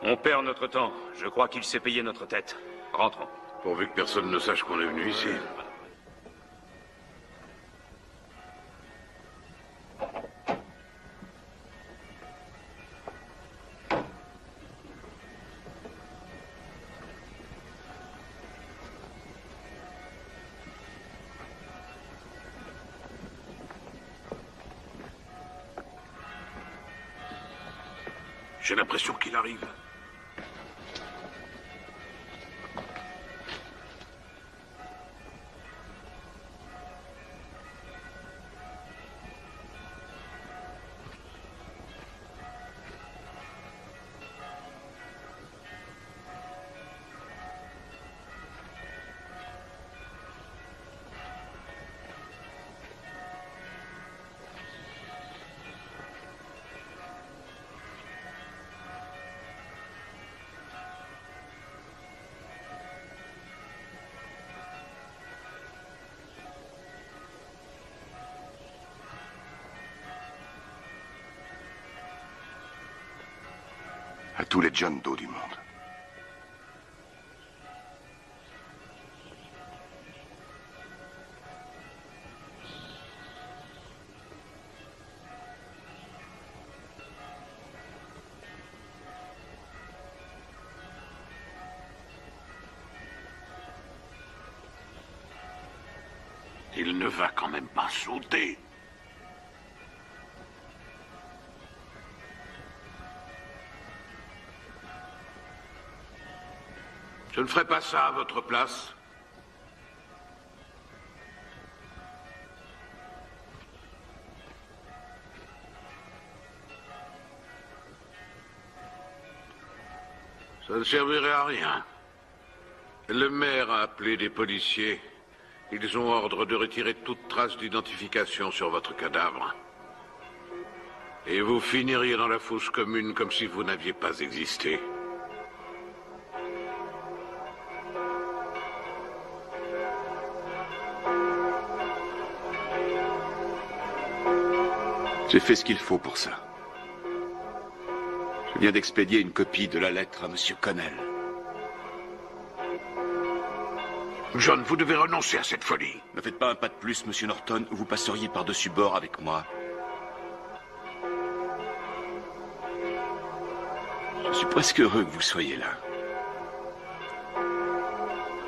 On perd notre temps. Je crois qu'il s'est payé notre tête. Rentrons. Pourvu que personne ne sache qu'on est venu ici. J'ai l'impression qu'il arrive. À tous les John Doe du monde. Il ne va quand même pas sauter. Je ne ferai pas ça à votre place. Ça ne servirait à rien. Le maire a appelé des policiers. Ils ont ordre de retirer toute trace d'identification sur votre cadavre. Et vous finiriez dans la fosse commune comme si vous n'aviez pas existé. J'ai fait ce qu'il faut pour ça. Je viens d'expédier une copie de la lettre à Monsieur Connell. John, vous devez renoncer à cette folie. Ne faites pas un pas de plus, monsieur Norton, ou vous passeriez par-dessus bord avec moi. Je suis presque heureux que vous soyez là.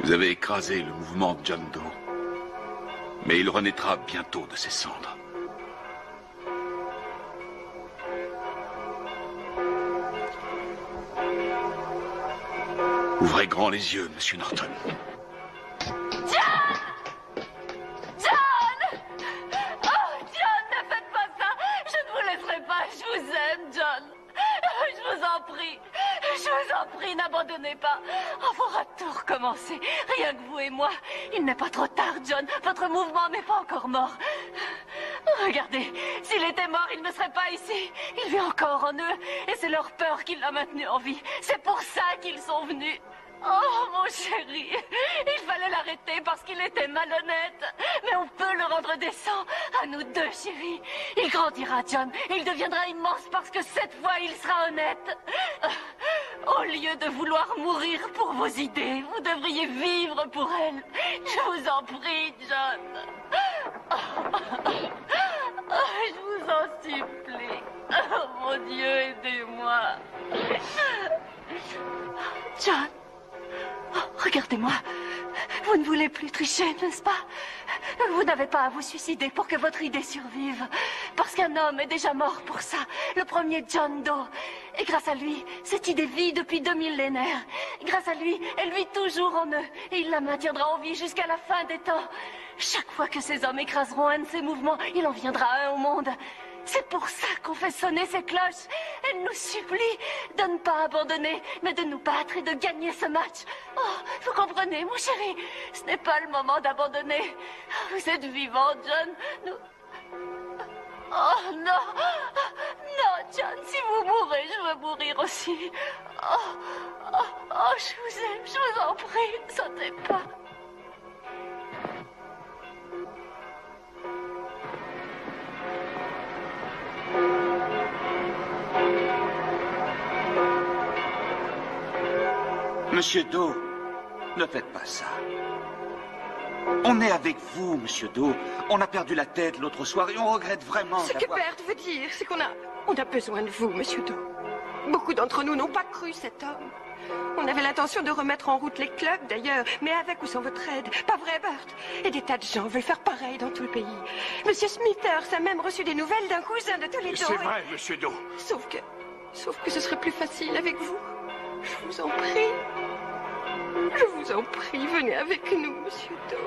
Vous avez écrasé le mouvement de John Doe. Mais il renaîtra bientôt de ses cendres. Ouvrez grand les yeux, monsieur Norton. John! John! Oh, John, ne faites pas ça! Je ne vous laisserai pas, je vous aime, John! Je vous en prie, n'abandonnez pas. On pourra tout recommencer, rien que vous et moi. Il n'est pas trop tard, John. Votre mouvement n'est pas encore mort. Regardez, s'il était mort, il ne serait pas ici. Il vit encore en eux, et c'est leur peur qui l'a maintenu en vie. C'est pour ça qu'ils sont venus. Oh, mon chéri, il fallait l'arrêter parce qu'il était malhonnête. Mais on peut le rendre décent. À nous deux, chérie. Il grandira, John. Il deviendra immense parce que cette fois, il sera honnête. Au lieu de vouloir mourir pour vos idées, vous devriez vivre pour elles. Je vous en prie, John. Je vous en supplie. Oh, mon Dieu, aidez-moi. John. Oh, regardez-moi. Vous ne voulez plus tricher, n'est-ce pas? Vous n'avez pas à vous suicider pour que votre idée survive. Parce qu'un homme est déjà mort pour ça. Le premier John Doe. Et grâce à lui, cette idée vit depuis 2 millénaires. Grâce à lui, elle vit toujours en eux. Et il la maintiendra en vie jusqu'à la fin des temps. Chaque fois que ces hommes écraseront un de ces mouvements, il en viendra un au monde. C'est pour ça qu'on fait sonner ces cloches. Elle nous supplie de ne pas abandonner, mais de nous battre et de gagner ce match. Oh, vous comprenez, mon chéri, ce n'est pas le moment d'abandonner. Vous êtes vivant, John. Nous... Oh, non. Non, John, si vous mourrez, je veux mourir aussi. Oh, je vous aime, je vous en prie, ne sautez pas. Monsieur Doe, ne faites pas ça. On est avec vous, Monsieur Doe. On a perdu la tête l'autre soir et on regrette vraiment Ce que Bert veut dire, c'est qu'on a besoin de vous, Monsieur Doe. Beaucoup d'entre nous n'ont pas cru cet homme. On avait l'intention de remettre en route les clubs, d'ailleurs, mais avec ou sans votre aide. Pas vrai, Bert? Et des tas de gens veulent faire pareil dans tout le pays. Monsieur Smithers a même reçu des nouvelles d'un cousin de Toledo. C'est vrai, Monsieur Doe. Sauf que ce serait plus facile avec vous. Je vous en prie. Je vous en prie, venez avec nous, Monsieur Doe.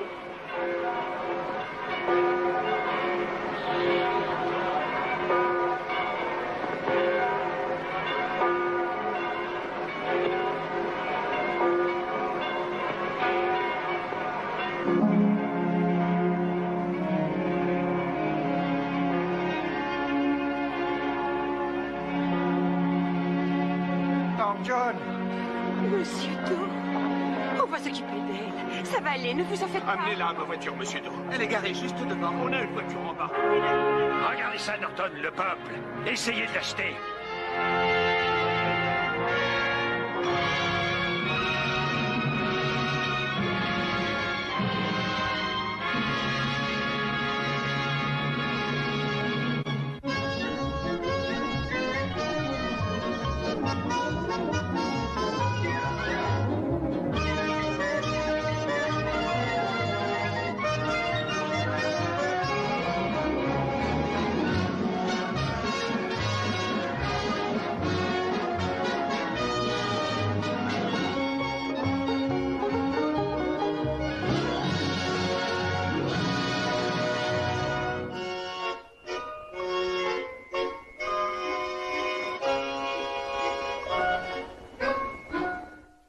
John. Monsieur Doe, on va s'occuper d'elle. Ça va aller, ne vous en faites pas. Amenez-la à ma voiture, Monsieur Doe. Elle est garée juste devant. On a une voiture en bas. Regardez ça, Norton, le peuple. Essayez de l'acheter.